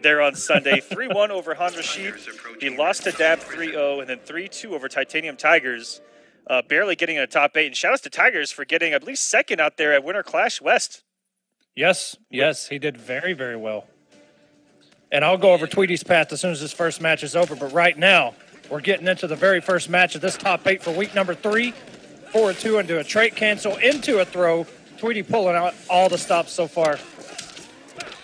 there on Sunday. 3-1 over Han Rashid. He lost to Dab 3-0 and then 3-2 over Titanium Tigers. Barely getting in a top 8. And shout outs to Tigers for getting, I believe, second out there at Winter Clash West. Yes, he did very, very well. And I'll go over Tweety's path as soon as this first match is over. But right now, we're getting into the very first match of this top 8 for week number 3. 4-2 into a trait cancel, into a throw. Tweety pulling out all the stops so far.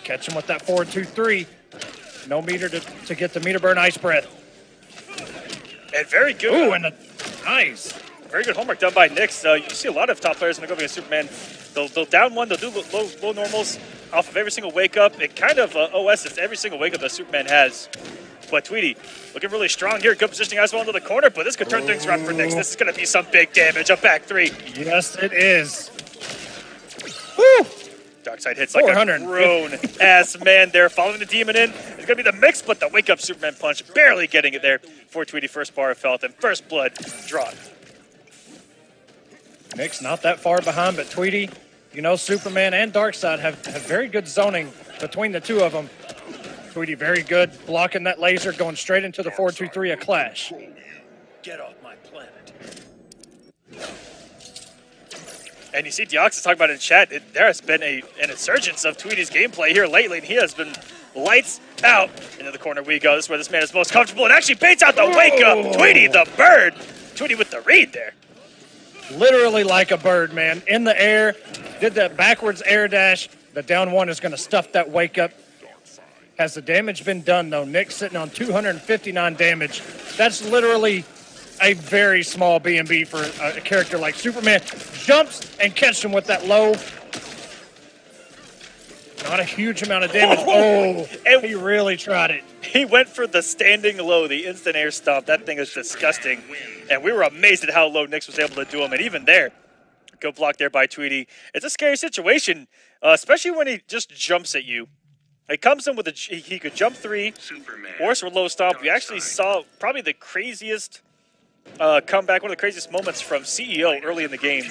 Catch him with that 4-2-3. No meter to get the meter burn ice breath. And very good. Ooh, and nice. Very good homework done by Nix. You see a lot of top players when they go against Superman. They'll down one, they'll do low normals off of every single wake up. It kind of OS's every single wake up that Superman has. But Tweety looking really strong here. Good positioning as well into the corner, but this could turn things around for Nix. This is going to be some big damage. A back 3. Yes, it is. Woo! Darkside hits like a grown-ass man there. Following the demon in. It's going to be the mix, but the wake-up Superman punch barely getting it there for Tweety. First bar felt and first blood drawn. Nix not that far behind, but Tweety, you know, Superman and Darkside have very good zoning between the two of them. Tweety very good, blocking that laser, going straight into the 4-2-3, a clash. Get off my planet. And you see Deox is talking about in chat, there has been an insurgence of Tweety's gameplay here lately, and he has been lights out. Into the corner we go. This is where this man is most comfortable, and actually baits out the wake up. Tweety the bird. Tweety with the read there. Literally like a bird, man. In the air, did that backwards air dash. The down one is going to stuff that wake up. Has the damage been done, though? Nick's sitting on 259 damage. That's literally a very small B&B for a character like Superman. Jumps and catches him with that low. Not a huge amount of damage. Oh, he really tried it. He went for the standing low, the instant air stomp. That thing is disgusting. And we were amazed at how low Nix was able to do him. And even there, good block there by Tweety. It's a scary situation, especially when he just jumps at you. He comes in with he could jump 3, or for low stomp. We actually saw probably the craziest comeback, one of the craziest moments from CEO early in the game,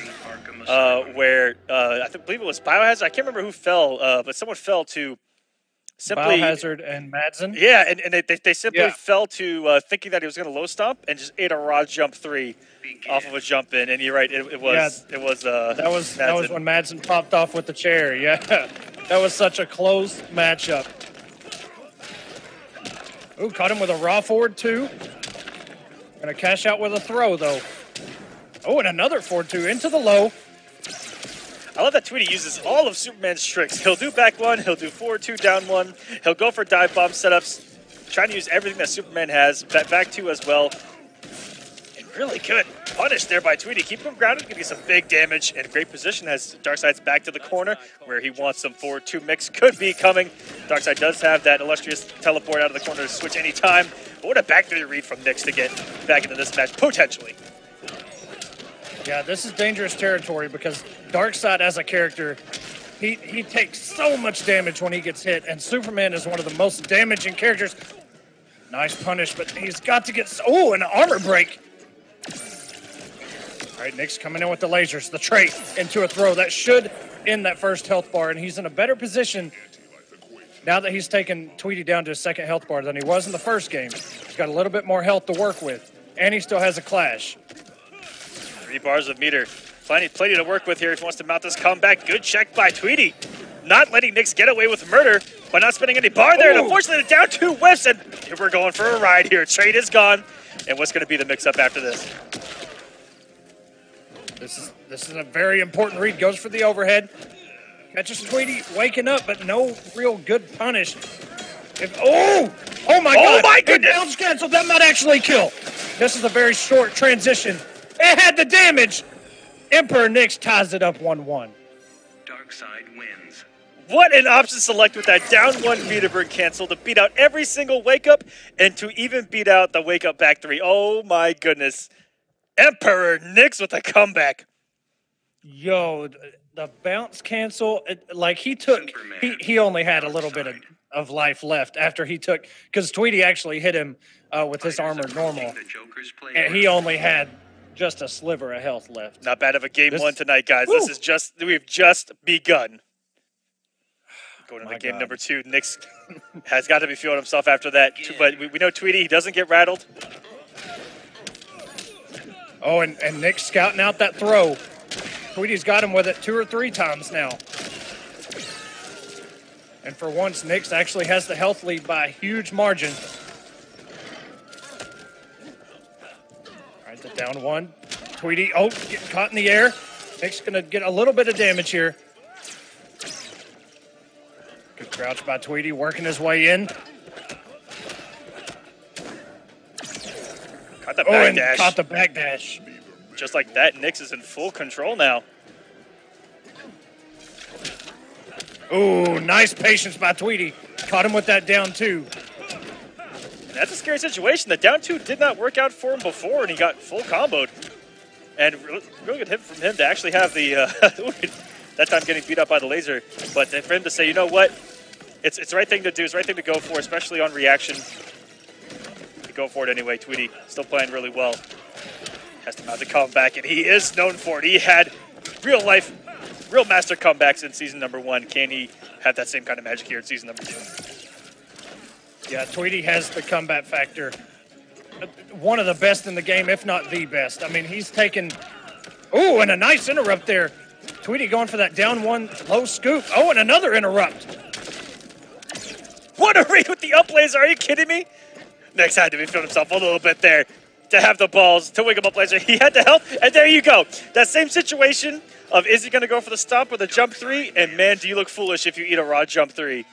where I believe it was Biohazard. I can't remember who fell, but someone fell to simply Biohazard and Madsen. Yeah, and they simply fell to thinking that he was going to low stomp and just ate a raw jump 3 off of a jump in. And you're right, it was that was when Madsen popped off with the chair. Yeah. That was such a close matchup. Ooh, caught him with a raw forward 2. Gonna cash out with a throw, though. Oh, and another forward 2 into the low. I love that Tweety uses all of Superman's tricks. He'll do back 1, he'll do forward 2, down 1. He'll go for dive bomb setups, trying to use everything that Superman has. Back 2 as well. Really good punish there by Tweety. Keep him grounded, give you some big damage, and great position as Darkside's back to the corner where he wants some forward 2 mix. Could be coming. Darkside does have that illustrious teleport out of the corner to switch anytime. But what a back 3 read from Nix to get back into this match, potentially. Yeah, this is dangerous territory because Darkside as a character, he takes so much damage when he gets hit, and Superman is one of the most damaging characters. Nice punish, but he's got to get... Oh, and an armor break. All right, Nick's coming in with the lasers, the trait into a throw. That should end that first health bar, and he's in a better position now that he's taken Tweety down to his second health bar than he was in the first game. He's got a little bit more health to work with, and he still has a clash. 3 bars of meter. Plenty to work with here if he wants to mount this comeback. Good check by Tweety. Not letting Nix get away with murder by not spending any bar there. And unfortunately, the down 2 whiffs, and we're going for a ride here. Trade is gone. And what's going to be the mix-up after this? This is a very important read. Goes for the overhead. Catches Tweety waking up, but no real good punish. Oh my God! Oh my goodness! It bounce cancel. That might actually kill. This is a very short transition. It had the damage. Emperor Nix ties it up 1-1. Darkside wins. What an option select with that down 1 meter burn cancel to beat out every single wake up and to even beat out the wake up back 3. Oh my goodness. Emperor Nix with a comeback. Yo, the bounce cancel, like he took, he only had a little bit of life left after he took, because Tweety actually hit him with his armor normal, and he only had just a sliver of health left. Not bad of a game 1 tonight, guys. This is we've just begun. Going My into game God. number 2, Nix has got to be feeling himself after that. But we know Tweety, he doesn't get rattled. Oh, and Nick scouting out that throw. Tweety's got him with it 2 or 3 times now. And for once, Nix actually has the health lead by a huge margin. All right, the down 1. Tweety, getting caught in the air. Nick's going to get a little bit of damage here. Good crouch by Tweety, working his way in. Caught the back and dash. caught the back dash. Just like that, Nix is in full control now. Ooh, nice patience by Tweety. Caught him with that down 2. And that's a scary situation. The down 2 did not work out for him before, and he got full comboed. And really good hit from him to actually have the, that time getting beat up by the laser. But for him to say, you know what, it's the right thing to do, it's the right thing to go for, especially on reaction. To go for it anyway. Tweety still playing really well. Has to mount the comeback, and he is known for it. He had real master comebacks in season number 1. Can he have that same kind of magic here in season number 2? Yeah, Tweety has the comeback factor. One of the best in the game, if not the best. I mean, he's taken... Ooh, and a nice interrupt there. Tweety going for that down 1 low scoop. Oh, and another interrupt. What a read with the up laser. Are you kidding me? Nix had to be feeling himself a little bit there to have the balls to wing him up laser. He had the help, and there you go. That same situation of is he going to go for the stop or the jump 3? And man, do you look foolish if you eat a raw jump 3.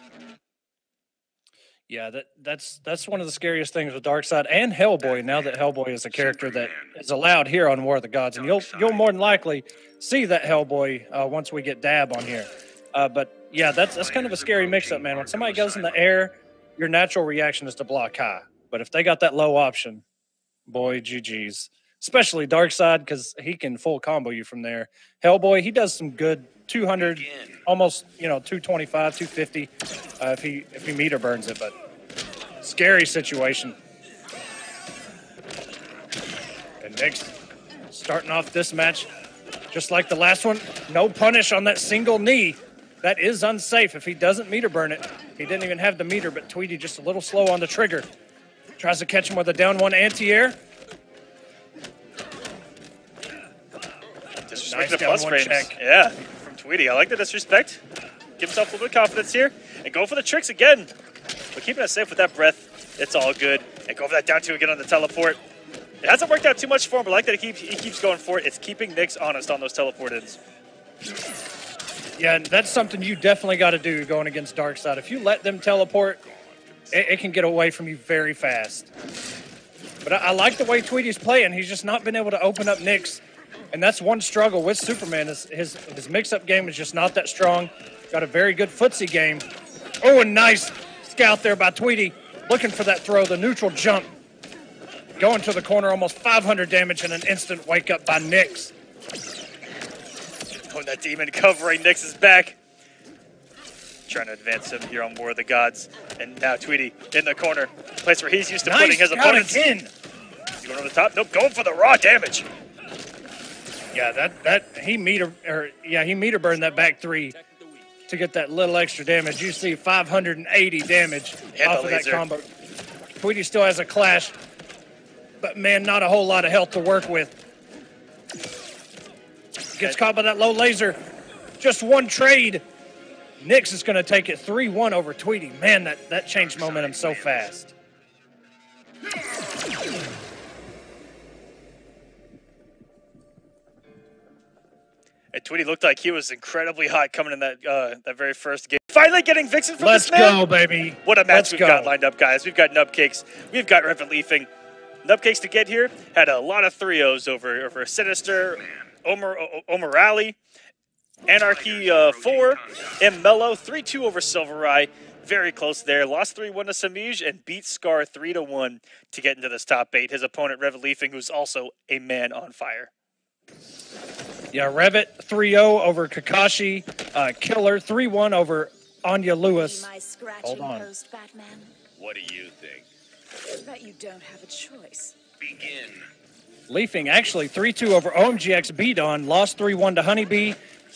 Yeah, that's one of the scariest things with Darkseid and Hellboy. Now that Hellboy is a character that is allowed here on War of the Gods, and you'll more than likely see that Hellboy once we get Dab on here. But yeah, that's kind of a scary mix-up, man. When somebody goes in the air, your natural reaction is to block high. But if they got that low option, boy, GG's. Especially Darkseid, because he can full combo you from there. Hellboy, he does some good 200, almost 225, 250 if he meter burns it. But scary situation. And next, starting off this match, just like the last one, no punish on that single knee. That is unsafe if he doesn't meter burn it. He didn't even have the meter, but Tweety just a little slow on the trigger. Tries to catch him with a down 1 anti-air. Disrespect Nice the down plus 1 frames. check. Yeah, from Tweety. I like the disrespect. Give himself a little bit of confidence here. And go for the tricks again. But keeping it safe with that breath, it's all good. And go for that down 2 again on the teleport. It hasn't worked out too much for him, but I like that he keeps going for it. It's keeping Nix honest on those teleport ins. Yeah, and that's something you definitely got to do going against Darkseid. If you let them teleport, it can get away from you very fast. But I like the way Tweety's playing. He's just not been able to open up Nix. And that's one struggle with Superman. Is his mix-up game is just not that strong. Got a very good footsie game. Oh, a nice scout there by Tweety. Looking for that throw, the neutral jump. Going to the corner, almost 500 damage and an instant wake-up by Nix. Oh, that demon covering Nix's back. Trying to advance him here on War of the Gods. And now Tweety in the corner. Place where he's used to putting his opponents. Again. He's going over the top. Nope, going for the raw damage. Yeah, he meter burned that back 3 to get that little extra damage. You see 580 damage off of that combo. Tweety still has a clash, but man, not a whole lot of health to work with. Gets caught by that low laser. Just one trade. Nix is going to take it 3-1 over Tweety. Man, that changed momentum so fast. And Tweety looked like he was incredibly hot coming in that very first game. Finally getting Vixen from Let's this man. go, baby. What a match we've got lined up, guys. We've got Nubcakes. We've got Revan Leafing. Nubcakes to get here had a lot of 3-0s over Sinister, Omerali, Anarchy 4, and Mello 3-2 over Silverai. Very close there. Lost 3-1 to Semiij and beat Scar 3-1 to get into this top 8. His opponent, Revan Leafing, who's also a man on fire. Yeah, Revit 3-0 over Kakashi. Killer 3-1 over Anya Lewis. Hold on. Batman. What do you think? Bet you don't have a choice. Begin. Leafing actually 3-2 over OMGX Bidon. Lost 3-1 to Honeybee.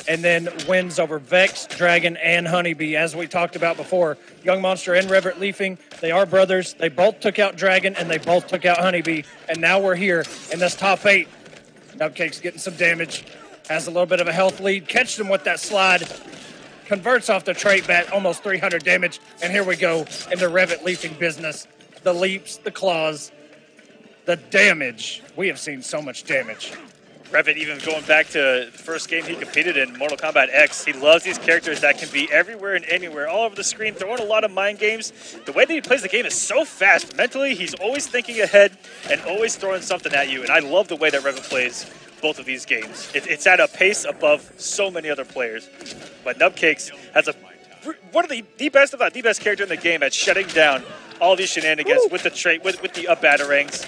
and then wins over Vex, Dragon, and Honeybee, as we talked about before. Young Monster and Reverend Leafing, they are brothers. They both took out Dragon, and they both took out Honeybee, and now we're here in this top 8. Nubcake's getting some damage, has a little bit of a health lead, catches him with that slide, converts off the trait bat, almost 300 damage, and here we go into Reverend Leafing business. The leaps, the claws, the damage. We have seen so much damage. Revit, even going back to the first game he competed in, Mortal Kombat X, he loves these characters that can be everywhere and anywhere, all over the screen, throwing a lot of mind games. The way that he plays the game is so fast. Mentally, he's always thinking ahead and always throwing something at you, and I love the way that Revit plays both of these games. It's at a pace above so many other players. But Nubcakes has one of the best, if not the best character in the game at shutting down all these shenanigans with the trait, with the up batarangs.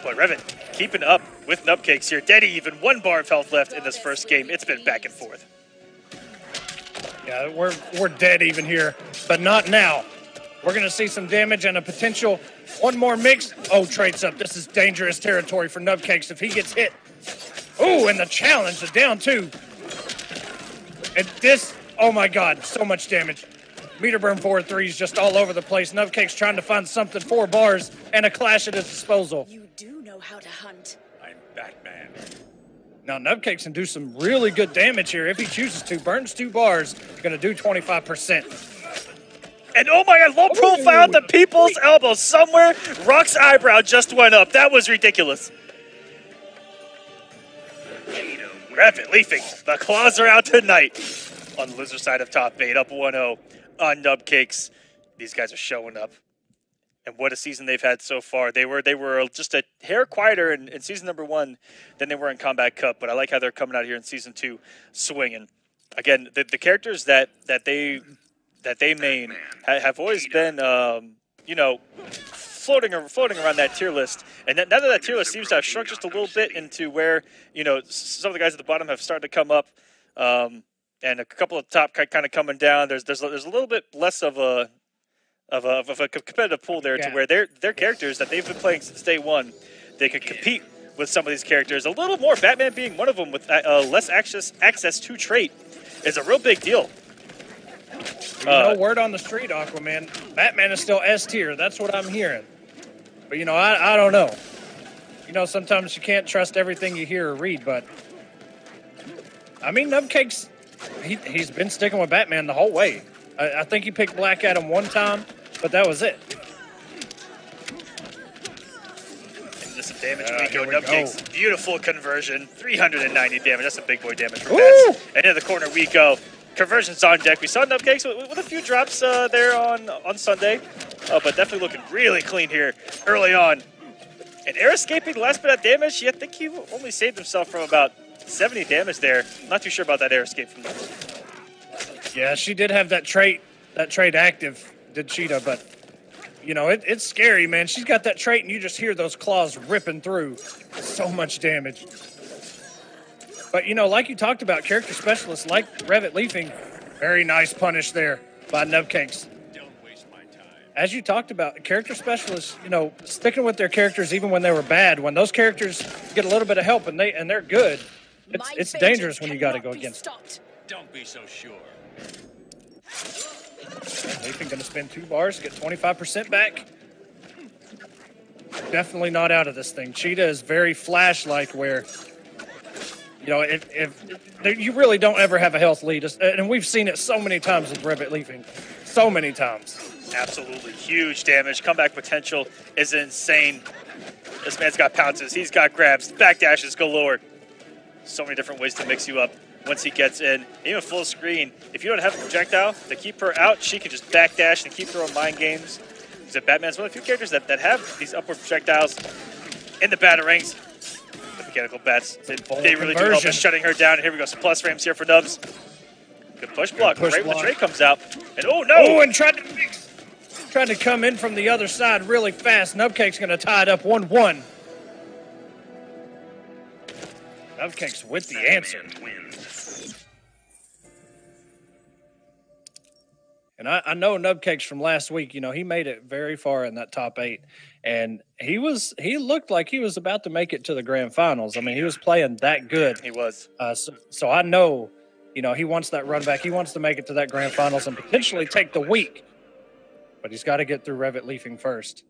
But Revit keeping up with Nubcakes here. Dead even, 1 bar of health left in this first game. It's been back and forth. Yeah, we're dead even here, but not now. We're going to see some damage and a potential one more mix. Oh, traits up. This is dangerous territory for Nubcakes if he gets hit. Ooh, and the challenge, the down 2. And this, oh my God, so much damage. Meter burn 4-3s just all over the place. Nubcakes trying to find something, 4 bars, and a clash at his disposal. You do know how to hunt. I'm Batman. Now, Nubcakes can do some really good damage here if he chooses to. Burns 2 bars, going to do 25%. And oh my God, low profile at the people's elbow somewhere. Rock's eyebrow just went up. That was ridiculous. Rapid Leafing. The claws are out tonight on the loser side of top 8, up 1-0 on Nubcakes. These guys are showing up. And what a season they've had so far. They were just a hair quieter in season number 1 than they were in Combat Cup, but I like how they're coming out here in season 2 swinging. Again, the characters that they main have always been, floating around that tier list. And now that tier list seems to have shrunk just a little bit into where, some of the guys at the bottom have started to come up, and a couple of top kind of coming down. There's a little bit less of a competitive pool there, to where their characters that they've been playing since day 1, they could compete with some of these characters. A little more, Batman being one of them, with less access to trait is a real big deal. Word on the street, Aquaman. Batman is still S tier. That's what I'm hearing. But, I don't know. Sometimes you can't trust everything you hear or read, but I mean, Nubcakes, he's been sticking with Batman the whole way. I think he picked Black Adam one time, but that was it. And just some damage. Nubcakes, beautiful conversion. 390 damage. That's some big boy damage for Bats. And in the corner we go. Conversions on deck. We saw Nubcakes with a few drops there on Sunday, but definitely looking really clean here early on. And air escaping the last bit of damage. I think he only saved himself from about 70 damage there. Not too sure about that air escape from them. Yeah, she did have that trait active, did Cheetah, but it's scary, man. She's got that trait, and you just hear those claws ripping through. So much damage. But, like you talked about, character specialists like Revit Leafing, very nice punish there by Nubcakes. Don't waste my time. As you talked about, character specialists, sticking with their characters even when they were bad. When those characters get a little bit of help and they're good, it's dangerous when you got to go against them. Don't be so sure. Leafing going to spend 2 bars, get 25% back. Definitely not out of this thing. Cheetah is very Flash-like, where if you really don't ever have a health lead, and we've seen it so many times with Revit Leafing, so many times. Absolutely huge damage. Comeback potential is insane. This man's got pounces. He's got grabs, backdashes galore. So many different ways to mix you up once he gets in. Even full screen. If you don't have a projectile to keep her out, she can just backdash and keep throwing mind games. Because Batman's one of the few characters that have these upward projectiles in the batarangs. The mechanical bats, they really do help in shutting her down. And here we go, some plus frames here for Nubs. Good push block, right when the tray comes out. And oh no! Oh, and tried to come in from the other side really fast. Nubcake's going to tie it up 1-1. Nubcake's with the answer. And I know Nubcakes from last week, he made it very far in that top 8. And he looked like he was about to make it to the grand finals. I mean, he was playing that good. He was. So I know, he wants that run back. He wants to make it to that grand finals and potentially take the week. But he's got to get through Revit Leafing first.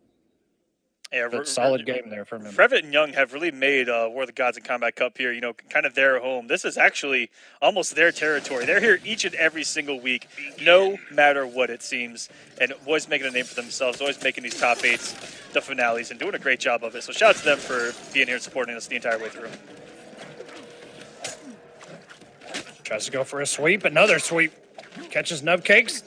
Yeah, But solid game there from him. Revit and Young have really made War of the Gods in Combat Cup here, kind of their home. This is actually almost their territory. They're here each and every single week, no matter what it seems, and always making a name for themselves, always making these top 8s, the finales, and doing a great job of it. So shout out to them for being here and supporting us the entire way through. Tries to go for a sweep, another sweep. Catches Nubcakes.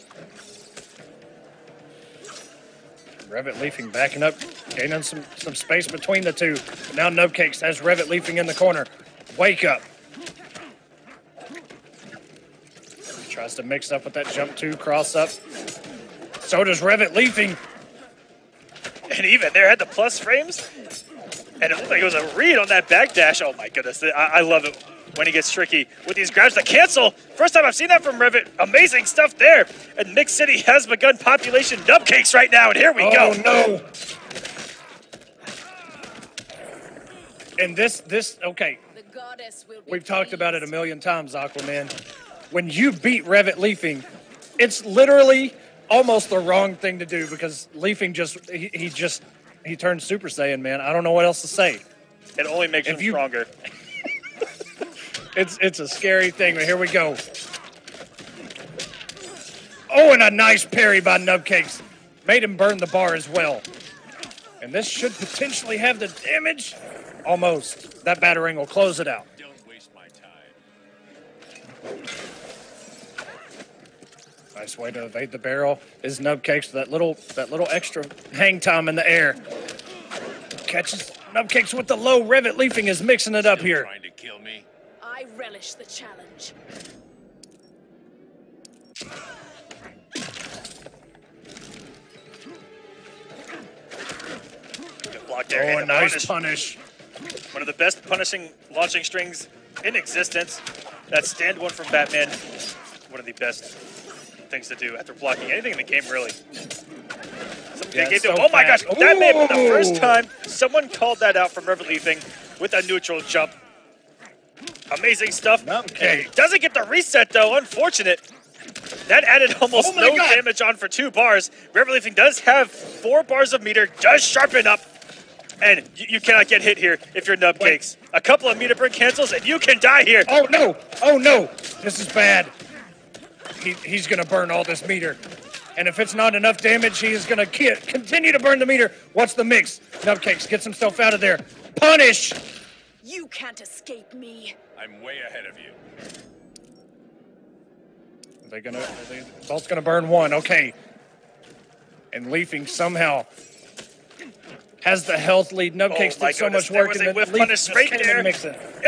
Revit Leafing backing up, gaining some space between the two. Now Nubcakes has Revit Leafing in the corner. Wake up. Tries to mix up with that jump 2, cross up. So does Revit Leafing. And even there had the plus frames, and it looked like it was a read on that backdash. Oh my goodness, I love it when he gets tricky with these grabs to cancel. First time I've seen that from Revit. Amazing stuff there. And Mix City has begun population Nubcakes right now, and here we go. Oh, no. And this, okay. The goddess will be We've talked about it a pleased. million times, Aquaman. When you beat Revit Leafing, it's literally almost the wrong thing to do because Leafing he turned Super Saiyan, man. I don't know what else to say. It only makes him stronger. It's a scary thing, but here we go. Oh, and a nice parry by Nubcakes. Made him burn the bar as well. And this should potentially have the damage. Almost. That battering will close it out. Don't waste my time. Nice way to evade the barrel is Nubcakes. That little extra hang time in the air. Catches Nubcakes with the low. Revit Leafing is mixing it up here. Trying to kill me. I relish the challenge. Good block there. Oh, and a nice punish. One of the best punishing launching strings in existence. That stand one from Batman. One of the best things to do after blocking anything in the game, really. Oh my gosh, that may have been the first time someone called that out from Revit Leafing with a neutral jump. Amazing stuff. Okay. Doesn't get the reset, though. Unfortunate. That added almost no damage on for 2 bars. Revit Leafing does have 4 bars of meter, does sharpen up. And you cannot get hit here if you're Nubcakes. A couple of meter burn cancels, and you can die here. Oh, no. Oh, no. This is bad. He's going to burn all this meter. And if it's not enough damage, he is going to continue to burn the meter. What's the mix? Nubcakes gets himself out of there. Punish! You can't escape me. I'm way ahead of you. Are they both gonna burn 1? Okay. And Leafing somehow has the health lead. Nubcakes did so much work. There was a whiff punish straight there. In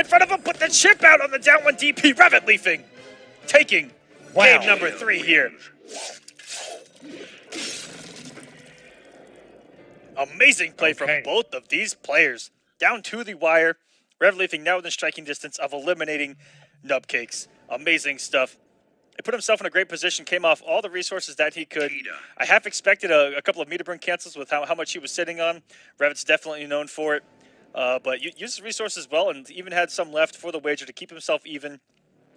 front of him, put the chip out on the down 1 DP. Revit Leafing taking game number 3 here. Amazing play from both of these players. Down to the wire. Revit Leafing now within striking distance of eliminating Nubcakes. Amazing stuff. He put himself in a great position, came off all the resources that he could. I half expected a couple of meter burn cancels with how much he was sitting on. Revit's definitely known for it. But used his resources well and even had some left for the wager to keep himself even.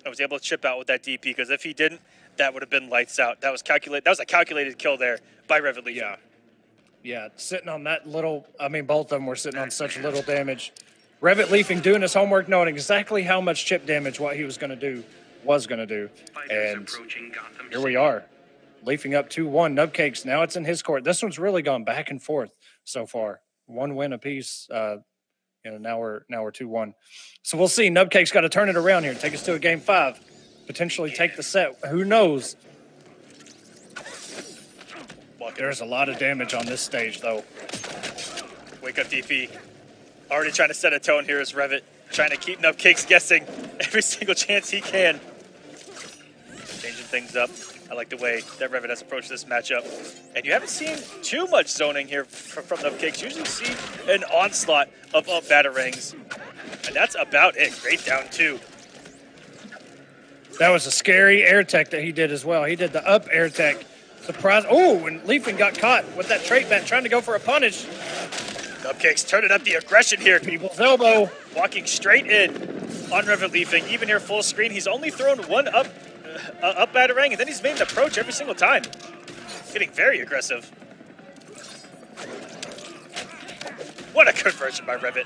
I was able to chip out with that DP because if he didn't, that would have been lights out. That was a calculated kill there by Revit Leafing. Yeah, sitting on that little, both of them were sitting on such little damage. Revit Leafing doing his homework, knowing exactly how much chip damage what he was going to do. And here we are. Leafing up 2-1. Nubcakes, now it's in his court. This one's really gone back and forth so far. 1 win apiece. Now we're 2-1. So we'll see. Nubcakes got to turn it around here. Take us to a game 5. Potentially take the set. Who knows? There's a lot of damage on this stage, though. Wake up, DP. Already trying to set a tone here is Revit. Trying to keep Nubcakes guessing every single chance he can. Changing things up. I like the way that Revit has approached this matchup. And you haven't seen too much zoning here from Nubcakes. Usually see an onslaught of up batarangs. And that's about it. Great down 2. That was a scary air tech that he did as well. He did the up air tech Surprise. Oh, and Leafing got caught with that trait bat trying to go for a punish. Cupcakes turning up the aggression here. People's elbow. Walking straight in on Revan Leafing. Even here full screen, he's only thrown one up batarang, and then he's made an approach every single time. Getting very aggressive. What a conversion by Revit.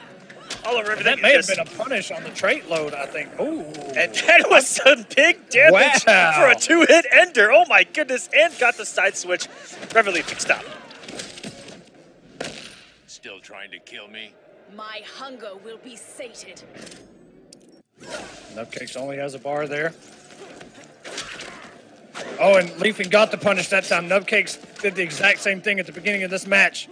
All over everything. That may have been a punish on the trait load, I think. Ooh. And that was some big damage for a two-hit ender. Oh my goodness. And got the side switch. Revit Leafing stop. Still trying to kill me? My hunger will be sated. Nubcakes only has a bar there. Oh, and Leafing got the punish that time. Nubcakes did the exact same thing at the beginning of this match.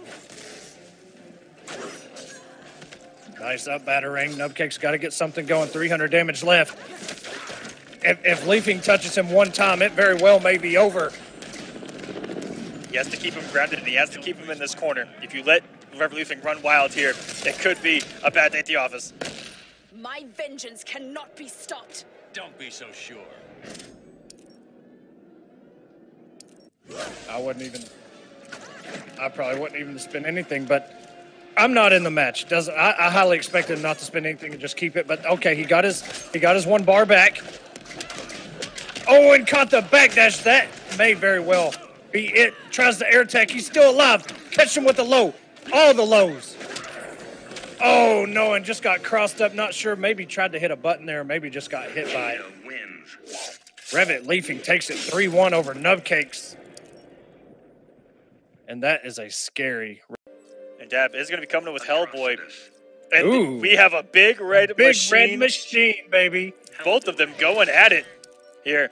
Nice up batarang. Nubcakes got to get something going. 300 damage left. If Leafing touches him one time, it very well may be over. He has to keep him grounded, and he has to keep him in this corner. If you let Revan Leafing run wild here, it could be a bad day at the office. My vengeance cannot be stopped. Don't be so sure. I probably wouldn't even spin anything, but I'm not in the match. I highly expected him not to spin anything and just keep it, but okay, he got his one bar back. Oh, and caught the backdash. That may very well be it. Tries the air tech. He's still alive. Catch him with the low. All the lows. Oh, no, and just got crossed up. Not sure. Maybe tried to hit a button there. Maybe just got hit by it. Revit Leafing takes it 3-1 over Nubcakes. And that is a scary. And Dab is going to be coming in with Hellboy. And Ooh. we have a big red machine. Red machine, baby. Both of them going at it here.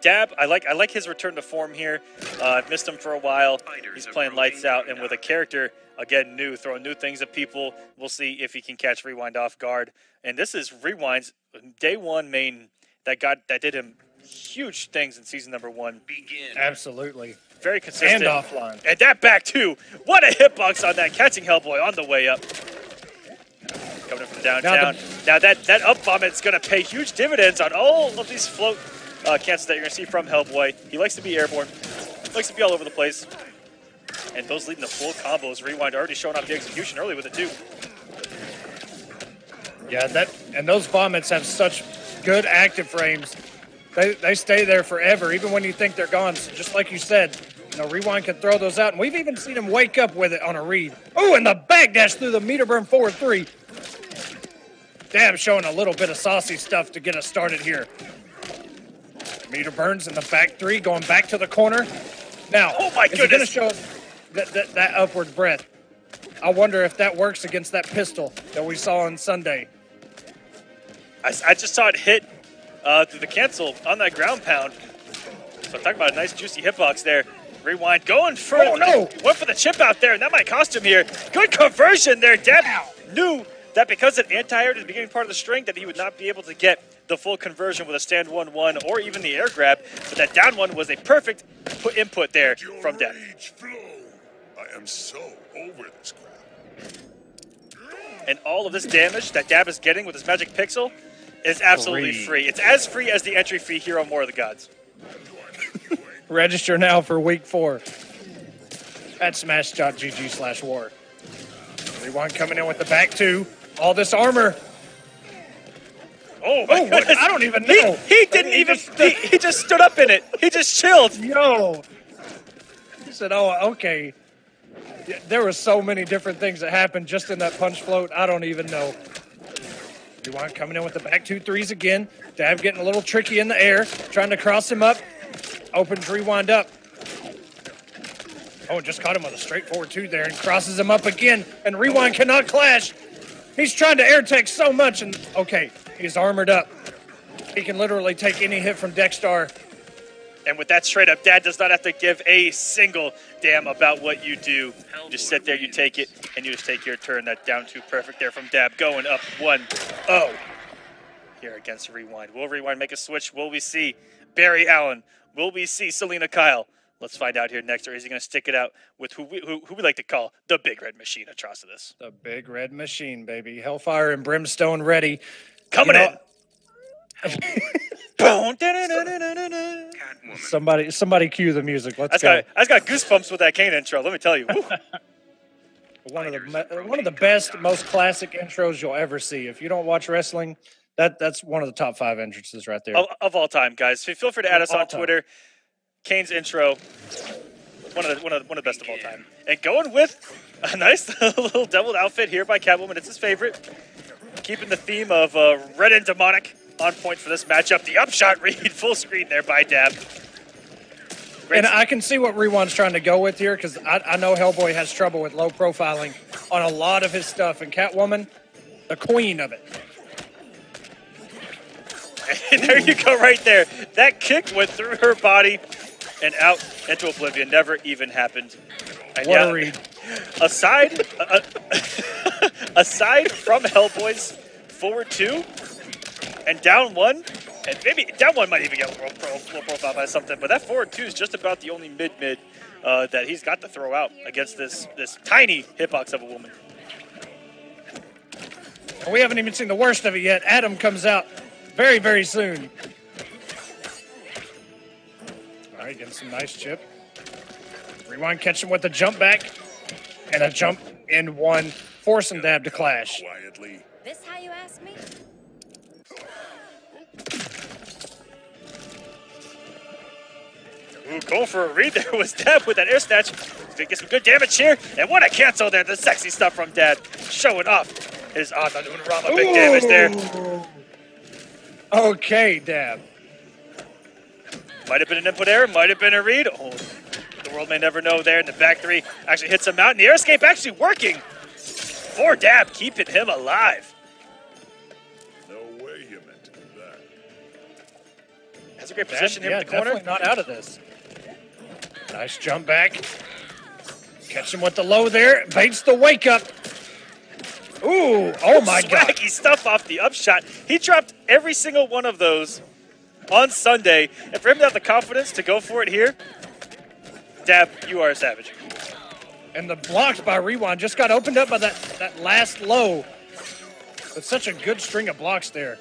Dab, I like his return to form here. I've missed him for a while. He's playing lights out, and with a character, again, new, throwing new things at people. We'll see if he can catch Rewind off guard. And this is Rewind's day one main that did him huge things in season number 1. Absolutely. Very consistent. And offline. And that back, too. What a hitbox on that, catching Hellboy on the way up. Coming in from downtown. Now that up vomit is going to pay huge dividends on all of these float cancels that you're going to see from Hellboy. He likes to be airborne. Likes to be all over the place. And those leading to full combos. Rewind already showing off the execution early with it, too. Yeah, and those vomits have such good active frames. They stay there forever, even when you think they're gone. So just like you said, Rewind can throw those out. And we've even seen him wake up with it on a read. Oh, and the backdash through the meter burn forward 3. Damn, showing a little bit of saucy stuff to get us started here. Meter burns in the back 3, going back to the corner. Now, oh my goodness, is he going to show that upward breath? I wonder if that works against that pistol that we saw on Sunday. I just saw it hit through the cancel on that ground pound. So I'm talking about a nice juicy hitbox there. Rewind going for went for the chip out there, and that might cost him here. Good conversion there. Deb knew that because it anti-aired at the beginning part of the string that he would not be able to get the full conversion with a stand 1-1 or even the air grab, but that down one was a perfect input there from Deb. I am so over this crap. And all of this damage that Dab is getting with his magic pixel is absolutely free. It's as free as the entry fee here on War of the Gods. Register now for week 4 at smash.gg/war. Rewind coming in with the back 2. All this armor. Oh my goodness. I don't even know. He didn't even, he just stood up in it. He just chilled. Yo. He said, oh, okay. There were so many different things that happened just in that punch float. I don't even know. Rewind coming in with the back 2 threes again. Dab getting a little tricky in the air. Trying to cross him up. Opens Rewind up. Oh, just caught him with a straightforward 2 there and crosses him up again. And Rewind cannot clash. He's trying to air tech so much. And okay, he's armored up. He can literally take any hit from Dexstar. And with that straight up, Dad does not have to give a single damn about what you do. You just sit there, you take it, and you just take your turn. That down 2 perfect there from Dab, going up 1-0 here against Rewind. Will Rewind make a switch? Will we see Barry Allen? Will we see Selena Kyle? Let's find out here next. Or is he going to stick it out with who we like to call the Big Red Machine, Atrocitus? The Big Red Machine, baby. Hellfire and Brimstone ready. Coming in. Boom, da-da-da-da-da-da. Somebody cue the music. Let's go. I just got goosebumps with that Kane intro. Let me tell you. Woo. One of the best, most classic intros you'll ever see. If you don't watch wrestling, that's one of the top 5 entrances right there. Of all time, guys. Feel free to add us All on time. Twitter. Kane's intro, one of the best of all time. And going with a nice little doubled outfit here by Catwoman. It's his favorite. Keeping the theme of red and demonic on point for this matchup. The upshot read full screen there by Dab. Great. And I can see what Rewind's trying to go with here because I know Hellboy has trouble with low profiling on a lot of his stuff. And Catwoman, the queen of it. And there you go right there. That kick went through her body and out into oblivion. Never even happened. And What a read. Aside from Hellboy's forward 2 and down 1, and maybe down 1 might even get a low profile by something, but that forward 2 is just about the only mid that he's got to throw out against this tiny hitbox of a woman. And we haven't even seen the worst of it yet. Adam comes out very, very soon. All right, getting some nice chip. Rewind catching with a jump back and a jump in 1, forcing Dab to clash. Quietly. This how you ask me? Ooh, going for a read there was Dab with that air snatch. He's gonna get some good damage here. And what a cancel there. The sexy stuff from Dab. Showing off his Anna Unarama. Big damage there. Okay, Dab. Might have been an input error. Might have been a read. Oh, the world may never know there. In the back 3 actually hits him out. And the air escape actually working for Dab, keeping him alive. No way you meant to do that. Has a great position here Yeah, in the corner. definitely not out of this. Nice jump back. Catch him with the low there. Baits the wake up. Ooh, oh my God. Swaggy stuff off the upshot. He dropped every single one of those on Sunday. And for him to have the confidence to go for it here, Dab, you are a savage. And the blocks by Rewind just got opened up by that last low. But such a good string of blocks there.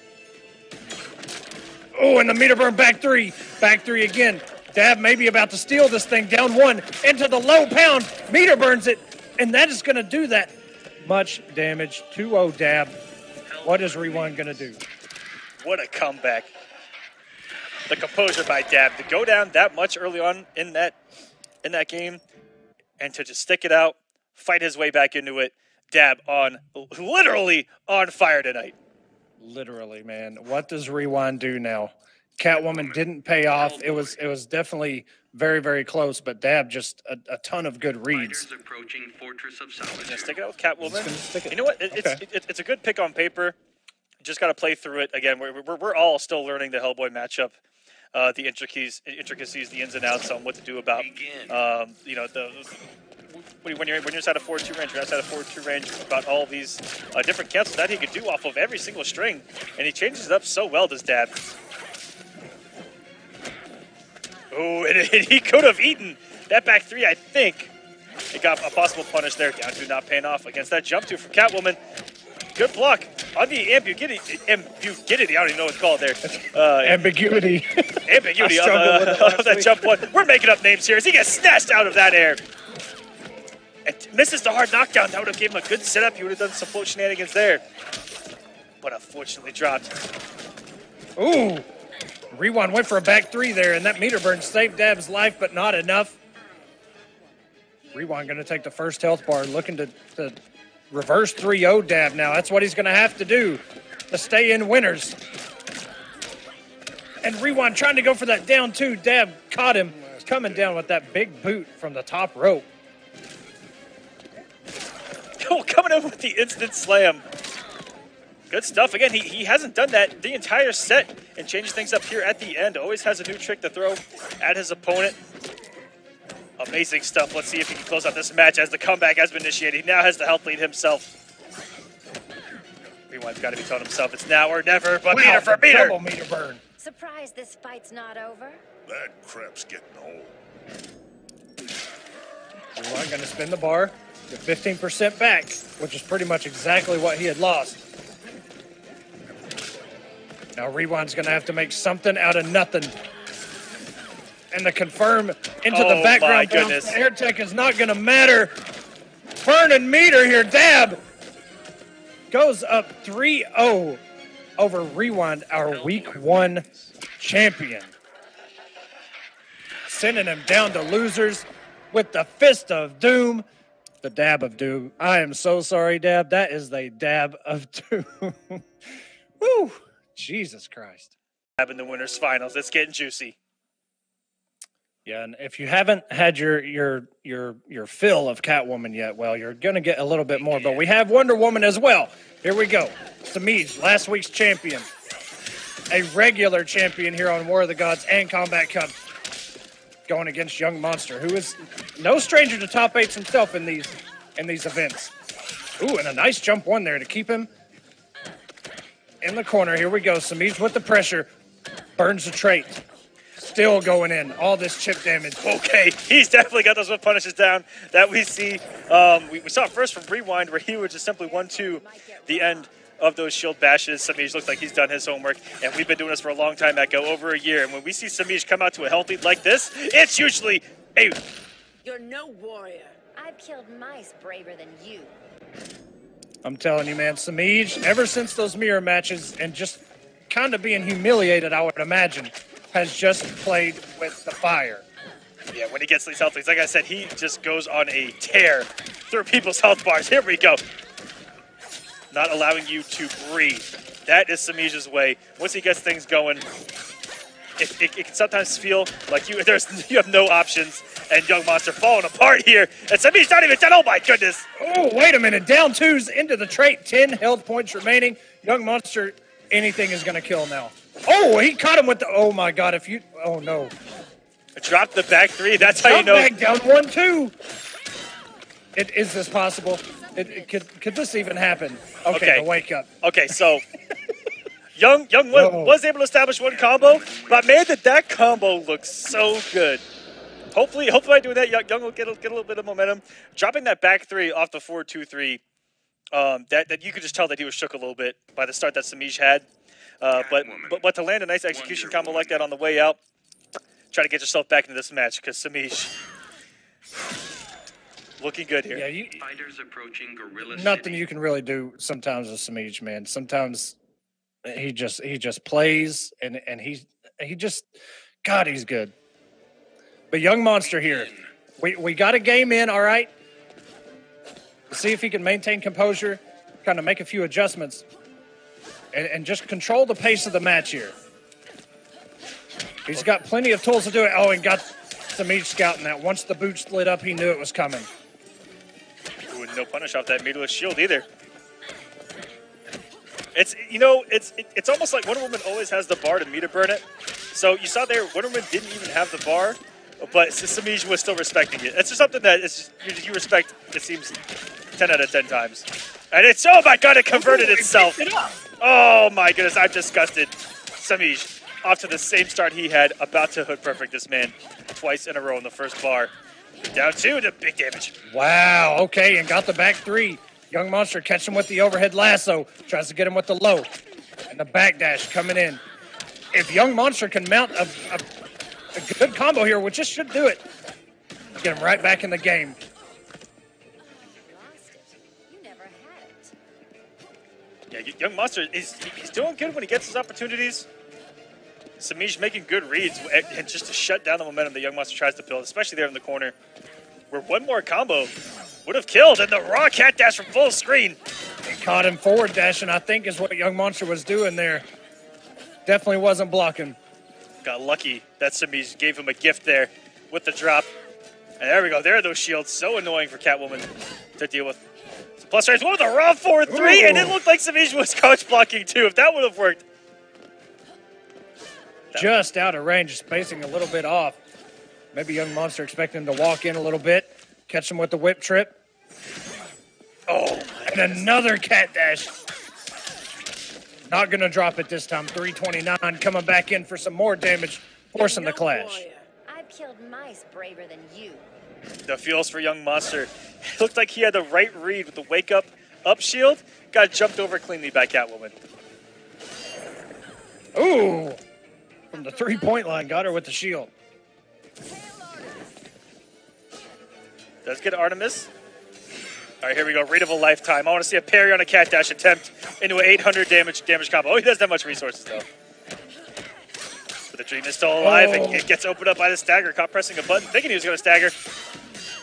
Oh, and the meter burn back 3. Back 3 again. Dab maybe about to steal this thing. Down 1 into the low pound. Meter burns it. And that is going to do that much damage. 2-0 Dab. What is Rewind going to do? What a comeback. The composure by Dab to go down that much early on in that game and to just stick it out, fight his way back into it. Dab literally on fire tonight. Literally, man. What does Rewind do now? Catwoman didn't pay off. It was definitely very, very close, but Dab just a ton of good reads. Approaching Fortress of Gonna stick it out with Catwoman. stick it. You know what? Okay. It's a good pick on paper. Just got to play through it again. We're all still learning the Hellboy matchup, the intricacies, the ins and outs on what to do about when you're inside a 4-2 range, you're outside a 4-2 range about all these different cancels that he could do off of every single string, and he changes it up so well. Does Dab? Oh, and he could have eaten that back 3. I think it got a possible punish there. Down 2 not paying off against that jump 2 from Catwoman. Good block on the ambiguity. I don't even know what it's called there. Ambiguity. Ambiguity of that jump 1. We're making up names here as he gets snatched out of that air. And misses the hard knockdown. That would have given him a good setup. He would have done some float shenanigans there. But unfortunately dropped. Ooh. Rewind went for a back 3 there, and that meter burn saved Dab's life, but not enough. Rewind going to take the first health bar, looking to reverse 3-0 Dab now. That's what he's going to have to do to stay in winners. And Rewind trying to go for that down 2. Dab caught him coming down with that big boot from the top rope. Oh, coming in with the instant slam. Good stuff. Again, he hasn't done that the entire set and changed things up here at the end. Always has a new trick to throw at his opponent. Amazing stuff. Let's see if he can close out this match as the comeback has been initiated. He now has the health lead himself. Rewind's got to be telling himself it's now or never, but meter for meter. Double meter burn. Surprised this fight's not over? That crap's getting old. Rewind going to spin the bar, get 15% back, which is pretty much exactly what he had lost. Now Rewind's going to have to make something out of nothing. And the confirm into the background. My goodness. Air tech is not going to matter. Burning meter here. Dab goes up 3-0 over Rewind, our week 1 champion. Sending him down to losers with the fist of doom. The dab of doom. I am so sorry, Dab. That is the dab of doom. Woo! Jesus Christ. Dab in the winners finals. It's getting juicy. Yeah, and if you haven't had your fill of Catwoman yet, well, you're going to get a little bit more. But we have Wonder Woman as well. Here we go. Semiij, last week's champion. A regular champion here on War of the Gods and Combat Cup. Going against Young Monster, who is no stranger to top 8s himself in these events. Ooh, and a nice jump one there to keep him in the corner. Here we go. Semiij with the pressure. Burns the trait. Still going in. All this chip damage. Okay, he's definitely got those whip punishes down that we see. We saw it first from Rewind where he would just simply 1-2 the end of those shield bashes. Semiij looks like he's done his homework, and we've been doing this for a long time, Echo, over a year. And when we see Semiij come out to a healthy like this, it's usually a... You're no warrior. I've killed mice braver than you. I'm telling you, man, Semiij, ever since those mirror matches and just kind of being humiliated, I would imagine, has just played with the fire. Yeah, when he gets these health leads, like I said, he just goes on a tear through people's health bars. Here we go. Not allowing you to breathe. That is Semiij's way. Once he gets things going, it can sometimes feel like you have no options, and Young Monster falling apart here. And Semiij's not even dead. Oh my goodness. Oh, wait a minute. Down 2s into the trait. 10 health points remaining. Young Monster, anything is going to kill now. Oh, he caught him with the... Oh my God. Oh no. Drop the back 3. That's how you know. Back down 1-2. Is this possible? Could this even happen? Okay, the wake up. Okay, so Young was able to establish one combo, but man, that combo looks so good. Hopefully by doing that, Young will get a little bit of momentum. Dropping that back 3 off the 4-2-3, that you could just tell that he was shook a little bit by the start that Semiij had. But to land a nice execution combo like that on the way out, try to get yourself back into this match, because Semiij looking good here. Yeah, Fighters approaching Gorilla nothing City. you can really do sometimes with Semiij, man. Sometimes he just plays and he just, God, he's good. But Young Monster here, we got a game in, all right. See if he can maintain composure, kind of make a few adjustments, and just control the pace of the match here. He's got plenty of tools to do it. Oh, and got Semiij scouting that. Once the boots lit up, he knew it was coming. Ooh, no punish off that meterless shield either. It's almost like Wonder Woman always has the bar to meter burn it. So you saw there, Wonder Woman didn't even have the bar, but Semiij was still respecting it. It's just something that you respect, it seems, 10 out of 10 times. And it's, oh my God, it converted itself. Oh my goodness, I'm disgusted. Semiij off to the same start he had, about to hood perfect this man twice in a row in the first bar. Down 2 to big damage. Wow, okay, and got the back 3. Young Monster catch him with the overhead lasso, tries to get him with the low. And the backdash coming in. If Young Monster can mount a good combo here, which just should do it, get him right back in the game. Lost it. You never had it. Yeah, Young Monster, he's doing good when he gets his opportunities. Semiij making good reads and just to shut down the momentum that Young Monster tries to build, especially there in the corner, where one more combo would have killed, and the raw cat dash from full screen. He caught him forward dashing, I think, is what Young Monster was doing there. Definitely wasn't blocking. Got lucky that Semiij gave him a gift there with the drop. And there we go. There are those shields. So annoying for Catwoman to deal with. Plus range, what with a raw 4-3, and it looked like Semiij was crouch blocking too. If that would have worked. Just out of range, spacing a little bit off. Maybe Young Monster expecting him to walk in a little bit, catch him with the whip trip. Oh, and another cat dash. Not going to drop it this time. 329 coming back in for some more damage, forcing the clash. I've killed mice braver than you. The feels for Young Monster. It looked like he had the right read with the wake up shield. Got jumped over cleanly by Catwoman. Ooh. From the three-point line, got her with the shield. Does get Artemis. All right, here we go. Rate of a lifetime. I want to see a parry on a cat dash attempt into an 800 damage combo. Oh, he doesn't have much resources, though. But the dream is still alive, and it gets opened up by the stagger. Caught pressing a button, thinking he was going to stagger.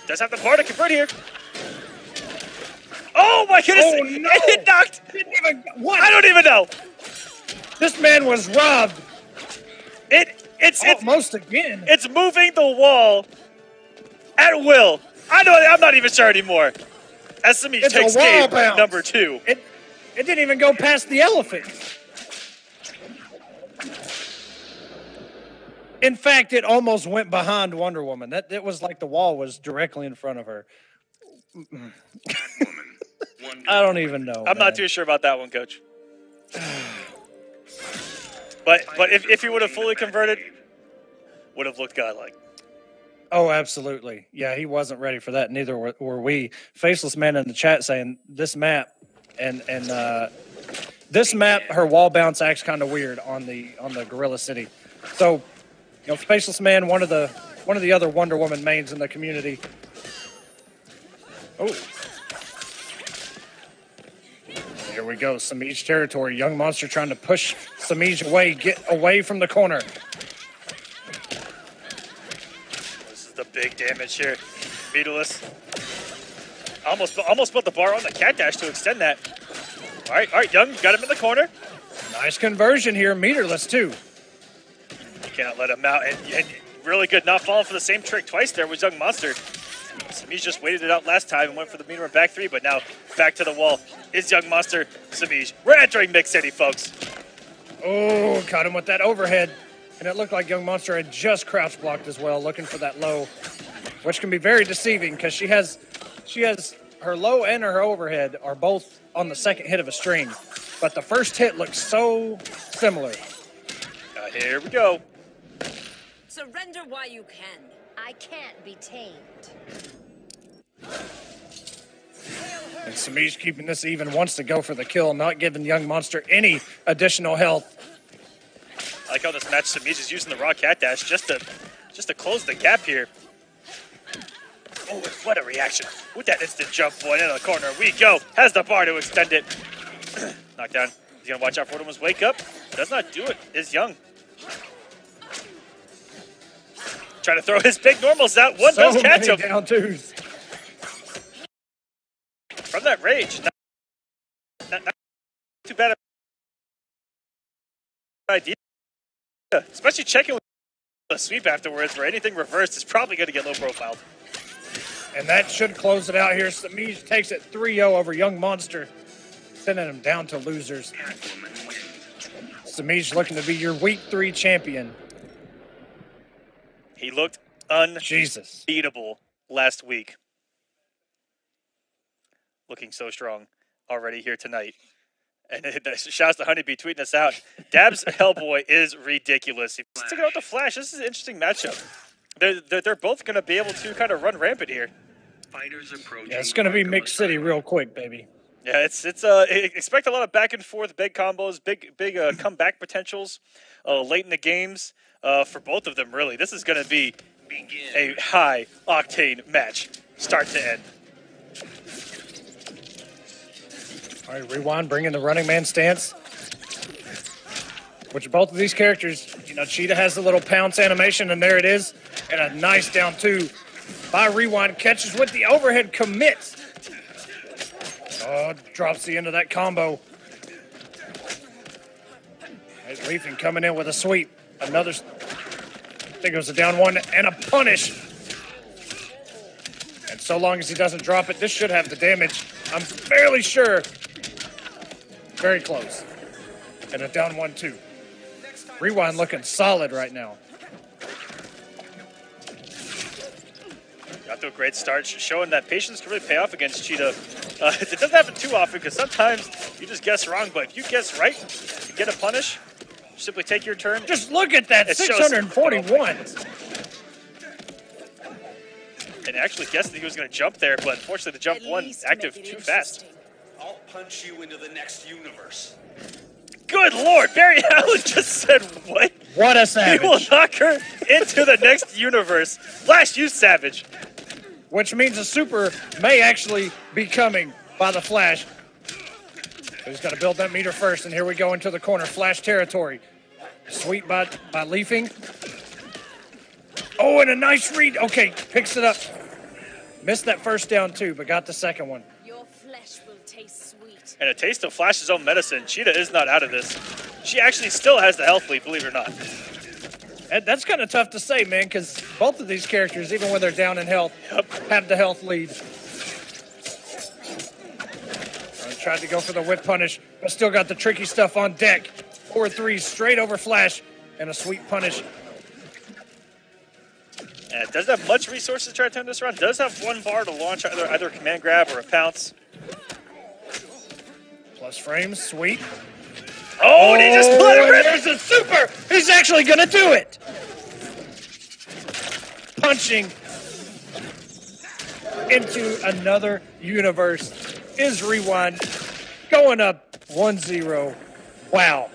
Does have the bar to convert here. Oh, my goodness. Oh, no. It knocked. What? I don't even know. This man was robbed. It's almost again. It's moving the wall at will. I'm not even sure anymore. As Semiij takes game number 2. It didn't even go past the elephant. In fact, it almost went behind Wonder Woman. It was like the wall was directly in front of her. I don't even know. I'm not too sure about that one, Coach. But if he would have fully converted, would have looked godlike. Oh, absolutely. Yeah, he wasn't ready for that. Neither were we. Faceless Man in the chat saying this map and this map, her wall bounce acts kind of weird on the Gorilla City. So, Faceless Man, one of the other Wonder Woman mains in the community. Oh. Here we go. Semiij territory. Young Monster trying to push Semiij away. Get away from the corner. The big damage here. Beetleless. Almost put the bar on the cat dash to extend that. All right, Young got him in the corner. Nice conversion here. Meterless, too. You cannot let him out. And really good not falling for the same trick twice there was Young Monster. Semiij just waited it out last time and went for the meter back 3, but now back to the wall is Young Monster. Semiij. We're entering Mix City, folks. Oh, caught him with that overhead. And it looked like Young Monster had just crouch blocked as well, looking for that low, which can be very deceiving because she has her low and her overhead are both on the second hit of a string. But the first hit looks so similar. Here we go. Surrender while you can. I can't be tamed. And Semiij keeping this even, wants to go for the kill, not giving Young Monster any additional health. I like how this match Semiij is using the raw cat dash just to close the gap here. Oh, what a reaction. With that instant jump point into the corner. We go. Has the bar to extend it. Knockdown. He's going to watch out for Woodham's wake up. Does not do it. Is Young. Trying to throw his big normals out. One does catch him. Down twos. From that rage. Not too bad idea. Especially checking with a sweep afterwards where anything reversed is probably going to get low profiled. And that should close it out here. Semiij takes it 3-0 over Young Monster, sending him down to losers. Semiij looking to be your week 3 champion. He looked unbeatable last week. Looking so strong already here tonight. And shouts to Honeybee tweeting us out. Dab's Hellboy is ridiculous. He's sticking out the Flash. This is an interesting matchup. They're both going to be able to kind of run rampant here. Fighters approaching. Yeah, it's going to be Mix City real quick, baby. Yeah, it's expect a lot of back and forth, big combos, big comeback potentials late in the games for both of them. Really, this is going to be a high octane match, start to end. All right, Rewind bringing the running man stance. Which both of these characters, Cheetah has the little pounce animation, and there it is. And a nice down 2 by Rewind. Catches with the overhead, commits. Oh, drops the end of that combo. There's Leafin coming in with a sweep. Another, I think it was a down 1 and a punish. And so long as he doesn't drop it, this should have the damage. I'm fairly sure. Very close. And a down 1-2. Rewind looking solid right now. Got to a great start, showing that patience can really pay off against Cheetah. It doesn't happen too often because sometimes you just guess wrong, but if you guess right, you get a punish. Simply take your turn. Just look at that, 641. And actually guessed that he was going to jump there, but unfortunately the jump one active too fast. I'll punch you into the next universe. Good Lord, Barry Allen just said what? What a He will savage. knock her into the next universe. Flash, you savage. Which means a super may actually be coming by the Flash. But he's got to build that meter first, and here we go into the corner. Flash territory. Sweep by Leafing. Oh, and a nice read. Okay, picks it up. Missed that first down too, but got the second one. Your flesh will taste sweet. And a taste of Flash's own medicine. Cheetah is not out of this. She actually still has the health lead, believe it or not. And that's kind of tough to say, man, because both of these characters, even when they're down in health, have the health lead. Tried to go for the whip punish, but still got the tricky stuff on deck. 4-3 straight over Flash and a sweet punish. And it doesn't have much resources to try to turn this around. Does have one bar to launch either a command grab or a pounce. Plus frames, sweet. Oh, and he just let it rip. There's a super. He's actually going to do it. Punching into another universe is Rewind. Going up 1-0. Wow.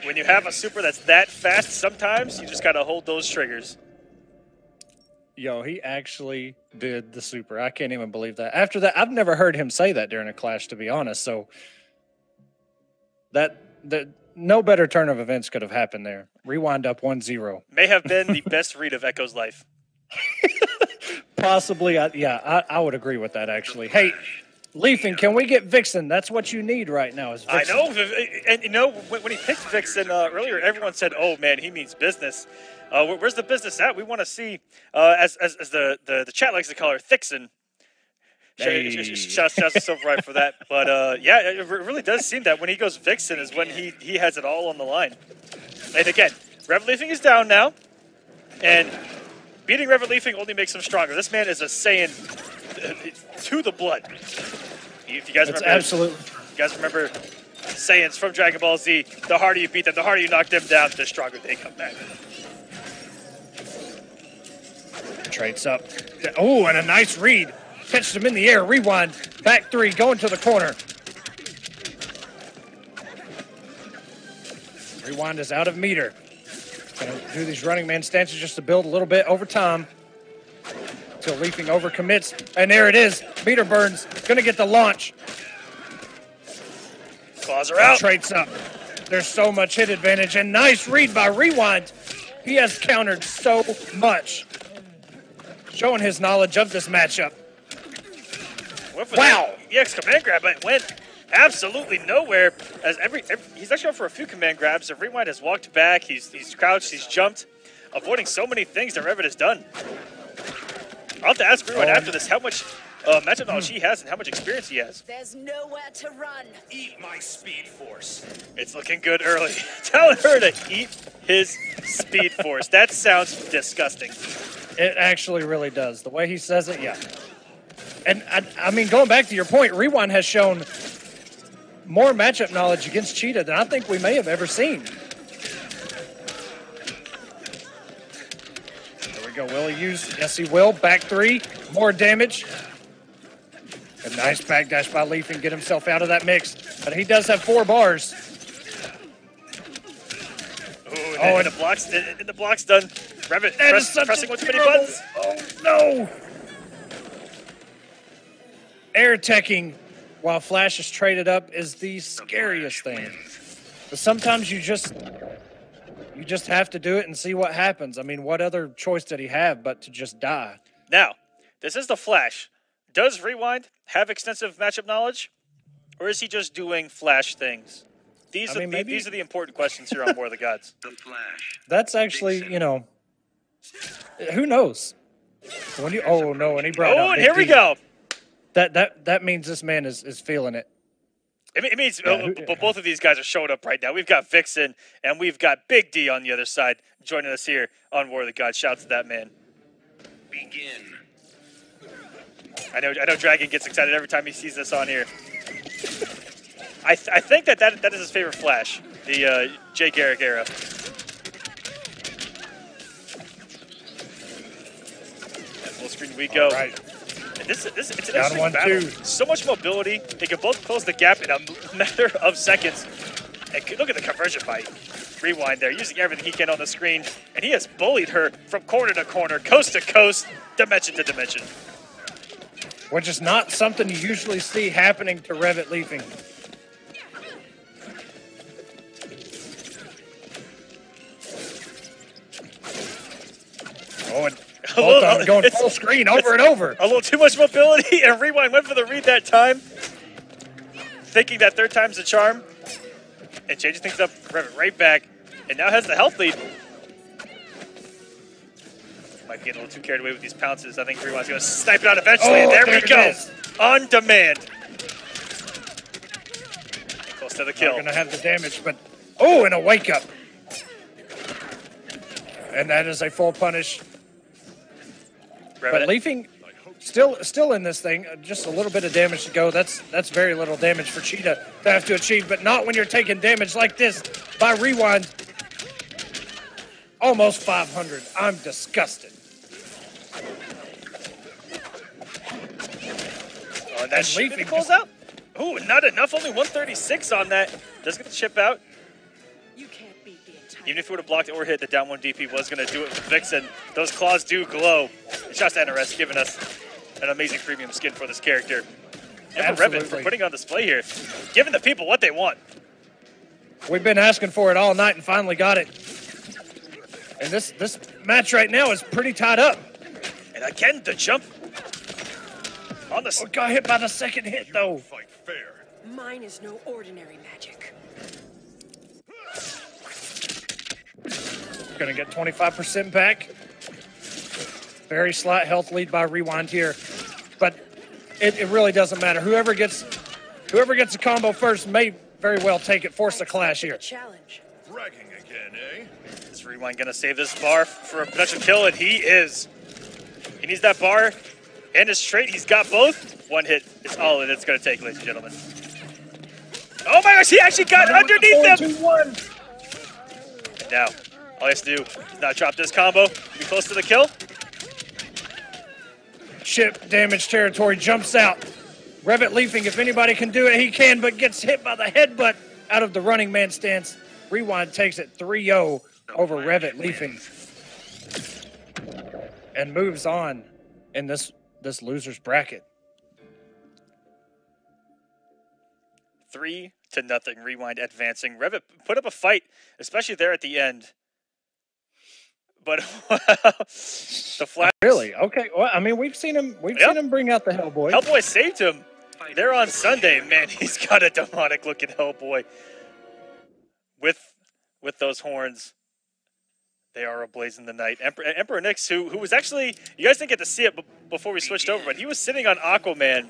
When you have a super that's that fast, sometimes you just got to hold those triggers. Yo, he actually did the super. I can't even believe that. After that, I've never heard him say that during a clash, to be honest. So that no better turn of events could have happened there. Rewind up 1-0. May have been the best read of Echo's life. Possibly, I would agree with that, actually. Hey, Leafing, can we get Vixen? That's what you need right now is Vixen. I know, and you know, when he picked Vixen earlier, everyone said, oh man, he means business. Where's the business at? We want to see, as the chat likes to call her, Thixen. Hey. Shouts to Silver right for that. But yeah, it really does seem that when he goes Vixen is when he has it all on the line. And again, Rev Leafing is down now, and beating Rev Leafing only makes him stronger. This man is a Saiyan to the blood. If you guys remember, absolutely. You guys remember Saiyans from Dragon Ball Z? The harder you beat them, the harder you knock them down, the stronger they come back. Trades up. Oh, and a nice read. Catched him in the air. Rewind. Back three. Going to the corner. Rewind is out of meter. Gonna do these running man stances just to build a little bit over time. Until Leafing overcommits. And there it is. Meter burns. Gonna get the launch. Claws are out. Trades up. There's so much hit advantage. And nice read by Rewind. He has countered so much. Showing his knowledge of this matchup. Wow. EX command grab, but it went absolutely nowhere. As he's actually going for a few command grabs. If Rewind has walked back, he's crouched, he's jumped, avoiding so many things that Revit has done. I'll have to ask Rewind after this how much matchup knowledge he has and how much experience he has. There's nowhere to run. Eat my speed force. It's looking good early. Telling her to eat his speed force. That sounds disgusting. It actually really does. The way he says it, yeah. And, I mean, going back to your point, Rewind has shown more matchup knowledge against Cheetah than I think we may have ever seen. There we go. Will he use? Yes, he will. Back three. More damage. A nice backdash by Leafing. Get himself out of that mix. But he does have 4 bars. And the block's done. Revit pressing with too many buttons. Oh, no. Air teching while Flash is traded up is the scariest thing. But sometimes you just have to do it and see what happens. I mean, what other choice did he have but to just die? Now, this is the Flash. Does Rewind have extensive matchup knowledge? Or is he just doing Flash things? These are the important questions here on War of the Gods. The Flash. That's actually, you know, who knows? When you and he brought and here we go. That means this man is feeling it. It means both of these guys are showing up right now. We've got Vixen and we've got Big D on the other side joining us here on War of the Gods. Shouts to that man. Begin. I know Dragon gets excited every time he sees this on here. I think that is his favorite Flash, the Jay Garrick era. Full screen we go. All right. And it's an Down interesting battle. 1-2. So much mobility. They can both close the gap in a matter of seconds. And look at the conversion by Rewind there, using everything he can on the screen. And he has bullied her from corner to corner, coast to coast, dimension to dimension. Which is not something you usually see happening to Revit Leafing. Oh, and both of them going full screen over and over. A little too much mobility, and Rewind went for the read that time, thinking that third time's the charm, and changes things up, Revit right back, and now has the health lead. Might get a little too carried away with these pounces. I think Rewind's going to snipe it out eventually, and there we go. On demand. Close to the kill. Not going to have the damage, but oh, and a wake up. And that is a full punish. But Leafing still in this thing. Just a little bit of damage to go. That's very little damage for Cheetah to have to achieve, but not when you're taking damage like this by Rewind. Almost 500. I'm disgusted. Oh, and that Leafing pulls out. Oh, not enough. Only 136 on that. Does get the chip out. You can't beat the entire. Even if he would have blocked or hit, the down one DP was going to do it with Vixen. Those claws do glow. And shouts to NRS giving us an amazing premium skin for this character. And for Revit for putting it on display here. Giving the people what they want. We've been asking for it all night and finally got it. And this match right now is pretty tied up. And again, the jump on the... Got hit by the second hit, though. Fight fair. Mine is no ordinary magic. Going to get 25% back. Very slight health lead by Rewind here. But it really doesn't matter. Whoever gets a combo first may very well take it, force the clash here. Challenge. Bragging again, eh? Is Rewind going to save this bar for a potential kill? And he is. He needs that bar and his straight. He's got both. One hit is all that it's going to take, ladies and gentlemen. Oh my gosh, he actually got underneath him. Now, all he has to do is not drop this combo. Be close to the kill. Chip damage territory, jumps out. Revit Leafing, if anybody can do it, he can, but gets hit by the headbutt out of the running man stance. Rewind takes it 3-0 over Revit Leafing. And moves on in this loser's bracket. 3-0. Rewind advancing. Revit put up a fight, especially there at the end. But the flash. Really? Okay. Well, I mean, we've seen him bring out the Hellboy. Hellboy saved him there on Sunday. Man, he's got a demonic looking Hellboy with those horns. They are ablaze in the night. Emperor Nyx, who was actually, you guys didn't get to see it before we switched over, but he was sitting on Aquaman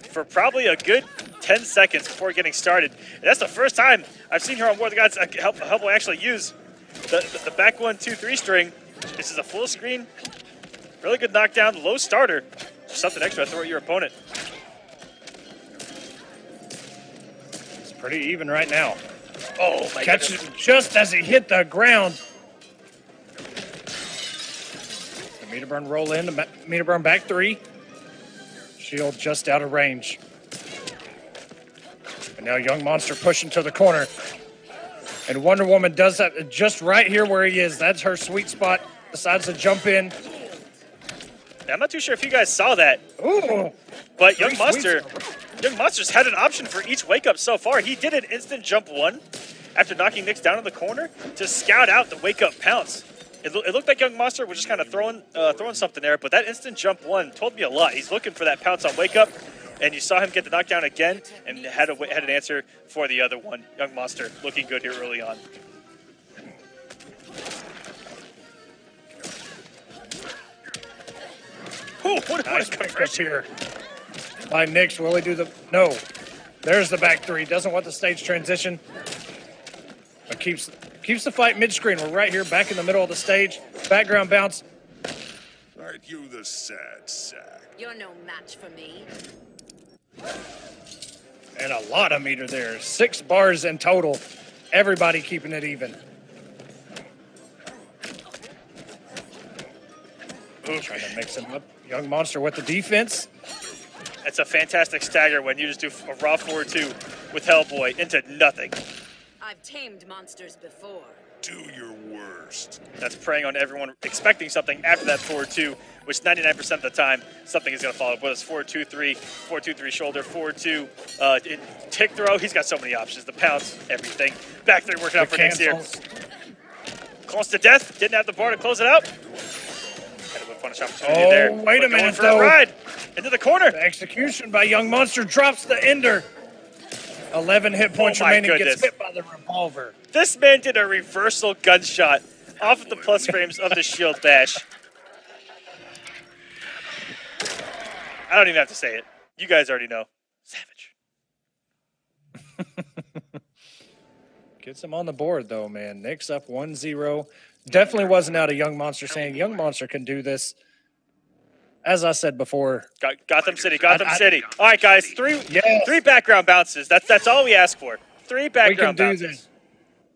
for probably a good 10 seconds before getting started. And that's the first time I've seen her on War of the Gods Hellboy actually use the back 1-2-3 string. This is a full screen, really good knockdown, low starter. Just something extra to throw at your opponent. It's pretty even right now. Oh my Catches goodness. just as he hit the ground. The meter burn roll in, the meter burn back 3. Shield just out of range. And now Young Monster pushing to the corner. And Wonder Woman does that just right here where he is. That's her sweet spot. Decides to jump in. I'm not too sure if you guys saw that. Ooh. But Young Monster's had an option for each wake up so far. He did an instant jump 1 after knocking Nyx down in the corner to scout out the wake up pounce. It looked like Young Monster was just kind of throwing something there, but that instant jump 1 told me a lot. He's looking for that pounce on wake up, and you saw him get the knockdown again and had an answer for the other one. Young Monster looking good here early on. Ooh, what Nice a pick up conversion here by Nyx. Will he do the... No. There's the back 3. Doesn't want the stage transition. But keeps the fight mid-screen. We're right here back in the middle of the stage. Background bounce. Aren't you the sad sack? You're no match for me. And a lot of meter there. 6 bars in total. Everybody keeping it even. Trying to mix him up. Young Monster with the defense. That's a fantastic stagger when you just do a raw forward 2 with Hellboy into nothing. I've tamed monsters before. Do your worst. That's preying on everyone expecting something after that forward 2, which 99% of the time something is going to follow. Whether it's forward 2-3, forward 2-3 shoulder, forward 2 tick throw. He's got so many options. The pounce, everything. Back 3 working out for Nix here. Close to death. Didn't have the bar to close it out. Had a whip punish opportunity there. Wait a minute, for though. a ride into the corner. The execution by Young Monster drops the ender. 11 hit points Oh my remaining. goodness. Gets hit by the revolver. This man did a reversal gunshot off of the plus frames of the shield bash. I don't even have to say it. You guys already know. Savage. Gets him on the board, though, man. Nick's up 1-0. Definitely wasn't out of Young Monster saying Young Monster can do this. As I said before. Gotham City, Gotham City. All right, guys, three Yes. background bounces. That's all we ask for. 3 We can background do bounces. this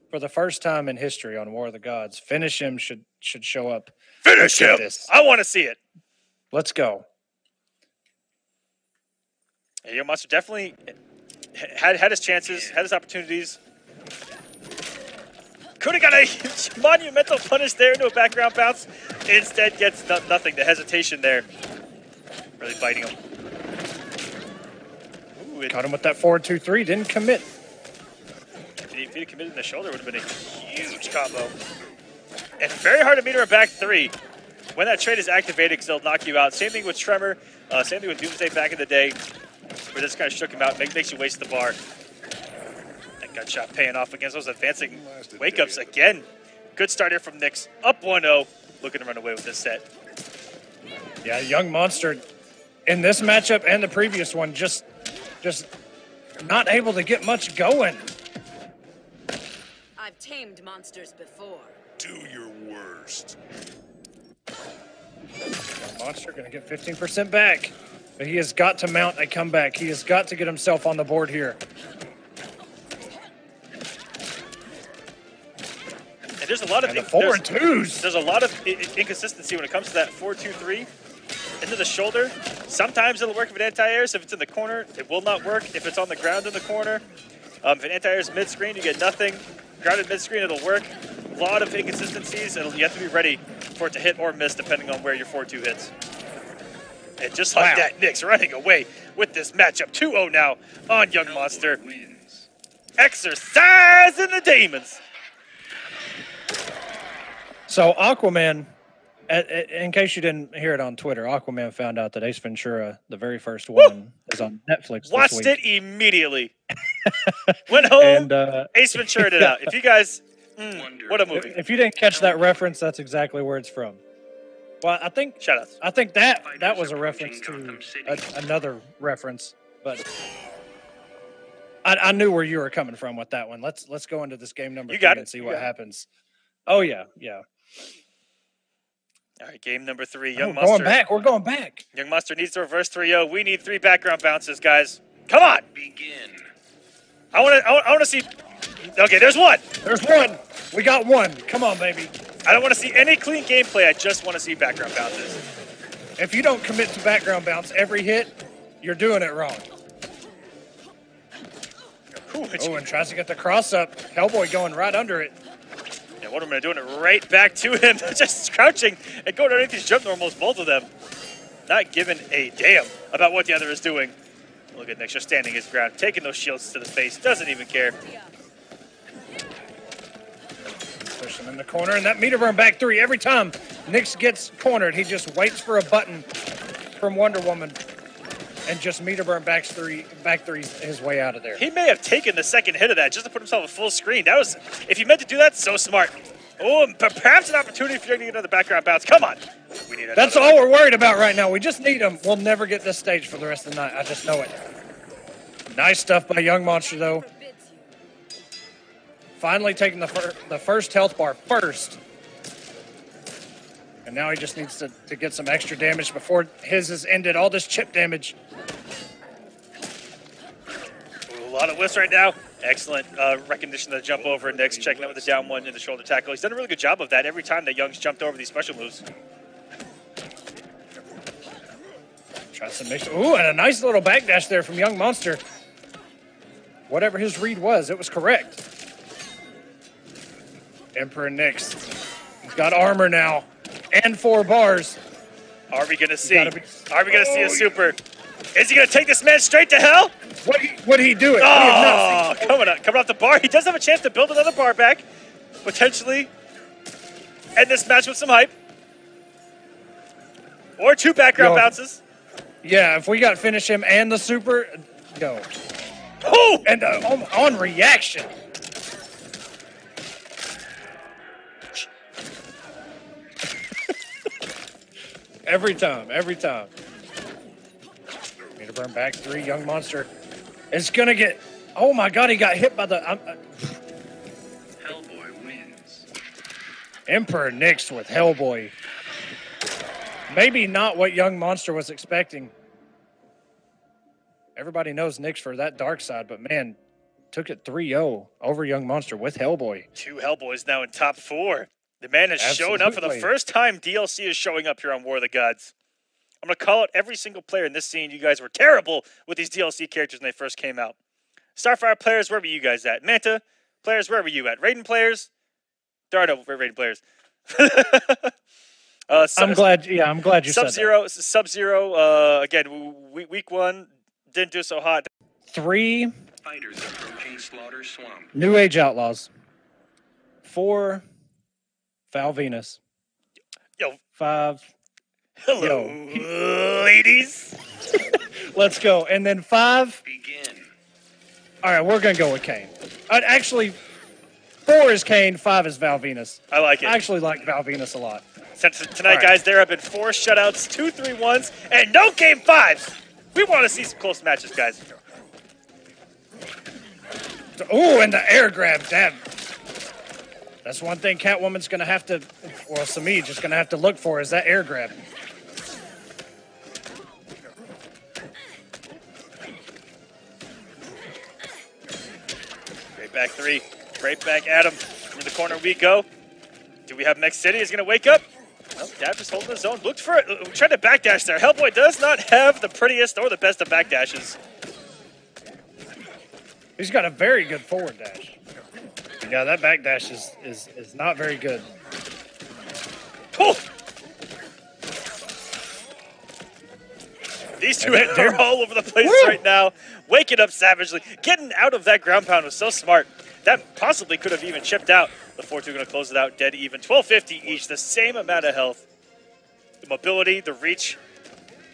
for the first time in history on War of the Gods. Finish him should show up. Finish him. This. I want to see it. Let's go. Yeah, Young Monster definitely had his chances, had his opportunities. Could have got a huge monumental punish there into a background bounce. Instead gets nothing. The hesitation there. Really biting him. Ooh, Caught him with that 4-2-3. Didn't commit. if he'd have committed in the shoulder, it would have been a huge combo. And very hard to meter a back 3. When that trade is activated, because it'll knock you out. Same thing with Tremor. Same thing with Doomsday back in the day. Where this kind of shook him out. Makes you waste the bar. That gunshot paying off against those advancing wake-ups again. Good start here from Nix. Up 1-0. Looking to run away with this set. Yeah, Young Monster in this matchup and the previous one just not able to get much going. I've tamed monsters before. Do your worst. Young Monster going to get 15% back. But he has got to mount a comeback. He has got to get himself on the board here. And there's a lot of And the 4-2s. There's a lot of inconsistency when it comes to that 4-2-3 into the shoulder. Sometimes it'll work if it anti-airs. If it's in the corner, it will not work. If it's on the ground in the corner, if it anti-airs mid-screen, you get nothing. Grounded mid-screen, it'll work. A lot of inconsistencies, and you have to be ready for it to hit or miss depending on where your 4-2 hits. And just like that, Nix running away with this matchup. 2-0 now on Young Monster. Exercising the demons. So Aquaman, in case you didn't hear it on Twitter, Aquaman found out that Ace Ventura, the very first one, is on Netflix Watched this week. it immediately. Went home, And, Ace Ventura it out. If you guys, what a movie. If you didn't catch that reference, that's exactly where it's from. Well, I think Shoutouts. I think that was a reference to another reference, but I knew where you were coming from with that one. Let's go into this game number 3 and see what happens. Oh yeah. All right, game number 3. Young We're Monster. going back. We're going back. Young Monster needs to reverse 3-0. We need 3 background bounces, guys. Come on. Begin. I want to see. Okay, there's one. There's one. We got one. Come on, baby. I don't want to see any clean gameplay. I just want to see background bounces. If you don't commit to background bounce every hit, you're doing it wrong. Oh, and tries to get the cross up. Hellboy going right under it. Yeah, Wonderman doing it right back to him. Just crouching and going underneath these jump normals, both of them. Not giving a damn about what the other is doing. Look at Nick just standing his ground, taking those shields to the face. Doesn't even care. Push him in the corner, and that meter burn back 3. Every time Nix gets cornered, he just waits for a button from Wonder Woman and just meter burn back 3 his way out of there. He may have taken the second hit of that just to put himself a full screen. That was, if he meant to do that, so smart. Oh, perhaps an opportunity for you to get another background bounce. Come on. We need That's all we're worried about right now. We just need him. We'll never get this stage for the rest of the night. I just know it. Nice stuff by Young Monster, though. Finally taking the first health bar first. And now he just needs to get some extra damage before his is ended. All this chip damage. A lot of whiffs right now. Excellent recognition of the jump over. Nix checking out with the down one in the shoulder tackle. He's done a really good job of that every time that Young's jumped over these special moves. Try some mix. Ooh, and a nice little backdash there from Young Monster. Whatever his read was, it was correct. Emperor Nix. He's got armor now and 4 bars. Are we going to see? Are we going to see a super? Is he going to take this man straight to hell? Would he do it? Oh, coming off the bar. He does have a chance to build another bar back. Potentially end this match with some hype. Or 2 background bounces. Yeah, if we got to finish him and the super, go. Oh! And on reaction. Every time. Need to burn back 3. Young Monster is going to get... Oh, my God, he got hit by the... Hellboy wins. Emperor Nix with Hellboy. Maybe not what Young Monster was expecting. Everybody knows Nix for that dark side, but man, took it 3-0 over Young Monster with Hellboy. 2 Hellboys now in top 4. The man has shown up for the first time DLC is showing up here on War of the Gods. I'm going to call out every single player in this scene. You guys were terrible with these DLC characters when they first came out. Starfire players, where were you guys at? Manta players, where were you at? Raiden players? There are no Raiden players. I'm glad you said that. Sub-Zero, again, week 1, didn't do so hot. 3 Fighters approaching Slaughter Swamp. New Age Outlaws. 4 Val Venus. Yo. 5. Hello, ladies. Let's go. And then 5. Begin. All right, we're going to go with Kane. Actually, 4 is Kane, 5 is Val Venus. I like it. I actually like Val Venus a lot. Tonight, guys, there have been 4 shutouts, 2 3-1s, and no game 5s. We want to see some close matches, guys. Ooh, and the air grab, damn. That's one thing Catwoman's going to have to, well, Semiij is going to have to look for is that air grab. Straight back 3. Straight back at him. In the corner we go. Do we have Mech City is going to wake up? Well, Dab just holding his own. Looked for it. Tried to backdash there. Hellboy does not have the prettiest or the best of backdashes. He's got a very good forward dash. Yeah, that backdash is not very good. Oh! These two are all over the place right now. Waking up savagely. Getting out of that ground pound was so smart. That possibly could have even chipped out. The 4-2 going to close it out dead even. 1250 each, the same amount of health. The mobility, the reach,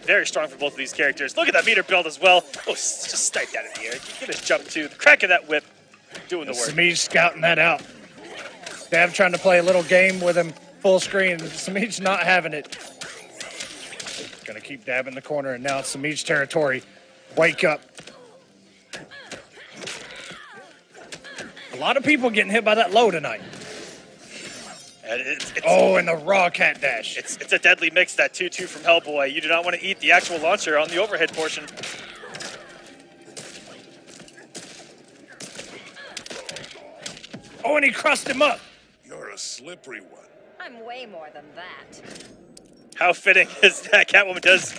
very strong for both of these characters. Look at that meter build as well. Oh, just snipe that in the air. Get his jump too. The crack of that whip doing the work. Semiij scouting that out. Dab trying to play a little game with him full screen. Semiij not having it. Going to keep Dab in the corner, and now it's Semiij territory. Wake up. A lot of people getting hit by that low tonight. And the raw cat dash. It's a deadly mix, that 2-2 from Hellboy. You do not want to eat the actual launcher on the overhead portion. Oh, and he crushed him up. You're a slippery one. I'm way more than that. How fitting is that? Catwoman does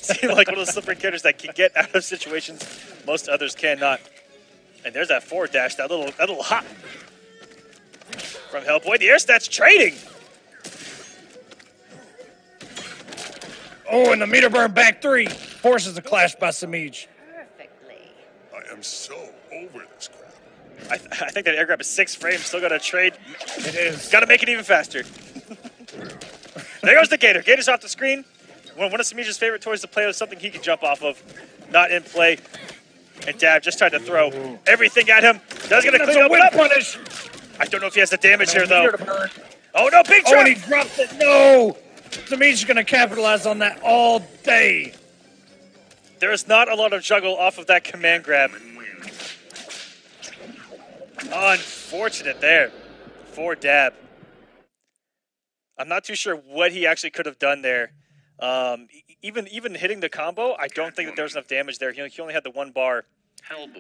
seem like one of those slippery characters that can get out of situations most others cannot. And there's that forward dash, that little hop from Hellboy. The air stats trading. Oh, and the meter burn back 3 forces a clash by Semiij. Perfectly. I am so over this crap. I think that air grab is 6 frames. Still got to trade. It is. Got to make it even faster. There goes the Gator. Gator's off the screen. One of Semiij's favorite toys to play with, something he can jump off of. Not in play. And Dab just tried to throw everything at him. Does get a clean open up. Punish. I don't know if he has the damage here, though. Oh, no, big trap. Oh, and he dropped it. No. Semiij's going to capitalize on that all day. There is not a lot of juggle off of that command grab. Unfortunate there for Dab. I'm not too sure what he actually could have done there. Even hitting the combo, I don't think that there was enough damage there. He only had the 1 bar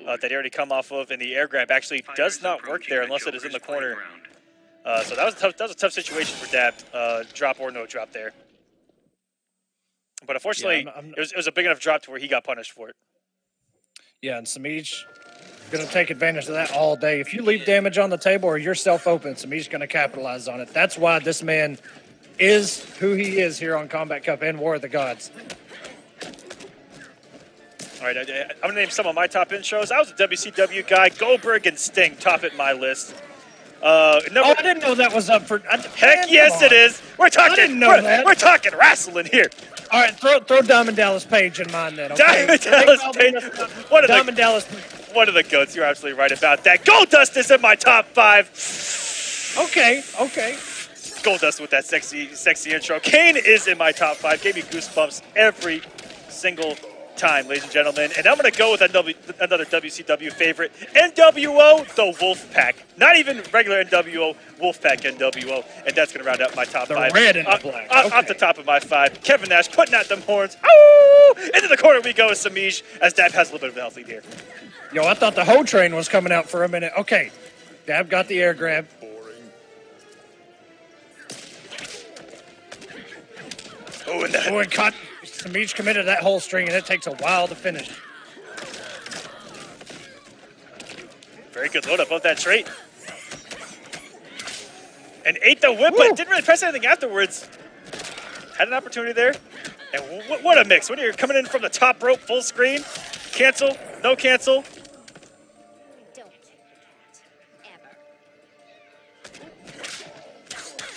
that he already come off of, and the air grab actually does not work there unless it is in the corner. So that was a tough situation for Dab. Drop or no drop there. But unfortunately, Yeah, it was a big enough drop to where he got punished for it. Yeah, and Semiij going to take advantage of that all day. If you leave damage on the table or you're self-open, Semiij's going to capitalize on it. That's why this man is who he is here on Combat Cup and War of the Gods. All right, I'm going to name some of my top intros. I was a WCW guy. Goldberg and Sting top it my list. I didn't know that was up for. Heck yes, it is. We're talking. I didn't know that. We're talking wrestling here. All right, throw Diamond Dallas Page in mind then. Okay? Diamond Dallas Page. One of the goats. You're absolutely right about that. Goldust is in my top 5. Okay. Goldust with that sexy intro. Kane is in my top 5. Gave me goosebumps every single time, ladies and gentlemen. And I'm going to go with another WCW favorite, NWO, the Wolfpack. Not even regular NWO, Wolfpack NWO. And that's going to round out my top 5. The red and the black. Off the top of my 5, Kevin Nash putting out them horns. Ow! Into the corner we go with Semiij, as Dab has a little bit of a health lead here. Yo, I thought the Ho Train was coming out for a minute. Okay, Dab got the air grab. Boring. And caught. Semiij committed that whole string, and it takes a while to finish. Very good load up of that trait. And ate the whip, but didn't really press anything afterwards. Had an opportunity there. And what a mix. When you're coming in from the top rope, full screen, cancel, no cancel. Don't take that,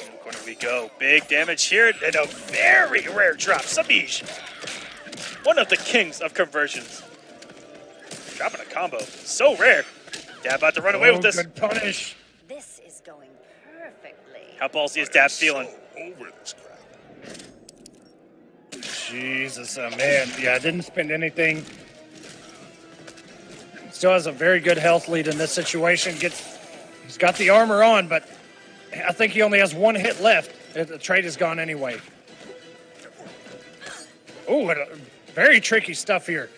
ever. Corner we go. Big damage here and a very rare drop. Semiij, one of the kings of conversions. Dropping a combo. So rare. Dab about to run away with this. Good punish. This is going perfectly. How ballsy is Dab feeling? So over this crap. Jesus, man. Yeah, didn't spend anything. Still has a very good health lead in this situation. He's got the armor on, but I think he only has one hit left. The trade is gone anyway. Oh, very tricky stuff here.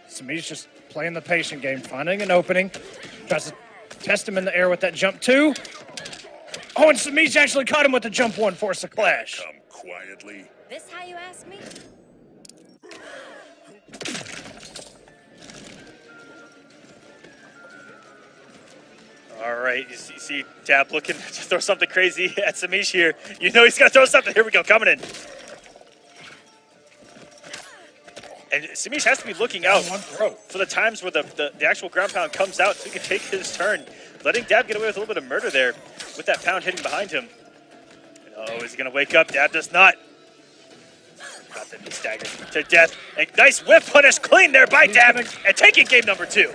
Semiij's just playing the patient game, finding an opening. Tries to test him in the air with that jump 2. Oh, and Semiij actually caught him with the jump 1, force a clash. Come quietly. This how you ask me? All right, you see Dab looking to throw something crazy at Semiij here. You know he's going to throw something. Here we go, coming in. And Semiij has to be looking out for the times where the actual ground pound comes out so he can take his turn. Letting Dab get away with a little bit of murder there with that pound hitting behind him. Oh, is he going to wake up? Dab does not. About to be staggered to death. A nice whip punish clean there by Dab and taking game number 2.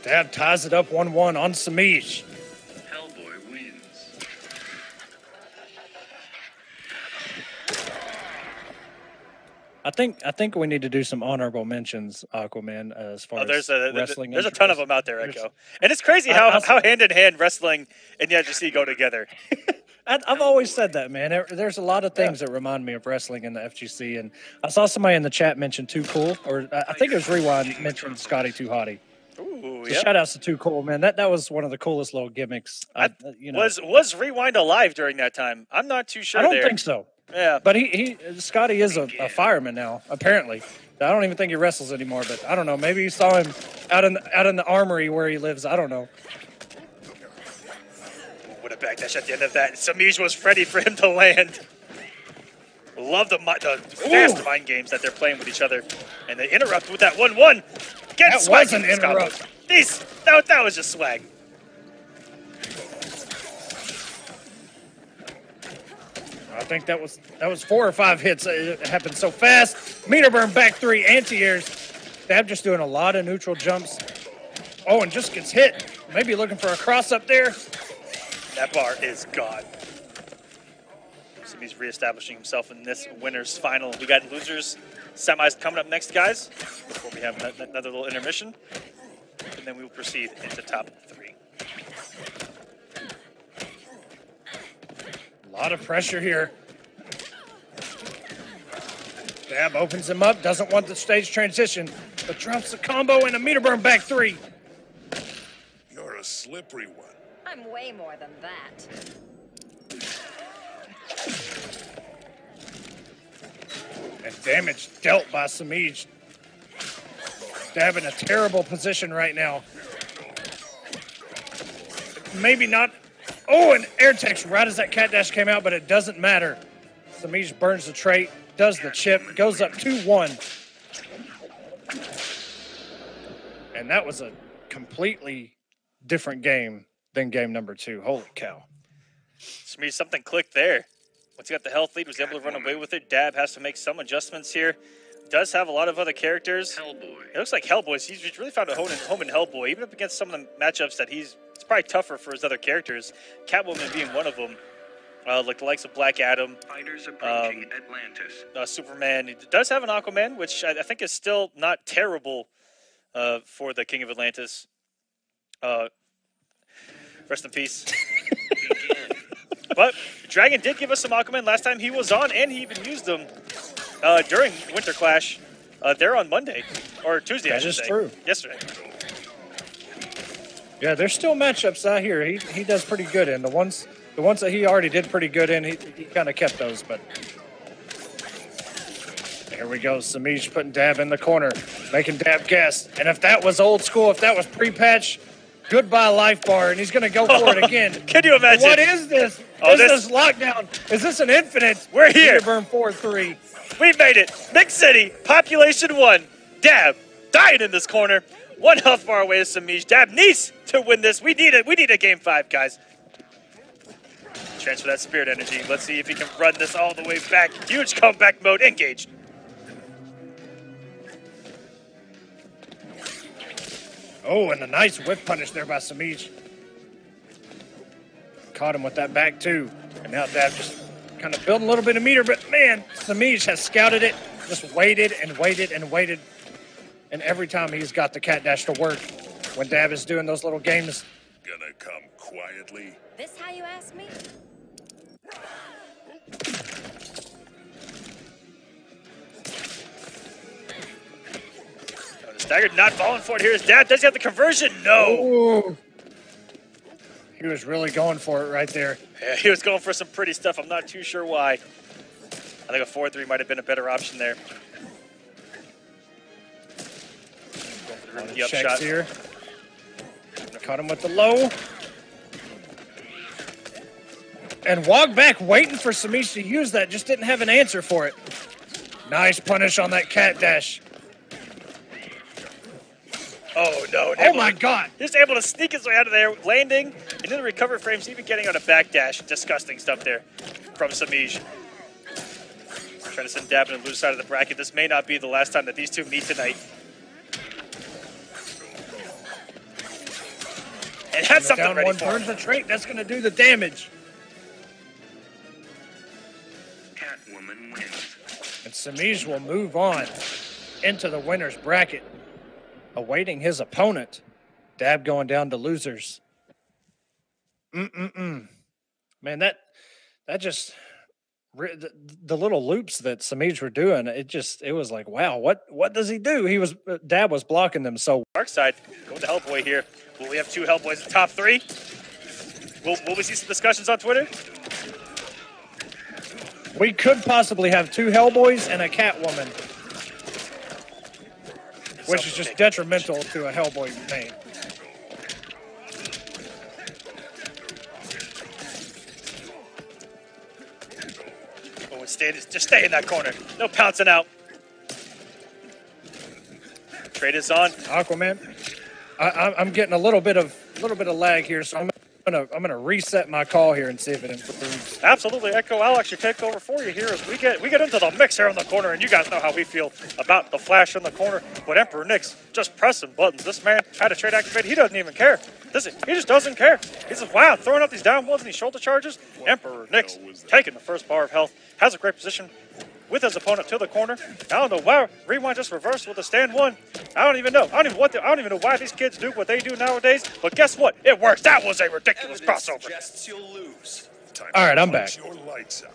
Dab ties it up 1-1 on Semiij. Hellboy wins. I think we need to do some honorable mentions, Aquaman, as far as wrestling. There's a ton of them out there, Echo. And it's crazy how hand in hand wrestling and the FGC go together. I've always said that, man. There's a lot of things that remind me of wrestling in the FGC, and I saw somebody in the chat mention Too Cool, or I think it was Rewind mentioned Scotty Too Hottie. Ooh, So shout outs to Too Cool, man. That was one of the coolest little gimmicks. Was Rewind alive during that time? I'm not too sure. I don't think so. Yeah, but Scotty is a fireman now, apparently. I don't even think he wrestles anymore, but I don't know. Maybe you saw him out in the armory where he lives. I don't know. What a backdash at the end of that. Semiij was ready for him to land. Love the fast mind games that they're playing with each other. And they interrupt with that 1-1. That was an interrupt. That was just swag. I think that was 4 or 5 hits. It happened so fast. Meter burn back 3 anti-airs. Dab just doing a lot of neutral jumps. Oh, and just gets hit. Maybe looking for a cross up there. That bar is gone. So he's reestablishing himself in this winner's final. We got losers semis coming up next, guys, before we have another little intermission. And then we will proceed into top 3. A lot of pressure here. Dab opens him up, doesn't want the stage transition, but drops the combo and a meter burn back 3. You're a slippery one. I'm way more than that. damage dealt by Semiij. Dab in a terrible position right now. Maybe not. Oh, and air text right as that cat dash came out, but it doesn't matter. Semiij burns the trait, does the chip, goes up 2-1. And that was a completely different game than game number 2. Holy cow. Semiij, something clicked there. Once he got the health lead, was able to run away with it. Dab has to make some adjustments here. Does have a lot of other characters. Hellboy. It looks like Hellboy. He's really found a home in Hellboy, even up against some of the matchups that it's probably tougher for his other characters. Catwoman being one of them. Like the likes of Black Adam. Fighters approaching Atlantis. Superman. He does have an Aquaman, which I think is still not terrible for the King of Atlantis. Rest in peace. But Dragon did give us some Aquaman last time he was on, and he even used them during Winter Clash. There on Monday or Tuesday. That I should is say. true. Yesterday. Yeah, there's still matchups out here. He does pretty good in the ones that he already did pretty good in. He kind of kept those, but here we go. Semiij putting Dab in the corner, making Dab guess. And if that was old school, if that was pre-patch, goodbye life bar, and he's going to go for it again. Can you imagine? What is this? Oh, this lockdown? Is this an infinite? We're here. Burn 4-3. We made it. Mix City, population 1. Dab dying in this corner. 1 health bar away to Semiij. Dab needs to win this. We need it. We need a game 5, guys. Transfer that spirit energy. Let's see if he can run this all the way back. Huge comeback mode. Engaged. Oh, and a nice whip punish there by Semiij. Caught him with that back too. And now Dab just kind of building a little bit of meter, but man, Semiij has scouted it, just waited and waited and waited. And every time he's got the cat dash to work when Dab is doing those little games. Gonna come quietly. This how you ask me? Staggered, not falling for it. Here's Dab. Does he have the conversion? No. Ooh. He was really going for it right there. Yeah, he was going for some pretty stuff. I'm not too sure why. I think a 4-3 might have been a better option there. Going for the Checks upshot here. Caught him with the low. And walk back, waiting for Semiij to use that. Just didn't have an answer for it. Nice punish on that cat dash. Oh, no. Oh, my God. Just able to sneak his way out of there, landing, and in the recovery frames, even getting on a backdash. Disgusting stuff there from Semiij. Trying to send Dab to the loose side of the bracket. This may not be the last time that these two meet tonight. And had something down ready one for burns him. the trait. That's going to do the damage. Catwoman wins. And Semiij will move on into the winner's bracket, awaiting his opponent. Dab going down to losers. Man, that just the little loops that Semiij were doing. It was like, wow, what does he do? Dab was blocking them so. Dark side going to Hellboy here. Will we have 2 Hellboys in top 3? Will we see some discussions on Twitter? We could possibly have 2 Hellboys and a Catwoman, which is just detrimental to a Hellboy main. Oh, just stay in that corner. No pouncing out. Trade is on. Aquaman, I'm getting a little bit of lag here, so I'm gonna reset my call here and see if it improves. Absolutely, Echo. I'll actually take over for you here as we get into the mix here in the corner, and you guys know how we feel about the Flash in the corner. But Emperor Nyx just pressing buttons. This man had a trade activated. He doesn't even care. Does he? He just doesn't care. He's just wow, throwing up these down ones and these shoulder charges. Emperor Nyx taking the first bar of health, has a great position with his opponent to the corner. I don't know why Rewind just reversed with the stand 1. I don't even know. I don't even know why these kids do what they do nowadays. But guess what? It works. That was a ridiculous crossover. Suggests you'll lose. Time All right, to I'm punch back. Your lights out.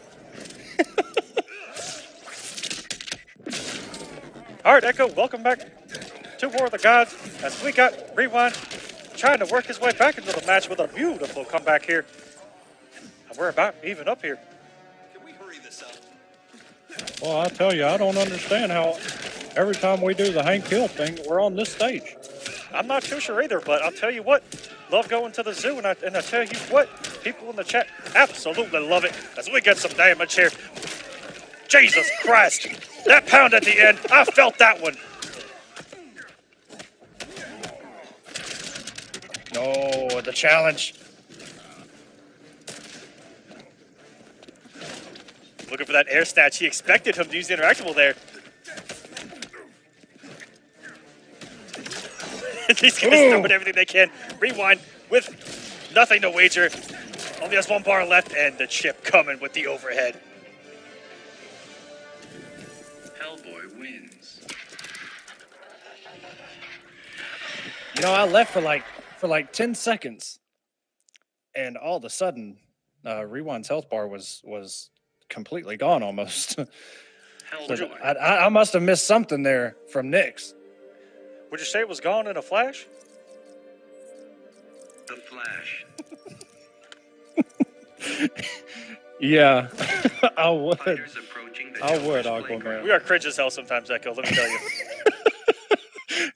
All right, Echo, welcome back to War of the Gods as we got Rewind trying to work his way back into the match with a beautiful comeback here. And we're about even up here. Can we hurry this up? Well, I tell you, I don't understand how every time we do the Hank Hill thing, we're on this stage. I'm not too sure either, but I'll tell you what, love going to the zoo, and I tell you what, people in the chat absolutely love it as we get some damage here. Jesus Christ, that pound at the end, I felt that one. No, the challenge. Looking for that air snatch. He expected him to use the interactable there. These guys throwing everything they can. Rewind with nothing to wager. Only has one bar left, and the chip coming with the overhead. Hellboy wins. You know, I left for like 10 seconds, and all of a sudden, Rewind's health bar was completely gone almost. So I must have missed something there from Nyx. Would you say it was gone in a flash? The Flash. Yeah, I would. Fighters approaching the I would, Joker's Aquaman. playground. We are cringe as hell sometimes, Echo, let me tell you.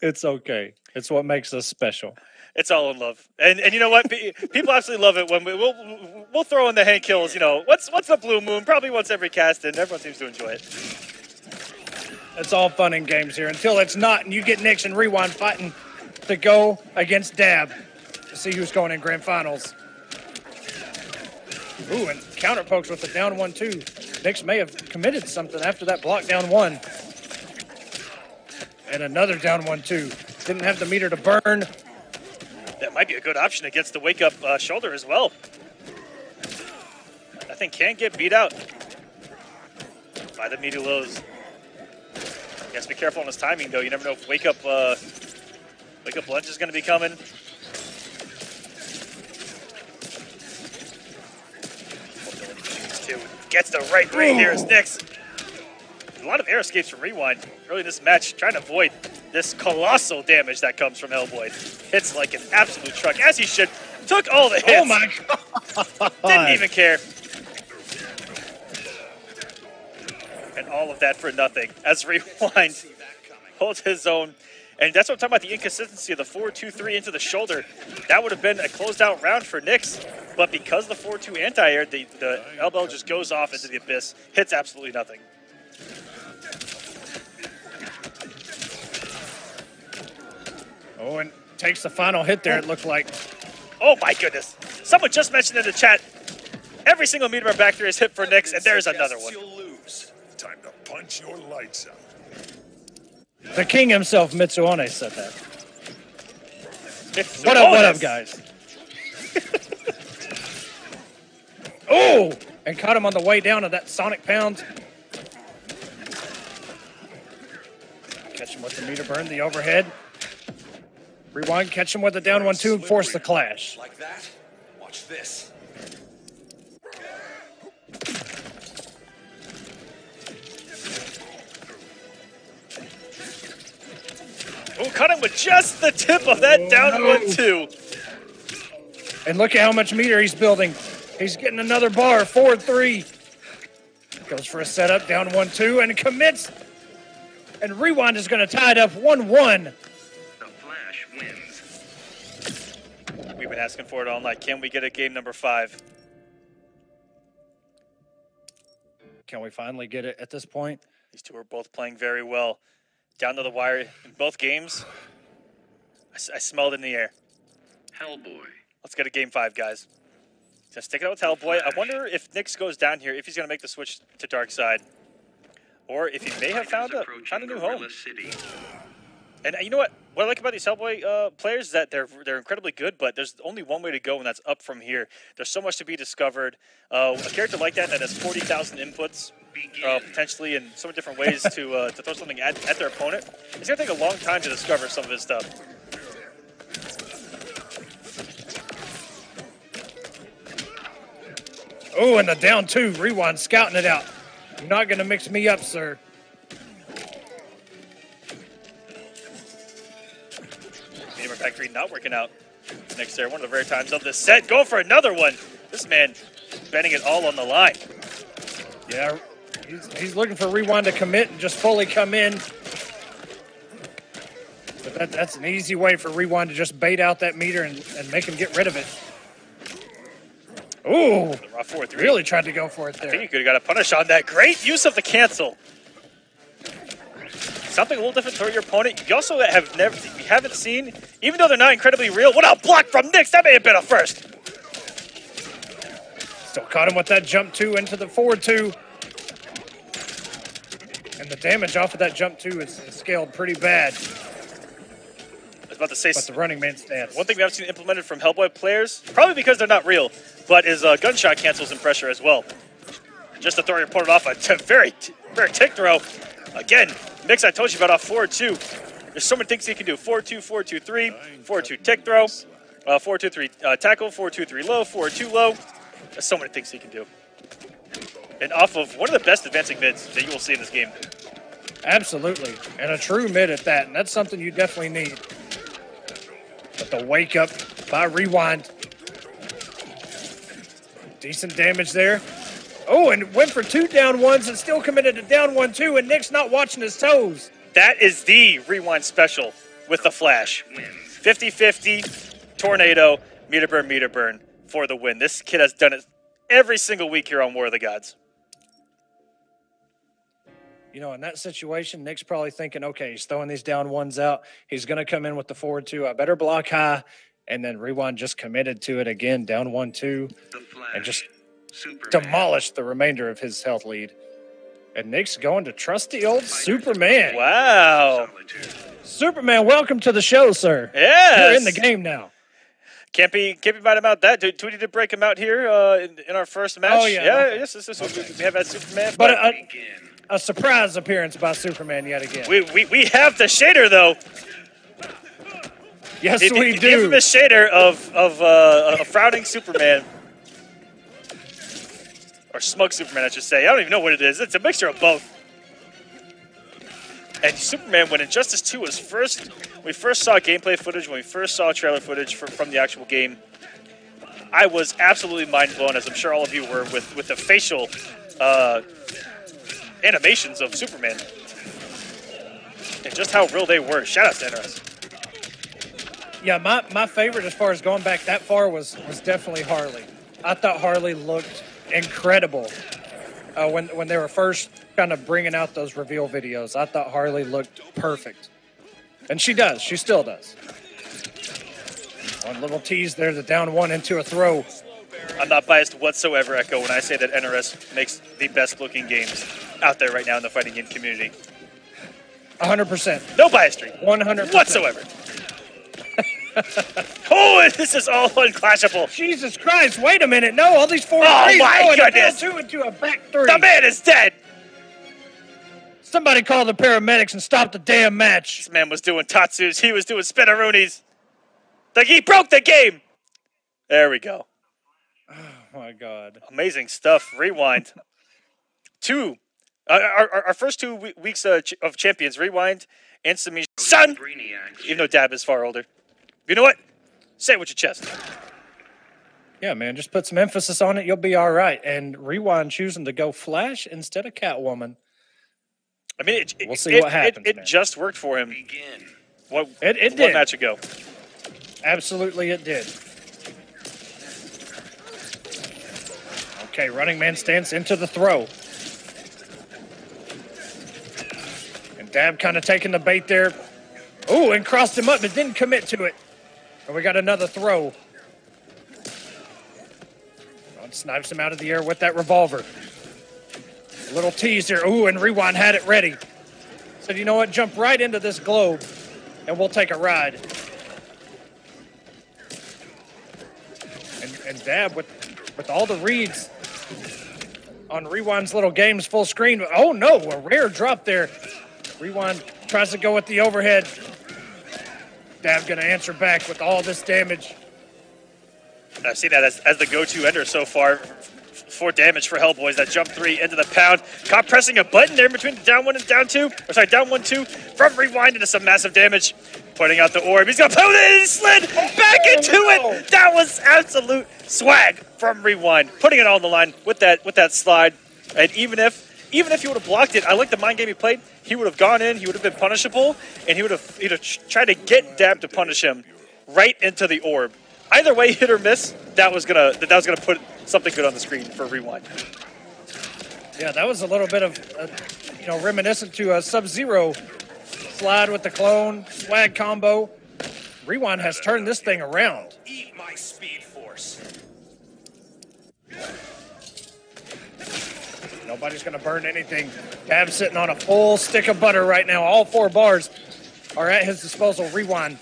It's okay. It's what makes us special. It's all in love. And you know what? People absolutely love it when we'll throw in the Hank Hills, you know, what's the blue moon? Probably once every cast, and everyone seems to enjoy it. It's all fun and games here until it's not, and you get Nyx and Rewind fighting to go against Dab to see who's going in grand finals. Ooh, and counter pokes with the down 1-2. Nyx may have committed something after that block down 1. And another down 1-2. Didn't have the meter to burn. That might be a good option against the wake-up shoulder as well. That thing can get beat out by the meaty lows. He has to be careful on his timing, though. You never know if wake-up lunge is going to be coming. Gets the right ring here as Nyx. A lot of air escapes from Rewind early in this match, trying to avoid this colossal damage that comes from Hellboy. Hits like an absolute truck, as he should. Took all the hits. Oh my God. Didn't even care. And all of that for nothing as Rewind holds his own. And that's what I'm talking about, the inconsistency of the 4-2-3 into the shoulder. That would have been a closed out round for Nyx. But because the 4-2 anti-air, the elbow just goes off into the abyss. Hits absolutely nothing. Oh, and takes the final hit there, it looked like. Oh my goodness. Someone just mentioned in the chat, every single meter bar back there is hit for Nyx, and there's another one. Time to punch your lights out. The king himself, Mitsuone, said that. It's What up, guys? Oh! And caught him on the way down to that Sonic Pound. Catch him with the meter burn, the overhead. Rewind, catch him with the down 1-2 and force the clash. Like that? Watch this. Oh, caught him with just the tip of that down 1-2. And look at how much meter he's building. He's getting another bar, 4-3. Goes for a setup, down 1-2, and commits. And Rewind is going to tie it up 1-1. The Flash wins. We've been asking for it all night. Can we get a game number 5? Can we finally get it at this point? These two are both playing very well. Down to the wire in both games. I smelled it in the air. Hellboy. Let's get a game 5, guys. Just stick it out with Hellboy. I wonder if Nyx goes down here, if he's going to make the switch to Dark Side. Or if he may have found a new home. City. And you know what? What I like about these Hellboy players is that they're incredibly good, but there's only one way to go, and that's up from here. There's so much to be discovered. A character like that has 40,000 inputs, potentially, in so many different ways to throw something at their opponent. It's going to take a long time to discover some of his stuff. Oh, and the down 2. Rewind scouting it out. You're not going to mix me up, sir. Gamer Factory not working out. Next there, one of the rare times of this set. Going for another one. This man betting it all on the line. Yeah, He's looking for Rewind to commit and just fully come in. But that's an easy way for Rewind to just bait out that meter and make him get rid of it. Ooh, really tried to go for it there. I think he could have got a punish on that. Great use of the cancel. Something a little different for your opponent. You also haven't seen, even though they're not incredibly real. What a block from Nyx! That may have been a first. Still caught him with that jump 2 into the forward 2. And the damage off of that jump 2 is scaled pretty bad. I was about to say, but the running man stance. One thing we haven't seen implemented from Hellboy players, probably because they're not real, but is gunshot cancels and pressure as well. Just to throw your opponent off a very tick throw. Again, Nyx, I told you about off 4-2. There's so many things he can do. 4-2, 4-2-3, 4-2 tick throw, 4-2-3 tackle, 4-2-3 low, 4-2 low. There's so many things he can do. And off of one of the best advancing mids that you will see in this game. Absolutely. And a true mid at that. And that's something you definitely need. But the wake up by Rewind. Decent damage there. Oh, and went for 2 down ones and still committed to down 1-2, and Nyx not watching his toes. That is the Rewind special with the flash. 50-50, tornado, meter burn for the win. This kid has done it every single week here on War of the Gods. You know, in that situation, Nyx probably thinking, okay, he's throwing these down ones out. He's going to come in with the forward 2. I better block high. And then Rewind just committed to it again, down 1-2, and just demolished the remainder of his health lead. And Nyx going to trusty old Superman. Wow. Superman, welcome to the show, sir. Yes. You're in the game now. Can't be mad about that. Tweety did break him out here in our first match. Oh, yeah. Yes, we have that Superman. But a surprise appearance by Superman yet again. We have the shader, though. Yes, we do. The infamous shader of a frowning Superman. Or smug Superman, I should say. I don't even know what it is. It's a mixture of both. And Superman, when Injustice 2 was we first saw gameplay footage, when we first saw trailer footage from the actual game, I was absolutely mind blown, as I'm sure all of you were, with the facial animations of Superman. And just how real they were. Shout out to NRS. Yeah, my favorite as far as going back that far was definitely Harley. I thought Harley looked incredible when they were first kind of bringing out those reveal videos. I thought Harley looked perfect. And she does. She still does. One little tease there, the down 1 into a throw. I'm not biased whatsoever, Echo, when I say that NRS makes the best looking games out there right now in the fighting game community. 100%. No biasry. 100% whatsoever. Oh, this is all unclashable. Jesus Christ, wait a minute. No, all these 4 Oh, my goodness. 2 into a back 3. The man is dead. Somebody call the paramedics and stop the damn match. This man was doing tatsus. He was doing spinneroonies. Like, he broke the game. There we go. Oh, my God. Amazing stuff. Rewind. Our first 2 weeks of champions, Rewind and Semiij. Son! Even though Dab is far older. You know what? Say it with your chest. Yeah, man, just put some emphasis on it. You'll be all right. And Rewind choosing to go Flash instead of Catwoman. I mean, we'll see what happens. It just worked for him. It did. One match ago. Absolutely, it did. Okay, running man stance into the throw. And Dab kind of taking the bait there. Oh, and crossed him up, but didn't commit to it. And we got another throw. Snipes him out of the air with that revolver. A little tease there. Ooh, and Rewind had it ready. Said, you know what? Jump right into this globe, and we'll take a ride. And Dab with all the reads on Rewind's little games full screen. Oh, no, a rare drop there. Rewind tries to go with the overhead. Dab going to answer back with all this damage. I've seen that as the go-to ender so far for damage for Hellboys. That jump 3 into the pound. Caught pressing a button there between down 1 and down 2. Or sorry, down 1-2 from Rewind into some massive damage. Pointing out the orb. He's going to put it in. He slid back into it. That was absolute swag from Rewind. Putting it all on the line with that slide. And even if even if he would have blocked it, I like the mind game he played. He would have gone in, he would have been punishable, and he would have tried to get Dab to punish him right into the orb. Either way, hit or miss, that was gonna put something good on the screen for Rewind. Yeah, that was a little bit of, reminiscent to a Sub-Zero slide with the clone, swag combo. Rewind has turned this thing around. Eat my speed force. Nobody's going to burn anything. Dab's sitting on a full stick of butter right now. All 4 bars are at his disposal. Rewind.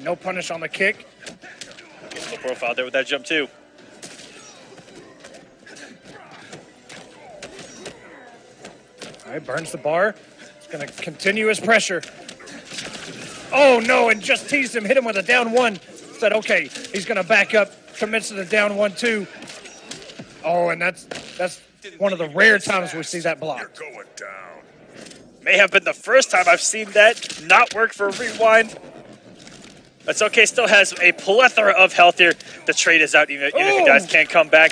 No punish on the kick. Gets the profile there with that jump too. All right, burns the bar. He's going to continue his pressure. Oh, no, and just teased him. Hit him with a down 1. Said, okay, he's going to back up. Commits to the down 1-2. Oh, and that's one of the rare times we see that block. You're going down. May have been the first time I've seen that not work for Rewind. That's okay, still has a plethora of health here. The trade is out, even if you guys can't come back.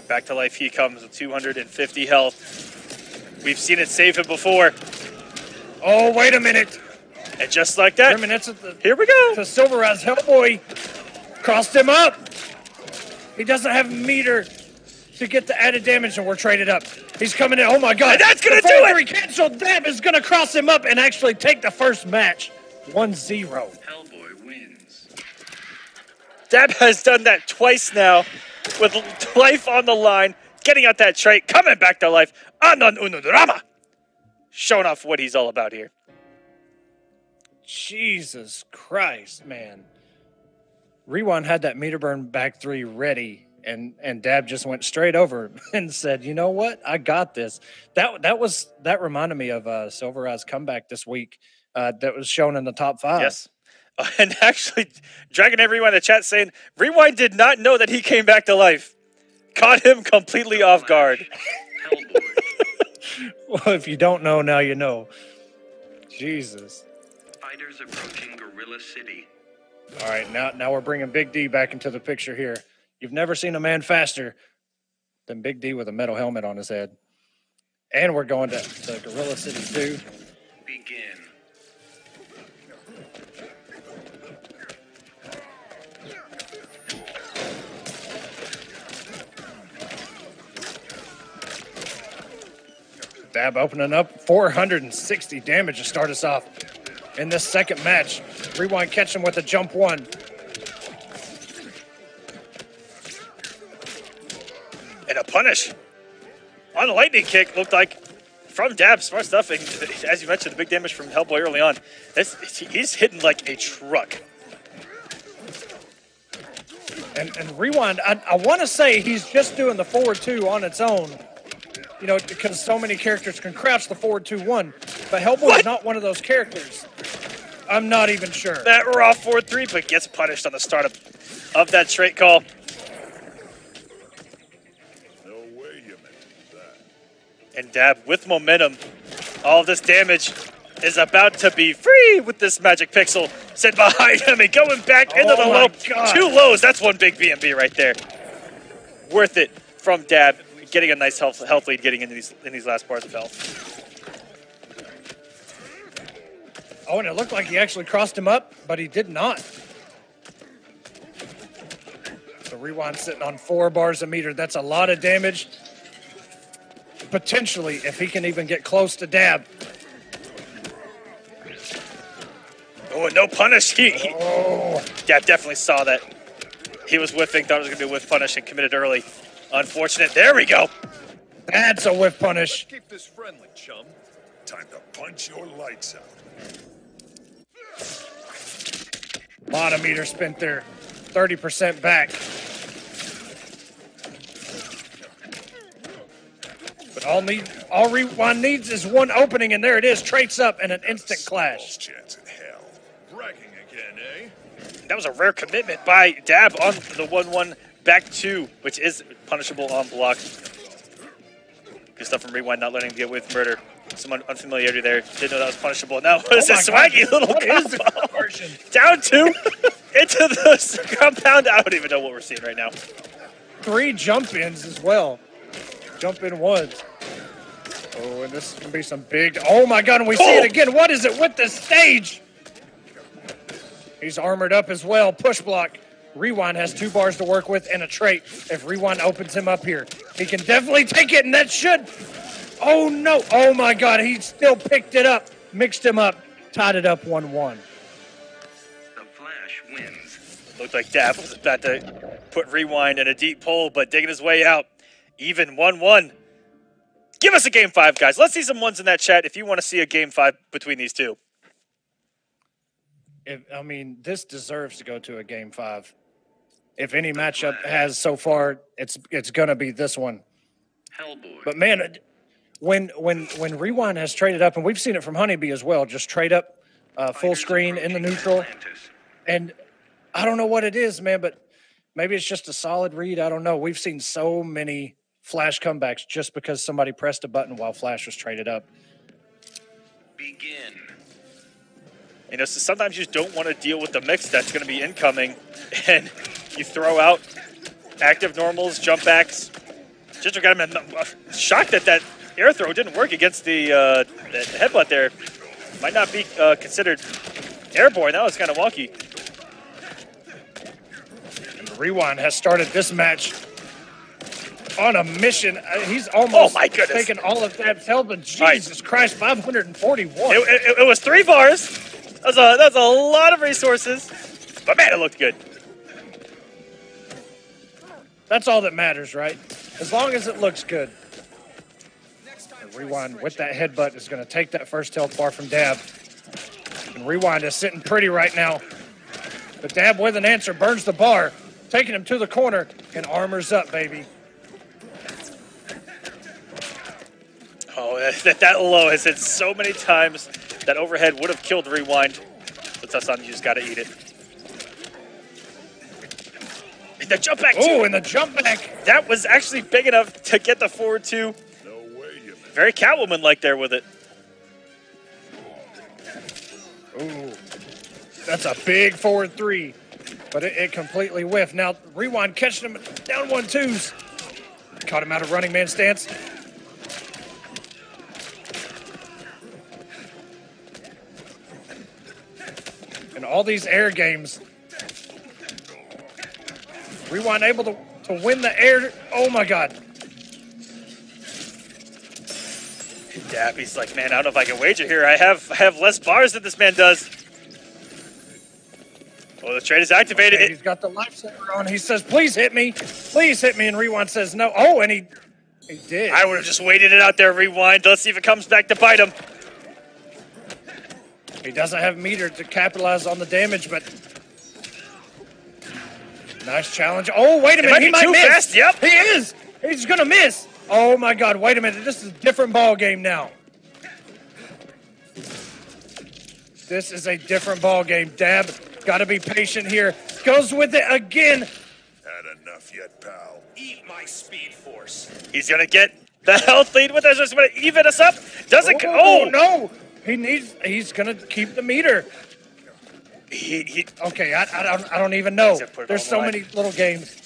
Back to life he comes with 250 health. We've seen it save him before. Oh, wait a minute. And just like that, here we go. To Silveraz, Hellboy crossed him up. He doesn't have meter to get the added damage, and we're traded up. He's coming in. Oh, my God. And that's going to do it. He canceled. Dab is going to cross him up and actually take the first match. 1-0. Hellboy wins. Dab has done that twice now with life on the line, getting out that trait, coming back to life. Anon Unudrama. Showing off what he's all about here. Jesus Christ, man. Rewind had that meter burn back 3 ready, and Dab just went straight over and said, you know what? I got this. That reminded me of Silveraz's comeback this week that was shown in the top 5. Yes. And actually, Dragon and Rewind in the chat saying, Rewind did not know that he came back to life. Caught him completely off guard. Hellboy. Well, if you don't know, now you know. Jesus. Fighters approaching Gorilla City. All right, now we're bringing Big D back into the picture here. You've never seen a man faster than Big D with a metal helmet on his head. And we're going to Gorilla City 2. Begin. Dab opening up 460 damage to start us off in this second match. Rewind catching with a jump 1. And a punish. On the lightning kick, looked like from Dab, smart stuff. And as you mentioned, the big damage from Hellboy early on. He's hitting like a truck. And Rewind, I want to say he's just doing the forward 2 on its own. You know, because so many characters can crouch the forward 2-1. But Hellboy is not one of those characters. I'm not even sure. That raw 4-3, but gets punished on the start of that straight call. No way you meant to do that. And Dab with momentum. All of this damage is about to be free with this magic pixel. Sit behind him and going back into the low. God. 2 lows. That's one big BMB right there. Worth it from Dab. Getting a nice health lead, getting into these last bars of health. Oh, and it looked like he actually crossed him up, but he did not. So Rewind sitting on 4 bars a meter. That's a lot of damage. Potentially, if he can even get close to Dab. Oh, and no punish. Dab definitely saw that. He was whiffing, thought it was going to be a whiff punish, and committed early. Unfortunate. There we go. That's a whiff punish. Keep this friendly, chum. Time to punch your lights out. A lot of meters spent there. 30% back. But all Rewind needs is 1 opening, and there it is. Traits up and an instant clash. Chance in hell. Bragging again, eh? That was a rare commitment by Dab on the 1-1 back 2, which is punishable on block. Good stuff from Rewind, not letting him get with murder. Some unfamiliarity there. Didn't know that was punishable. Now, what is Oh this my swaggy God. little What is combo? this version? Down 2 into the compound. I don't even know what we're seeing right now. 3 jump-ins as well. Jump-in ones. Oh, and this is going to be some big... Oh, my God, and we see it again. What is it with this stage? He's armored up as well. Push block. Rewind has 2 bars to work with and a trait. If Rewind opens him up here, he can definitely take it, and that should... Oh, no. Oh, my God. He still picked it up, mixed him up, tied it up 1-1. The Flash wins. Looked like Dab was about to put Rewind in a deep hole, but digging his way out. Even 1-1. Give us a Game 5, guys. Let's see some ones in that chat if you want to see a Game 5 between these two. This deserves to go to a Game 5. If any matchup has so far, it's going to be this one. Hellboy. But, man, when Rewind has traded up, and we've seen it from Honeybee as well, just trade up full screen in the neutral. Atlantis. And I don't know what it is, man, but maybe it's just a solid read. I don't know. We've seen so many Flash comebacks just because somebody pressed a button while Flash was traded up. Begin. You know, so sometimes you just don't want to deal with the mix that's going to be incoming, and you throw out active normals, jump backs. Just got him shocked that air throw didn't work against the headbutt there. Might not be considered airborne. That was kind of wonky. And the Rewind has started this match on a mission. He's almost taken all of Dab's health, but Jesus Christ, 541. It was 3 bars. That was a lot of resources, but man, it looked good. That's all that matters, right? As long as it looks good. And Rewind with that headbutt is going to take that first health bar from Dab. And Rewind is sitting pretty right now. But Dab with an answer burns the bar, taking him to the corner and armors up, baby. Oh, that low has hit so many times. That overhead would have killed Rewind. But Tassan, you just got to eat it. And the jump back, too. Oh, and the jump back. That was actually big enough to get the forward 2. No way, you Very Catwoman-like there with it. Ooh, that's a big forward 3. But it completely whiffed. Now, Rewind catching him down 1-2s. Caught him out of running man stance. And all these air games, Rewind able to win the air. Oh, my God. Dab, he's like, man, I don't know if I can wager here. I have less bars than this man does. Oh, the trade is activated. Okay, he's got the lifesaver on. He says, please hit me. Please hit me. And Rewind says no. Oh, and he did. I would have just waited it out there, Rewind. Let's see if it comes back to bite him. He doesn't have meter to capitalize on the damage, but nice challenge. Oh, wait a minute. He might too miss. fast. Yep. He is. He's going to miss. Oh, my God. Wait a minute. This is a different ball game now. This is a different ball game. Dab, got to be patient here. Goes with it again. had enough yet, pal. Eat my speed force. He's going to get the health lead with us. Just going to even us up. Doesn't. Oh, no. He's going to keep the meter. Okay, I don't even know. There's so many little games.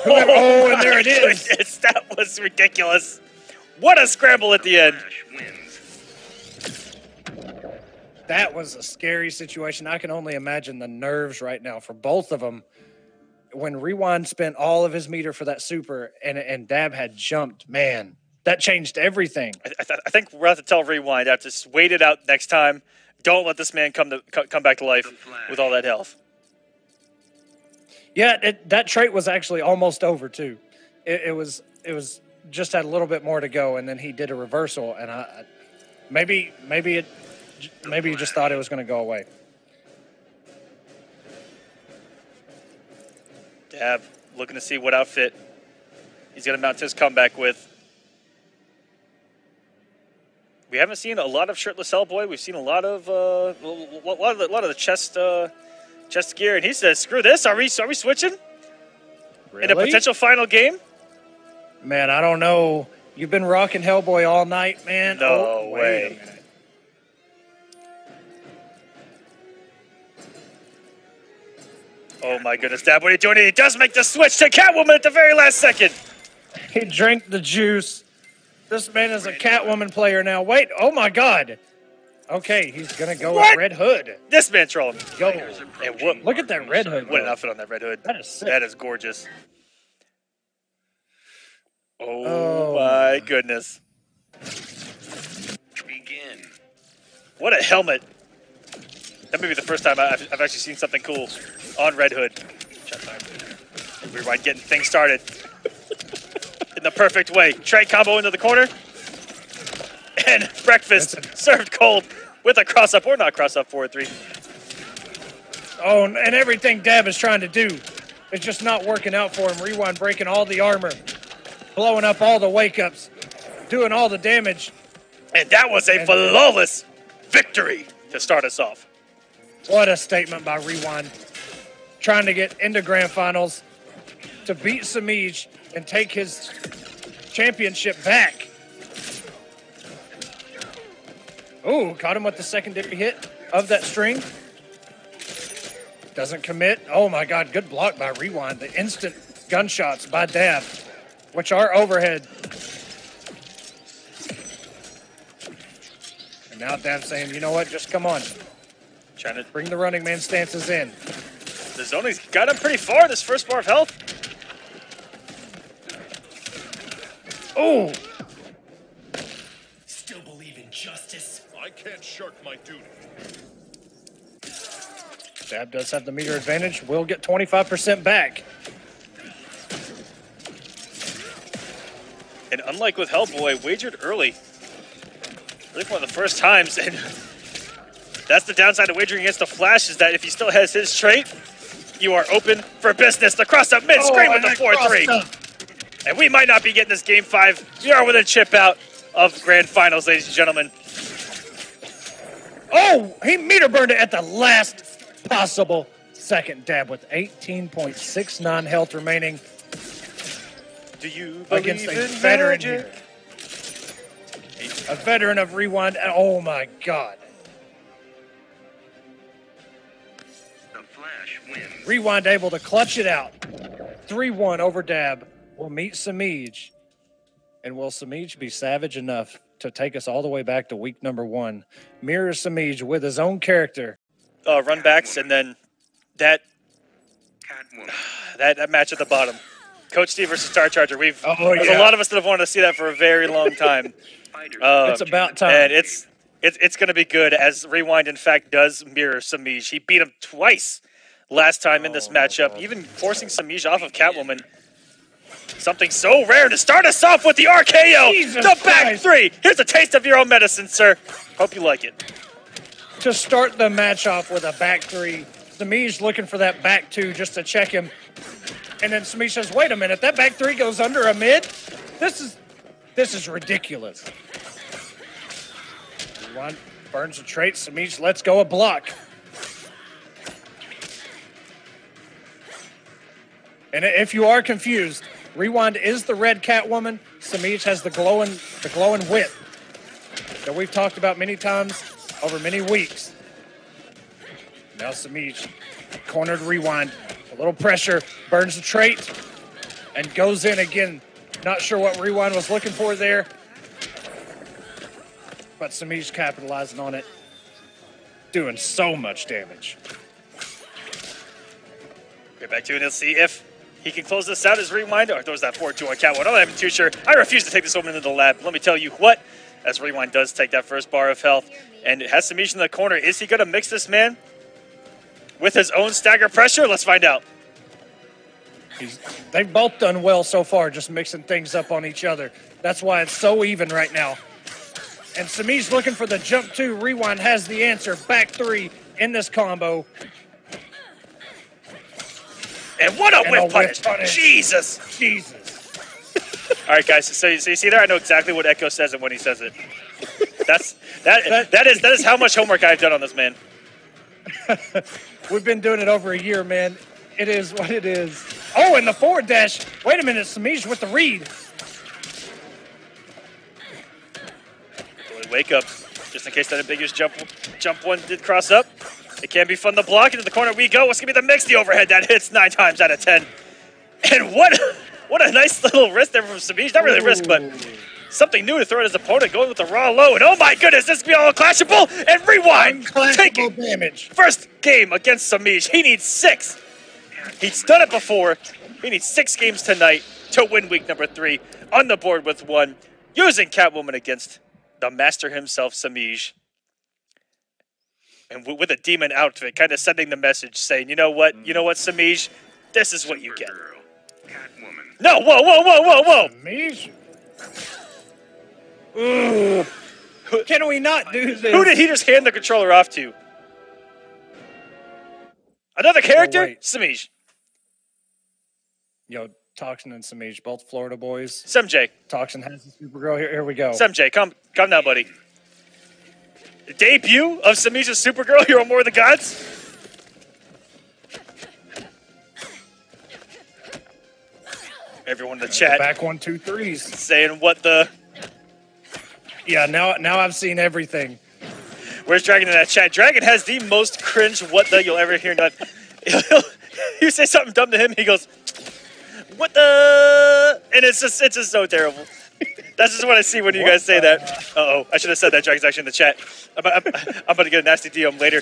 Oh, and there it is. Goodness, that was ridiculous. What a scramble at the end. Flash wins. That was a scary situation. I can only imagine the nerves right now for both of them. When Rewind spent all of his meter for that super and Dab had jumped, man, that changed everything. I think we're going to have to tell Rewind. I have to just wait it out next time. Don't let this man come back to life with all that health. Yeah, that trait was actually almost over too. It was just had a little bit more to go, and then he did a reversal, and maybe he just thought it was going to go away. Dab looking to see what outfit he's going to mount his comeback with. We haven't seen a lot of shirtless Hellboy. We've seen a lot of the chest gear, and he says, "Screw this! Are we switching Really? in a potential final game?" Man, I don't know. You've been rocking Hellboy all night, man. No Wait way. a minute. Oh my goodness, Dab, what are you doing? He does make the switch to Catwoman at the very last second. He drank the juice. This man is a Catwoman player now. Wait, oh my God. Okay, he's going to go What? with Red Hood. This man trolling. Go. And what? Look at that Red Hood. What an though. outfit on that Red Hood. That is sick. That is gorgeous. Oh. My goodness. Begin. What a helmet. That may be the first time I've actually seen something cool on Red Hood. Rewind, getting things started in the perfect way. Trey combo into the corner. And breakfast served cold with a cross-up or not cross-up 4-3. Oh, and everything Dab is trying to do is just not working out for him. Rewind breaking all the armor, blowing up all the wake-ups, doing all the damage. And that was a flawless victory to start us off. What a statement by Rewind. Trying to get into Grand Finals to beat Semiij and take his championship back. Ooh, caught him with the secondary hit of that string. Doesn't commit. Oh my God, good block by Rewind. The instant gunshots by Dab, which are overhead. And now Dab's saying, you know what, just come on. Trying to Bring the running man stances in. The Zoni's got him pretty far this first bar of health. Oh, Still believe in justice. I can't shirk my duty. Dab does have the meter advantage. Will get 25% back. And unlike with Hellboy, wagered early. Really one of the first times. And that's the downside of wagering against the Flash, is that if he still has his trait, you are open for business. The cross-up mid-screen with the 4-3. And we might not be getting this Game 5. We are with a chip out of Grand Finals, ladies and gentlemen. Oh, he meter burned it at the last possible second. Dab with 18.69 health remaining Do you against believe a in veteran magic? here. A veteran of Rewind. Oh my God. The Flash wins. Rewind able to clutch it out. 3-1 over Dab. Will meet Semiij. And will Semiij be savage enough to take us all the way back to week number 1? Mirror Semiij with his own character. Run backs, and then that Catwoman. that match at the bottom. Coach Steve versus Star Charger. There's yeah. a lot of us that have wanted to see that for a very long time. Fighter. It's about time. And it's going to be good, as Rewind, in fact, does mirror Semiij. He beat him twice last time in this matchup, even forcing Semiij off of Catwoman. Something so rare to start us off with the RKO. Jesus The back Christ. 3. Here's a taste of your own medicine, sir. Hope you like it. To start the match off with a back 3. Semiij looking for that back 2 just to check him. And then Semiij says, wait a minute, that back 3 goes under a mid? This is ridiculous. Rewind burns the trait. Semiij lets go a block. And if you are confused, Rewind is the red Catwoman. Semiij has the glowing whip that we've talked about many times over many weeks. Now Semiij cornered Rewind. A little pressure, burns the trait, and goes in again. Not sure what Rewind was looking for there, but Semiij capitalizing on it. Doing so much damage. Get back to it, and he'll see if he can close this out as Rewind, or throws that 4-2 on Catwoman. I'm not even too sure. I refuse to take this woman into the lab. Let me tell you what, as Rewind does take that first bar of health, and it has Semiij in the corner. Is he going to mix this man with his own stagger pressure? Let's find out. They've both done well so far, just mixing things up on each other. That's why it's so even right now. And Semiij's looking for the jump 2. Rewind has the answer. Back 3 in this combo. And what a whip punish. Jesus. All right, guys. So you see there? I know exactly what Echo says and when he says it. That is how much homework I've done on this man. We've been doing it over a year, man. It is what it is. Oh, and the forward dash. Wait a minute. Semiij with the read. wake up. Just in case that ambiguous jump one did cross up. It can be fun to block. Into the corner we go. What's going to be the mix? The overhead that hits 9 times out of 10. And what a nice little wrist there from Semiij. Not really a wrist, but something new to throw at his opponent. Going with the raw low. And oh my goodness, this could be all clashable. And Rewind. Taking damage. First game against Semiij. He needs 6. He's done it before. He needs 6 games tonight to win week number 3. On the board with 1. Using Catwoman against the master himself, Semiij. And with a demon outfit, kind of sending the message saying, you know what, Semiij? This is what you get. Catwoman. No, whoa. Semiij? Ooh. Can we not do this? Who did he just hand the controller off to? Another character? wait. Semiij. Yo, Toxin and Semiij, both Florida boys. Semiij. Toxin has the Supergirl. Here we go. Semiij, come now, buddy. The debut of Semiij's Supergirl, Hero More the Gods. Everyone in the chat Back 1, 2, 3s. saying what the... Yeah, now I've seen everything. Where's Dragon in that chat? Dragon has the most cringe what the you'll ever hear. You say something dumb to him, he goes, what the... And it's just so terrible. That's just what I see when you guys say that. Uh-oh, I should have said that. Dragon's actually in the chat. I'm about to get a nasty DM later.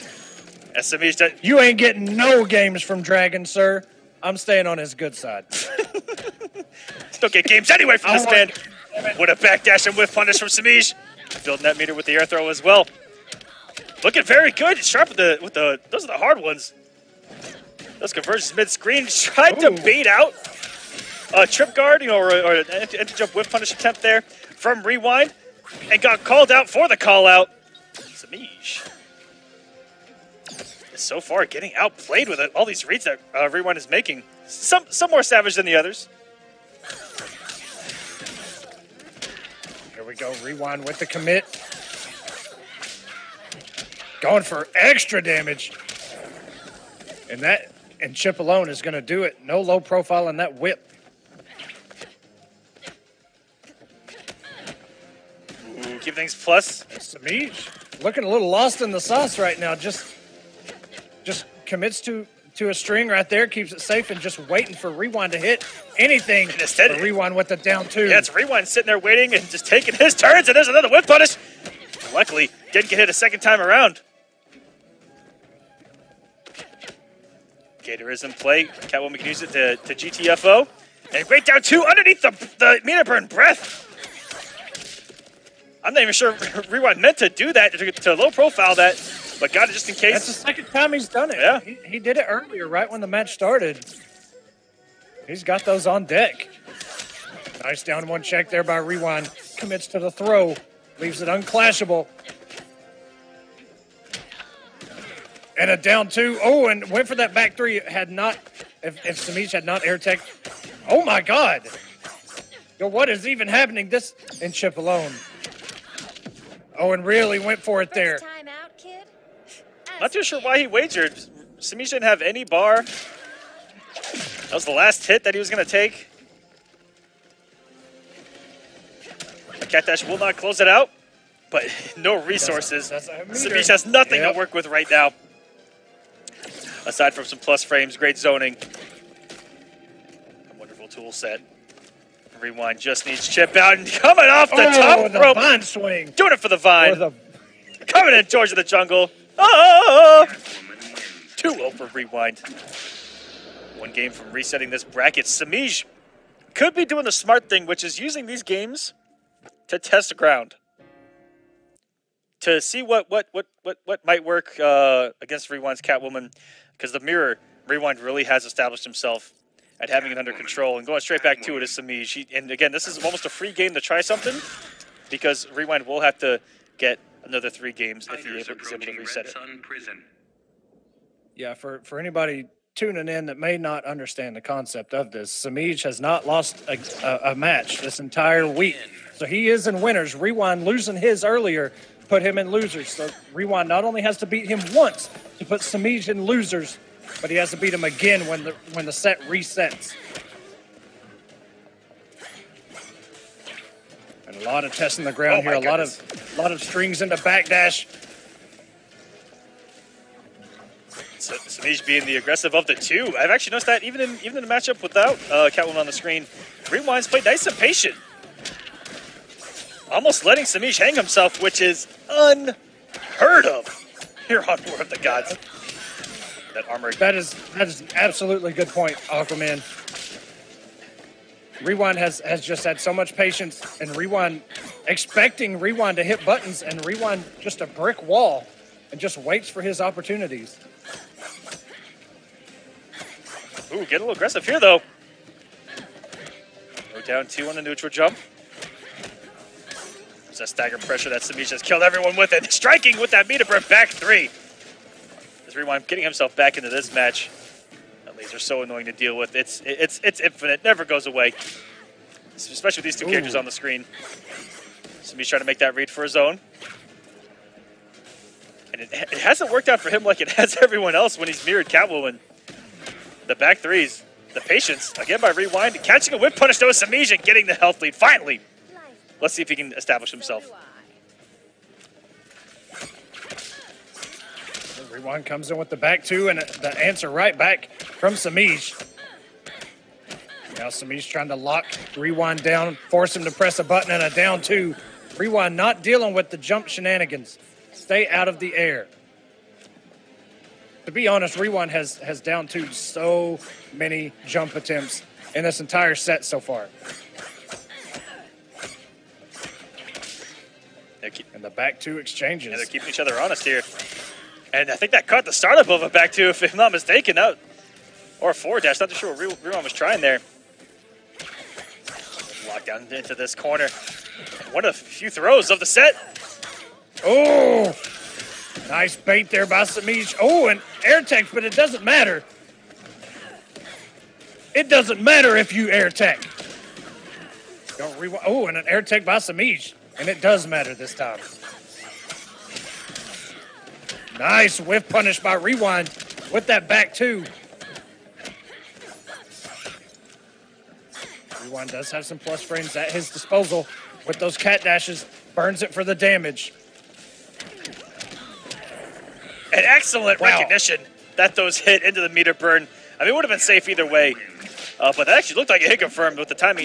As Semiij You ain't getting no games from Dragon, sir. I'm staying on his good side. don't get games anyway from this man. What a backdash and whiff punish from Semiij. Building that meter with the air throw as well. Looking very good. Sharp with the those are the hard ones. Those conversions mid-screen. Tried to bait out a trip guard, or an anti-jump whiff punish attempt there from Rewind, and got called out for the call-out. Semiij is so far getting outplayed with all these reads that Rewind is making. Some more savage than the others. Here we go, Rewind with the commit. Going for extra damage. And Chip alone is going to do it. No low profile in that whip. Keep things plus. Semiij looking a little lost in the sauce right now. Just commits to a string right there, keeps it safe, and just waiting for Rewind to hit anything. And instead, Rewind with the down 2. Yeah, it's Rewind sitting there waiting and just taking his turns, and there's another whip punish. Luckily, didn't get hit a second time around. Gator is in play. Catwoman can use it to GTFO. And great down 2 underneath the meter burn breath. I'm not even sure Rewind meant to do that, to low profile that, but got it just in case. That's the second time he's done it. Yeah. He did it earlier, right when the match started. He's got those on deck. Nice down 1 check there by Rewind. Commits to the throw. Leaves it unclashable. And a down 2. Oh, and went for that back 3. Had not, if Semiij had not air tech. Oh my God. Yo, what is even happening? This and Chip alone. Oh, and really went for it there. First time out, kid? Not too sure why he wagered. Semiij didn't have any bar. That was the last hit that he was going to take. The cat dash will not close it out, but no resources. Semiij has nothing to work with right now. Aside from some plus frames, great zoning. A wonderful tool set. Rewind just needs Chip out and coming off the top the rope. vine swing. Doing it for the vine. Or the Coming in George of the Jungle. Oh! 2-0 for Rewind. 1 game from resetting this bracket. Semiij could be doing the smart thing, which is using these games to test the ground. To see what might work against Rewind's Catwoman. Because the mirror, Rewind really has established himself at having it under control. And going straight back to it is Semiij. And again, this is almost a free game to try something. Because Rewind will have to get another 3 games if he's able to reset it. Yeah, for anybody tuning in that may not understand the concept of this, Semiij has not lost a match this entire week. So he is in winners. Rewind losing his earlier put him in losers. So Rewind not only has to beat him once to put Semiij in losers, but he has to beat him again when the set resets. And a lot of testing the ground here. A lot of A lot of strings in the backdash. So, Semiij being the aggressive of the two. I've actually noticed that even in the matchup without Catwoman on the screen, Rewind's played nice and patient. Almost letting Semiij hang himself, which is unheard of here on War of the Gods. That armor. That is an absolutely good point, Aquaman. Rewind has just had so much patience, and Rewind expecting Rewind to hit buttons, and Rewind just a brick wall and just waits for his opportunities. Ooh, getting a little aggressive here, though. Go down 2 on the neutral jump. There's that stagger pressure that Semiij has killed everyone with it. Striking with that meter burn back 3. As Rewind getting himself back into this match. That laser's so annoying to deal with. It's infinite, never goes away. Especially with these two characters on the screen. Semiij trying to make that read for his own. And it hasn't worked out for him like it has everyone else when he's mirrored Catwoman. The back threes, the patience, again by Rewind, catching a whip punish though, Semiij and getting the health lead, finally. Let's see if he can establish himself. Rewind comes in with the back 2 and the answer right back from Semiij. Now Semiij trying to lock Rewind down, force him to press a button and a down 2. Rewind not dealing with the jump shenanigans. Stay out of the air. To be honest, Rewind has down 2'd so many jump attempts in this entire set so far. And the back 2 exchanges. Yeah, they're keeping each other honest here. And I think that caught the startup of a back 2, if I'm not mistaken. Or a forward dash, not too sure what Rewind was trying there. Locked down into this corner. One of the few throws of the set. Oh! Nice bait there by Semiij. Oh, and air tech, but it doesn't matter. It doesn't matter if you air tech. Don't rewind. Oh, and an air tech by Semiij. And it does matter this time. Nice whiff punish by Rewind with that back 2. Rewind does have some plus frames at his disposal with those cat dashes. Burns it for the damage. An excellent recognition that those hit into the meter burn. I mean, it would have been safe either way. But that actually looked like a hit confirmed with the time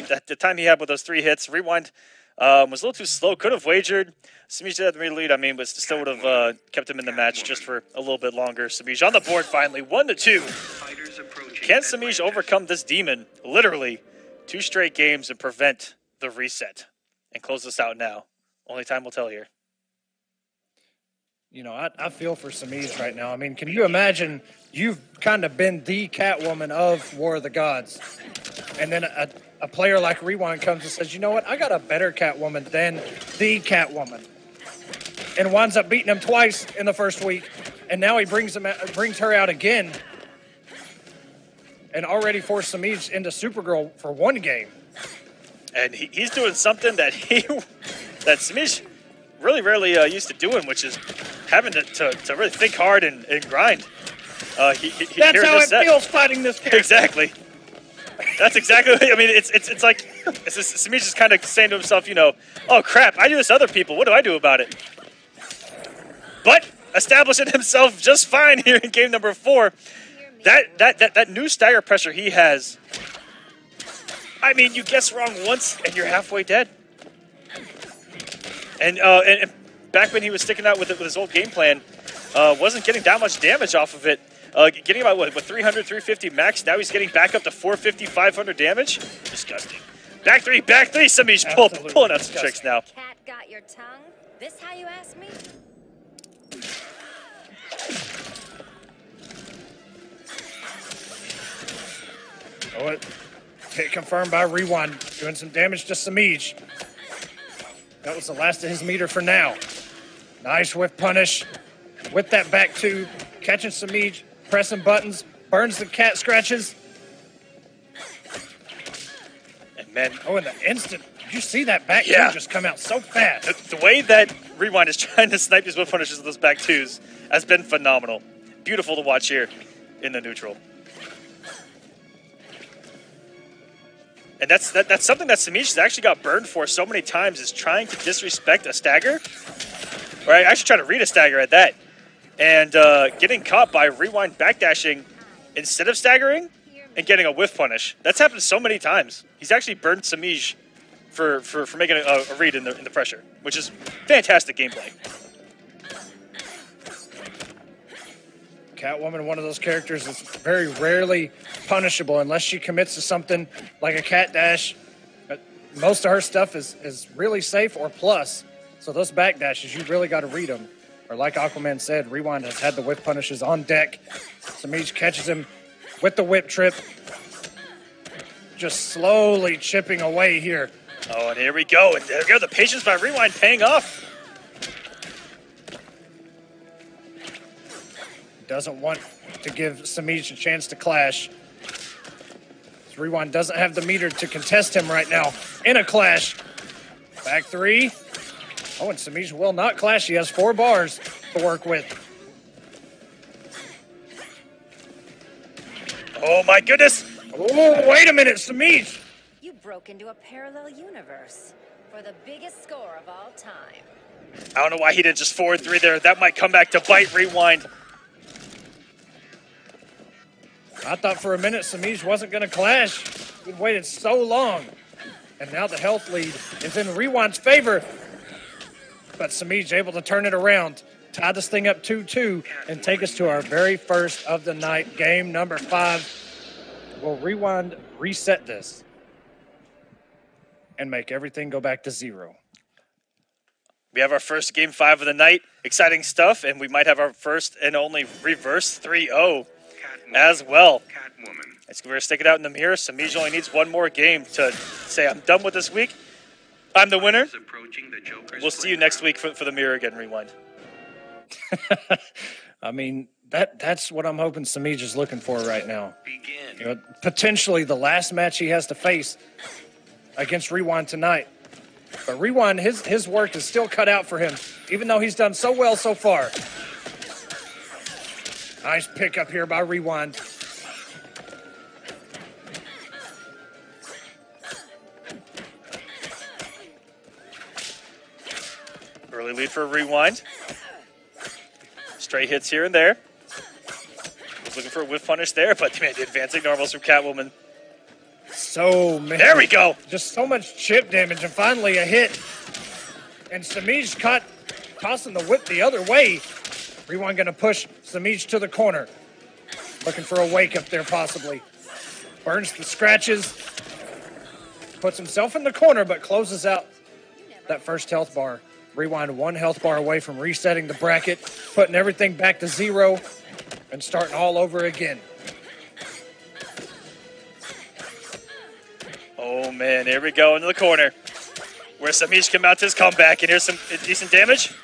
he had with those 3 hits. Rewind was a little too slow. Could have wagered. Semiij did have the lead, I mean, but still would have kept him in the match just for a little bit longer. Semiij on the board finally, 1-2. Can Semiij overcome this demon, literally, 2 straight games and prevent the reset? And close this out now. Only time will tell here. You know, I feel for Semiij right now. I mean, can you imagine you've kind of been the Catwoman of War of the Gods, and then a player like Rewind comes and says, you know what, I got a better Catwoman than the Catwoman, and winds up beating him twice in the first week, and now he brings her out again, and already forced Semiij into Supergirl for 1 game. And he's doing something that Semiij really rarely used to doing, which is having to really think hard and grind. That's how it feels fighting this character. Exactly. That's exactly. I mean, it's like Semiij is kind of saying to himself, you know, oh crap, I do this to other people. What do I do about it? But establishing himself just fine here in game number 4. That new stagger pressure he has. I mean, you guess wrong once and you're halfway dead. And back when he was sticking out with his old game plan, wasn't getting that much damage off of it. Getting about, what 300, 350 max. Now he's getting back up to 450, 500 damage. Disgusting. Back three, Semiij pulling out some tricks now. Cat got your tongue? This how you ask me? Oh, it hit confirmed by Rewind, doing some damage to Semiij. That was the last of his meter for now. Nice whiff punish with that back 2, catching Semiij, pressing buttons, burns the cat scratches. And man, oh, in the instant, did you see that back 2 just come out so fast? The way that Rewind is trying to snipe these whiff punishes with those back 2s has been phenomenal. Beautiful to watch here in the neutral. And that's something that Semiij has actually got burned for so many times, is trying to disrespect a stagger. Or actually trying to read a stagger at that. And getting caught by Rewind backdashing instead of staggering and getting a whiff punish. That's happened so many times. He's actually burned Semiij for making a read in the pressure, which is fantastic gameplay. Catwoman, one of those characters that's very rarely punishable unless she commits to something like a cat dash. But most of her stuff is really safe or plus. So those back dashes, you really got to read them. Or like Aquaman said, Rewind has had the whip punishes on deck. Semiij catches him with the whip trip. Just slowly chipping away here. Oh, and here we go. And there we go. The patience by Rewind paying off. Doesn't want to give Semiij a chance to clash. Rewind doesn't have the meter to contest him right now in a clash. Back three. Oh, and Semiij will not clash. He has 4 bars to work with. Oh, my goodness. Oh, wait a minute, Semiij. You broke into a parallel universe for the biggest score of all time. I don't know why he didn't just forward 3 there. That might come back to bite Rewind. I thought for a minute Semiij wasn't going to clash. He waited so long. And now the health lead is in Rewind's favor. But Semiij able to turn it around, tie this thing up 2-2, and take us to our very first of the night, game number 5. Will Rewind reset this and make everything go back to 0? We have our first game 5 of the night. Exciting stuff, and we might have our first and only reverse 3-0 as well. We're going to stick it out in the mirror. Semiij only needs one more game to say, I'm done with this week. I'm the winner. We'll see you next week for the mirror again, Rewind. I mean, that's what I'm hoping Semiij is looking for right now. You know, potentially the last match he has to face against Rewind tonight. But Rewind, his work is still cut out for him, even though he's done so well so far. Nice pickup here by Rewind. Early lead for Rewind. Straight hits here and there. Looking for a whiff punish there, but man, the advancing normals from Catwoman. So many. There we go. Just so much chip damage, and finally a hit. And Semiij caught tossing the whip the other way. Rewind going to push Semiij to the corner. Looking for a wake up there possibly. Burns the scratches. Puts himself in the corner, but closes out that first health bar. Rewind 1 health bar away from resetting the bracket, putting everything back to 0, and starting all over again. Oh man, here we go into the corner where Semiij can mount his comeback, and here's some decent damage.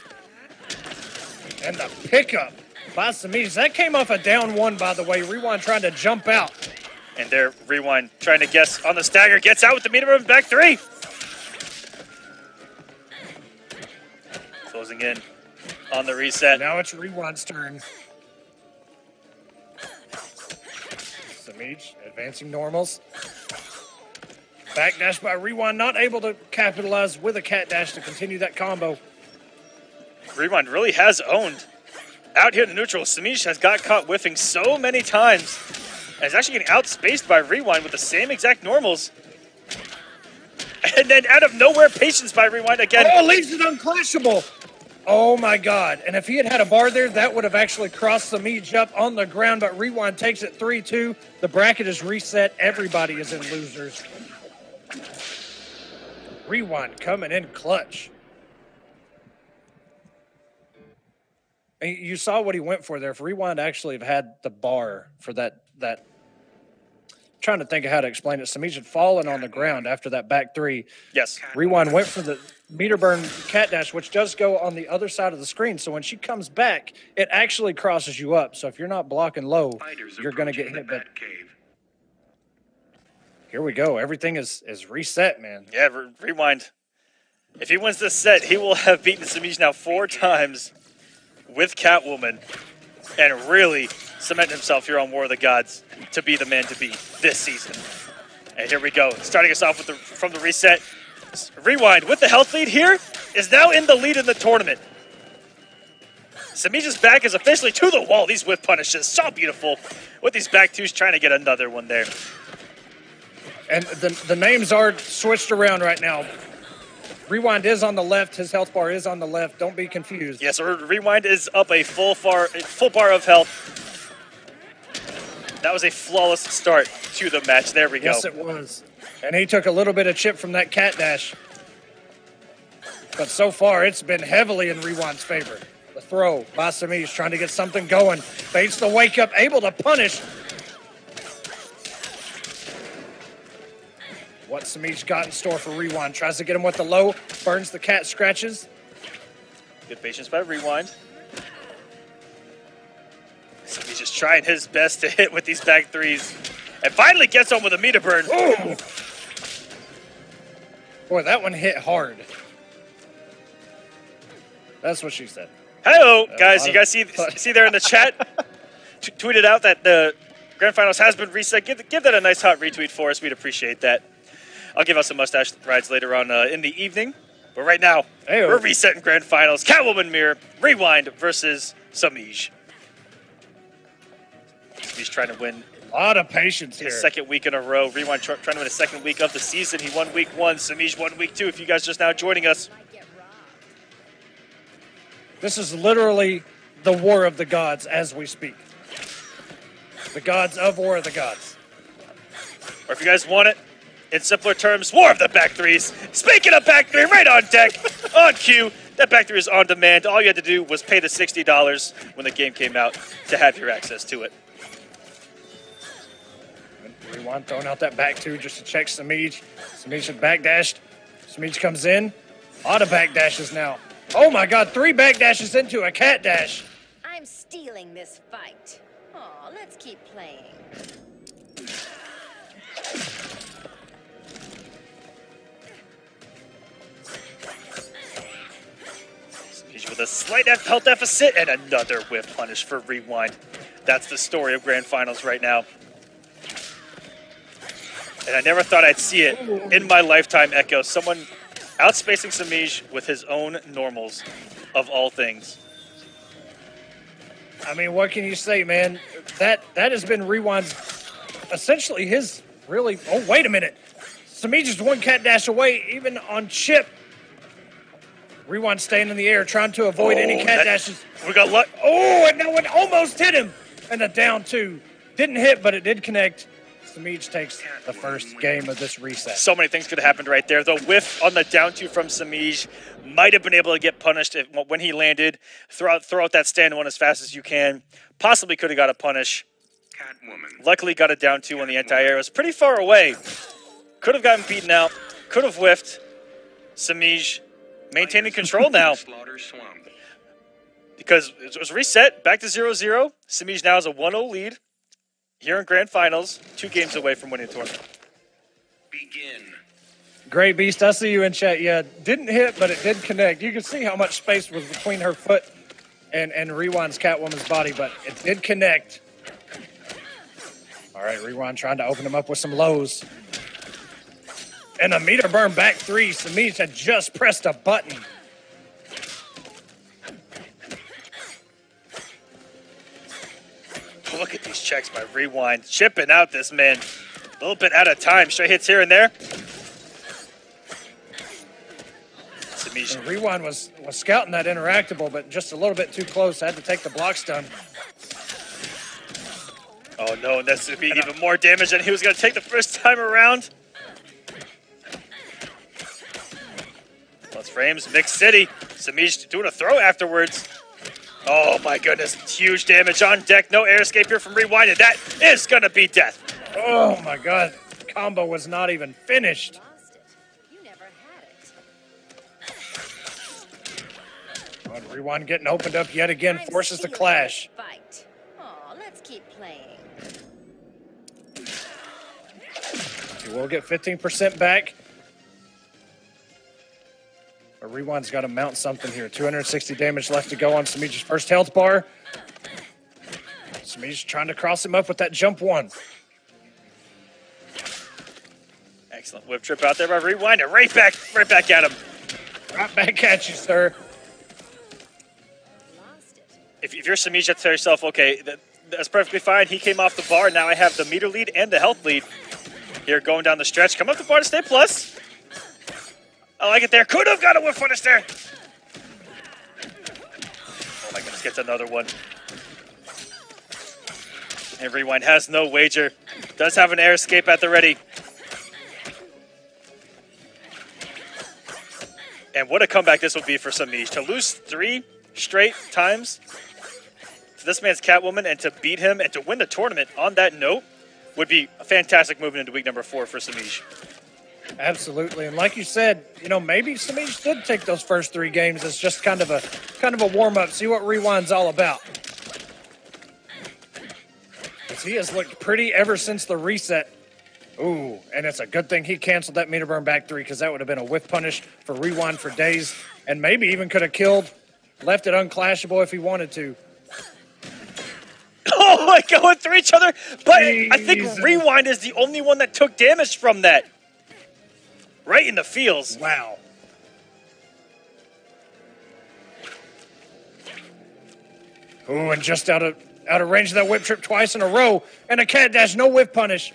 And the pickup by Semiij. That came off a down 1, by the way. Rewind trying to jump out. And there, Rewind trying to guess on the stagger, gets out with the meter room, back 3. Closing in on the reset. Now it's Rewind's turn. Semiij advancing normals. Backdash by Rewind, not able to capitalize with a cat dash to continue that combo. Rewind really has owned out here in the neutral. Semiij has got caught whiffing so many times. And is actually getting outspaced by Rewind with the same exact normals. And then out of nowhere, patience by Rewind again. Oh, leaves it unclashable. Oh my God. And if he had had a bar there, that would have actually crossed Semiij up on the ground, but Rewind takes it 3-2. The bracket is reset. Everybody is in losers. Rewind coming in clutch. And you saw what he went for there. If Rewind actually have had the bar for that trying to think of how to explain it. Semiij had fallen on the ground after that back 3. Yes. Rewind went for the meter burn cat dash, which does go on the other side of the screen. So when she comes back, it actually crosses you up. So if you're not blocking low, you're going to get hit. But here we go. Everything is reset, man. Yeah, Rewind. If he wins this set, he will have beaten Semiij now 4 times with Catwoman and really cement himself here on War of the Gods to be the man to beat this season. And here we go, starting us off with from the reset. Rewind with the health lead here is now in the lead in the tournament. Semiij's back is officially to the wall. These whip punishes, so beautiful. With these back twos, trying to get another one there. And the names are switched around right now. Rewind is on the left. His health bar is on the left. Don't be confused. Yes, Rewind is up a full bar of health. That was a flawless start to the match. There we go. Yes, it was. And he took a little bit of chip from that cat dash. But so far, it's been heavily in Rewind's favor. The throw by Semiij trying to get something going. Baits the wake up, able to punish. What Semiij got in store for Rewind. Tries to get him with the low. Burns the cat scratches. Good patience by Rewind. Semiij just trying his best to hit with these back threes. And finally gets home with a meter burn. Ooh. Boy, that one hit hard. That's what she said. Hello, guys. You guys see there in the chat? Tweeted out that the Grand Finals has been reset. Give that a nice hot retweet for us. We'd appreciate that. I'll give us some mustache rides later on in the evening. But right now, we're resetting Grand Finals. Catwoman Mirror, Rewind versus Semiij. He's trying to win. A lot of patience here. His second week in a row. Rewind trying to win his second week of the season. He won week 1. Semiij won week 2. If you guys just now joining us. This is literally the War of the Gods as we speak. The gods of War of the Gods. Or if you guys want it, in simpler terms, War of the back threes. Speaking of back three, right on deck, on cue. That back three is on demand. All you had to do was pay the $60 when the game came out to have your access to it. Rewind throwing out that back two just to check Semiij. Semiij had backdashed. Semiij comes in. A lot of backdashes now. Oh my God, 3 backdashes into a cat dash. I'm stealing this fight. Aw, let's keep playing. Semiij with a slight health deficit and another whip punish for Rewind. That's the story of Grand Finals right now. And I never thought I'd see it in my lifetime, Echo. Someone outspacing Semiij with his own normals, of all things. I mean, what can you say, man? That has been Rewind's, essentially his really. Oh, wait a minute. Semiij is 1 cat dash away, even on chip. Rewind staying in the air, trying to avoid any cat dashes. We got luck. Oh, and that one almost hit him. And a down 2. Didn't hit, but it did connect. Semiij takes the first game of this reset. So many things could have happened right there. The whiff on the down 2 from Semiij might have been able to get punished when he landed. Throw out that stand 1 as fast as you can. Possibly could have got a punish. Catwoman. Luckily got a down 2 on the anti-air. It was pretty far away. Could have gotten beaten out. Could have whiffed. Semiij maintaining control now. Slaughter Swamp. Because it was reset, back to 0-0. Semiij now has a 1-0 lead. Here in Grand Finals, 2 games away from winning the tournament. Begin. Great Beast, I see you in chat. Yeah, didn't hit, but it did connect. You can see how much space was between her foot and Rewind's Catwoman's body, but it did connect. All right, Rewind trying to open him up with some lows. And a meter burn back 3. Semiij had just pressed a button. Look at these checks by Rewind. Chipping out this man. A little bit out of time. Straight hits here and there. And Rewind was scouting that interactable, but just a little bit too close. Had to take the block stun. Oh no, that's going to be even more damage than he was going to take the first time around. Plus frames, Mixed City. Semiij doing a throw afterwards. Oh my goodness, huge damage on deck. No air escape here from Rewind, and that is going to be death. Oh my God, combo was not even finished. Lost it. You never had it. But Rewind getting opened up yet again, forces the clash. Fight. Aw, let's keep playing. He will get 15% back. But Rewind's got to mount something here. 260 damage left to go on Semiij's first health bar. Semiij trying to cross him up with that jump 1. Excellent whip trip out there by Rewind, and right back at him. Right back at you, sir. If you're Semiij, you have to tell yourself, okay, that's perfectly fine. He came off the bar. Now I have the meter lead and the health lead. Here, going down the stretch. Come up the bar to stay plus. I like it there. Could have got a whip finish there. Oh my goodness, gets another one. And Rewind has no wager. Does have an air escape at the ready. And what a comeback this would be for Semiij. To lose 3 straight times to this man's Catwoman and to beat him and to win the tournament on that note would be a fantastic moving into week number 4 for Semiij. Absolutely, and like you said, you know, maybe Semiij did take those first 3 games as just kind of a warm-up, see what Rewind's all about. Because he has looked pretty ever since the reset. Ooh, and it's a good thing he canceled that meter burn back 3 because that would have been a whiff punish for Rewind for days, and maybe even could have killed, left it unclashable if he wanted to. Oh my, going through each other, but Jesus. I think Rewind is the only one that took damage from that. Right in the feels. Wow. Ooh, and just out of range of that whip trip twice in a row, and a cat dash, no whiff punish.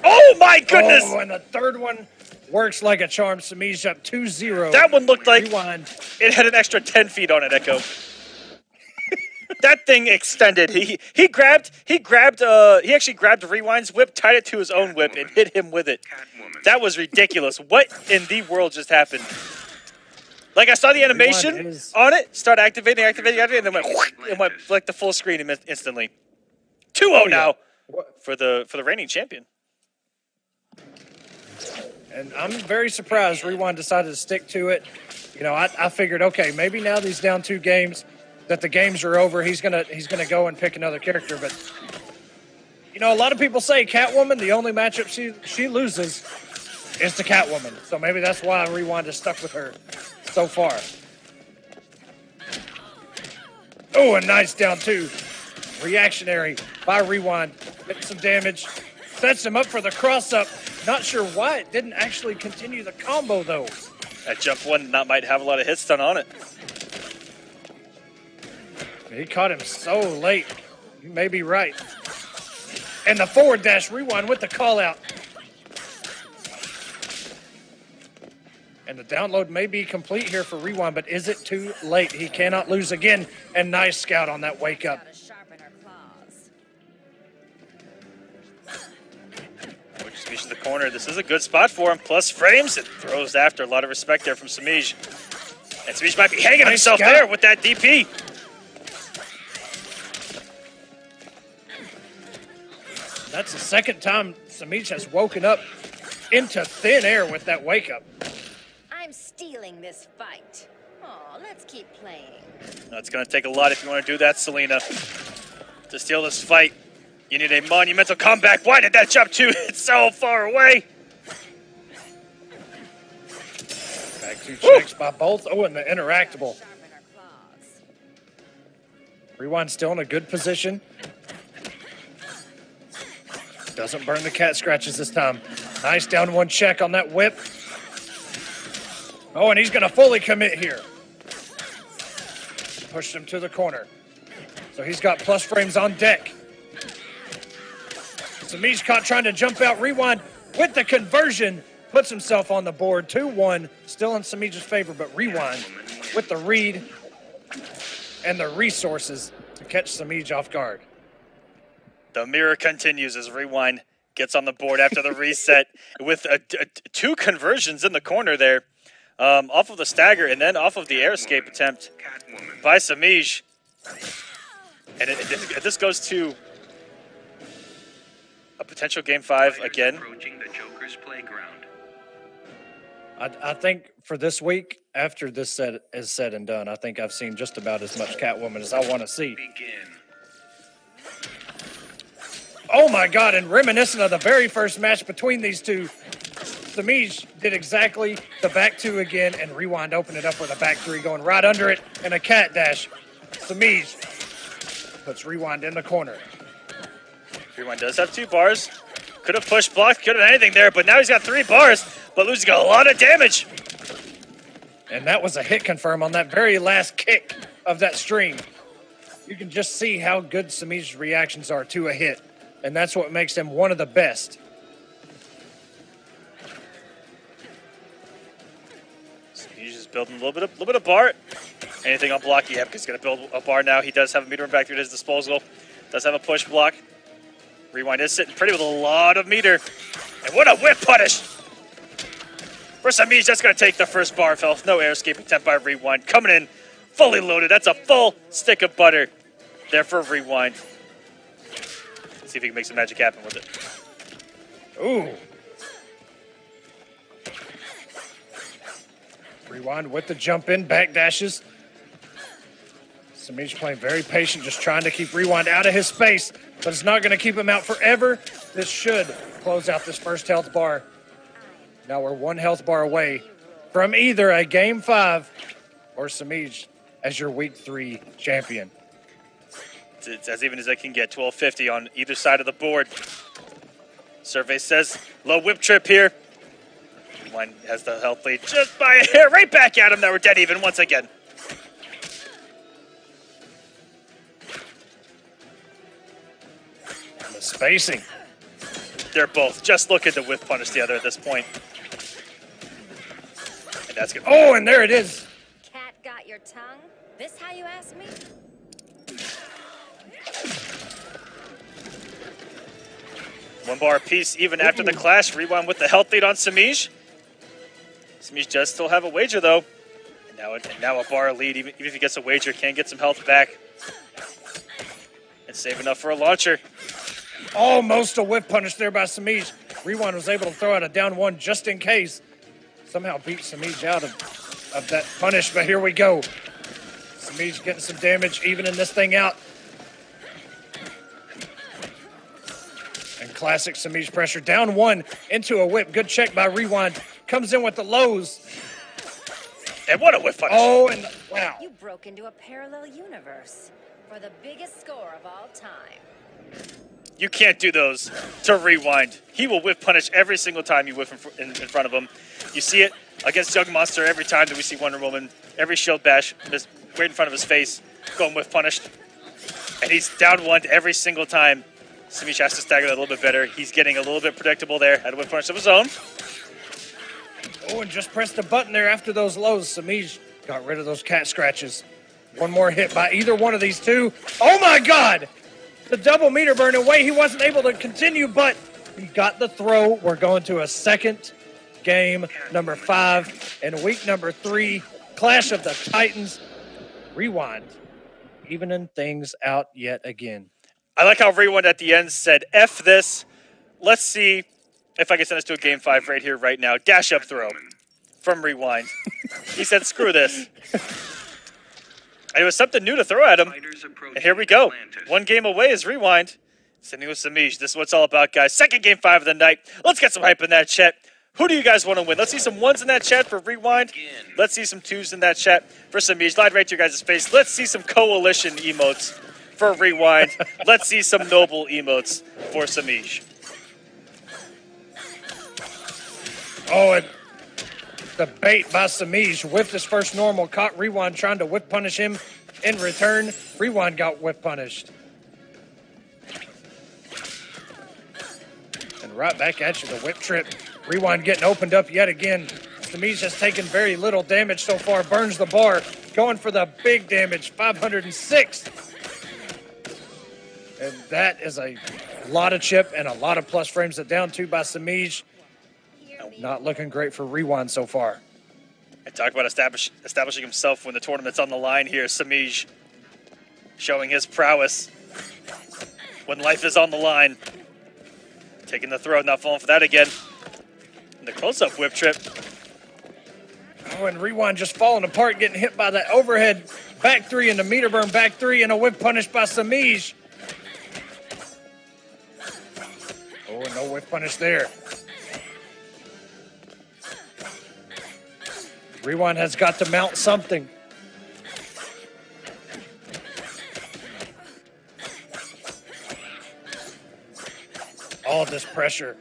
Oh my goodness! Oh, and the third one works like a charm. Semiij up 2-0. That one looked like Rewind. it had an extra 10 feet on it, Echo. That thing extended. He actually grabbed Rewind's whip, tied it to his own whip, and hit him with it. That was ridiculous. What in the world just happened? Like, I saw the animation on it, start activating, and then went like the full screen instantly. 2-0 now for the reigning champion. And I'm very surprised Rewind decided to stick to it. You know, I figured, okay, maybe now that he's down 2 games, that the games are over, he's gonna go and pick another character. But you know, a lot of people say Catwoman, the only matchup she loses is to Catwoman. So maybe that's why Rewind is stuck with her so far. Oh, a nice down 2. Reactionary by Rewind. Getting some damage. Sets him up for the cross-up. Not sure why it didn't actually continue the combo, though. That jump one might have a lot of hits done on it. He caught him so late. You may be right. And the forward dash, Rewind with the call-out. And the download may be complete here for Rewind, but is it too late? He cannot lose again. And nice scout on that wake-up. Semiij to the corner. This is a good spot for him. Plus frames. It throws after. A lot of respect there from Semiij. And Semiij might be hanging himself there with that DP. That's the second time Semiij has woken up into thin air with that wake-up. I'm stealing this fight. Oh, let's keep playing. That's going to take a lot if you want to do that, Selena. To steal this fight, you need a monumental comeback. Why did that jump to? It's so far away. Back 2 checks by both. Oh, and the interactable. Rewind still in a good position. Doesn't burn the cat scratches this time. Nice down 1 check on that whip. Oh, and he's going to fully commit here. Pushed him to the corner. So he's got plus frames on deck. Semiij caught trying to jump out. Rewind with the conversion. Puts himself on the board. 2-1. Still in Semiij's favor, but Rewind with the read and the resources to catch Semiij off guard. The mirror continues as Rewind gets on the board after the reset with 2 conversions in the corner there. Off of the stagger and then off of the air escape attempt by Semiij. And this goes to a potential Game 5 again. I think for this week, after this set is said and done, I think I've seen just about as much Catwoman as I want to see. Oh my God, and reminiscent of the very first match between these two, Semiij did exactly the back 2 again, and Rewind opened it up with a back 3 going right under it and a cat dash. Semiij Puts Rewind in the corner. Rewind does have 2 bars. Could have pushed, blocked, could have done anything there, but now he's got 3 bars. But Lucy's got a lot of damage. And that was a hit confirm on that very last kick of that string. You can just see how good Semiij's reactions are to a hit. And that's what makes him one of the best. Semiij is building a little bit of bar. Anything on block? Yep, he's going to build a bar now. He does have a meter back through at his disposal. Does have a push block. Rewind is sitting pretty with a lot of meter. And what a whip punish! For Semiij, that's going to take the first bar, fellas. No air escaping attempt by Rewind. Coming in, fully loaded. That's a full stick of butter there for Rewind. Let's see if he can make some magic happen with it. Ooh. Rewind with the jump in, back dashes. Semiij playing very patient, just trying to keep Rewind out of his space, but it's not going to keep him out forever. This should close out this first health bar. Now we're 1 health bar away from either a Game 5 or Semiij as your Week 3 champion. It's as even as I can get. 1250 on either side of the board. Survey says low whip trip here. Rewind has the health lead just by a hair. Right back at him. Now we're dead even once again. The spacing. They're both just looking to whip punish the other at this point. And that's good. Oh, and there it is. Cat got your tongue? This how you ask me? 1 bar apiece even after the clash. Rewind with the health lead on Semiij. Semiij does still have a wager though. And now a bar lead. Even if he gets a wager, can get some health back. And save enough for a launcher. Almost a whip punish there by Semiij. Rewind was able to throw out a down 1 just in case. Somehow beat Semiij out of that punish, but here we go. Semiij getting some damage, evening this thing out. And classic Semiij pressure. Down 1 into a whip. Good check by Rewind. Comes in with the lows. And what a whip punish. Oh, and wow. You broke into a parallel universe for the biggest score of all time. You can't do those to Rewind. He will whip punish every single time you whip in front of him. You see it against Young Monster every time that we see Wonder Woman. Every shield bash, just right in front of his face, going whip punished. And he's down 1 every single time. Semiij has to stagger that a little bit better. He's getting a little bit predictable there. Had a whip punish of his own. Oh, and just pressed the button there after those lows. Semiij got rid of those cat scratches. 1 more hit by either one of these two. Oh my God! The double meter burn away. He wasn't able to continue, but he got the throw. We're going to a second game, number 5, and week number 3. Clash of the Titans. Rewind. Evening things out yet again. I like how Rewind at the end said, F this. Let's see if I can send us to a game 5 right here, right now. Dash up throw from Rewind. He said, screw this. And it was something new to throw at him. And here we go. 1 game away is Rewind. Sending with Semiij. This is what it's all about, guys. Second game 5 of the night. Let's get some hype in that chat. Who do you guys want to win? Let's see some 1s in that chat for Rewind. Let's see some 2s in that chat for Semiij. Slide right to your guys' face. Let's see some coalition emotes for Rewind. Let's see some noble emotes for Semiij. Oh, and the bait by Semiij whipped his first normal, caught Rewind trying to whip punish him. In return, Rewind got whip punished. And right back at you, the whip trip. Rewind getting opened up yet again. Semiij has taken very little damage so far, burns the bar, going for the big damage, 506. And that is a lot of chip and a lot of plus frames. The down 2 by Semiij. Not looking great for Rewind so far. And talk about establishing himself when the tournament's on the line here. Semiij showing his prowess when life is on the line. Taking the throw, not falling for that again. And the close-up whip trip. Oh, and Rewind just falling apart, getting hit by that overhead back 3 and the meter burn back 3 and a whip punish by Semiij. Oh, and no whip punish there. Rewind has got to mount something. All this pressure.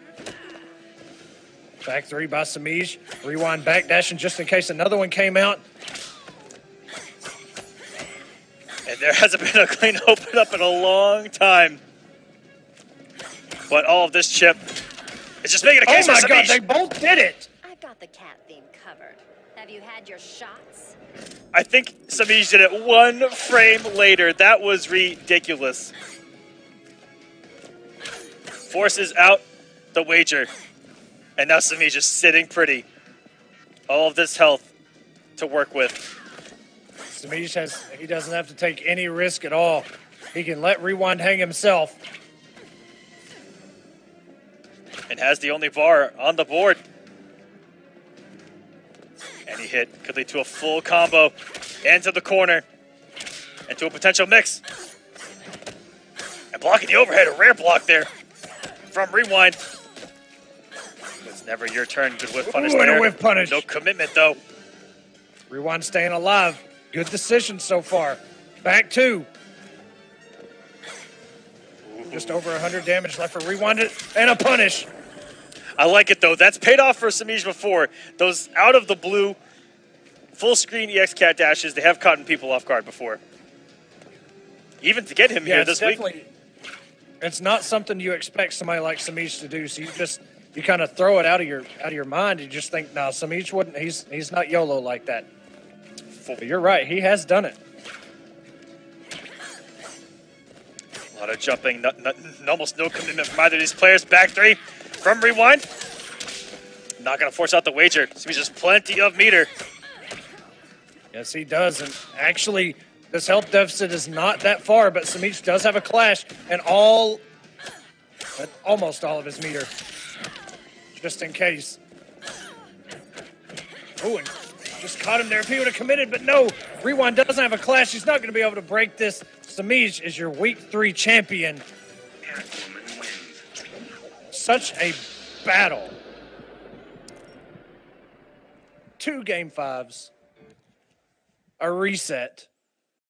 Back three by Semiij. Rewind backdashing just in case another one came out. And there hasn't been a clean open up in a long time. But all of this chip is just making a case Oh for my God, Semiij. they both did it. I've got the cat theme covered. Have you had your shots? I think Semiij did it one frame later. That was ridiculous. Forces out the wager. And now Semiij is sitting pretty. All of this health to work with. Semiij he doesn't have to take any risk at all. He can let Rewind hang himself. And has the only bar on the board. And he hit. Could lead to a full combo. Into the corner. And to a potential mix. And blocking the overhead. A rare block there from Rewind. It's never your turn. Good whiff punish Ooh, and a there. whiff punish. No commitment, though. Rewind staying alive. Good decision so far. Back two. Just over 100 damage left for Rewind and a punish. I like it, though. That's paid off for Semiij before. Those out of the blue, full screen EX cat dashes, they have caught people off guard before. Even to get him here this week. It's not something you expect somebody like Semiij to do. So you kind of throw it out of your mind. You just think, no, Semiij wouldn't. He's not YOLO like that. But you're right. He has done it. A lot of jumping, almost no commitment from either of these players. Back three from Rewind. Not going to force out the wager. Semiij just plenty of meter. Yes, he does. And actually, this health deficit is not that far, but Semiij does have a clash and almost all of his meter. Just in case. Oh, and just caught him there if he would have committed, but no. Rewind doesn't have a clash. He's not going to be able to break this. Semiij is your week 3 champion. Such a battle. 2 game 5s. A reset.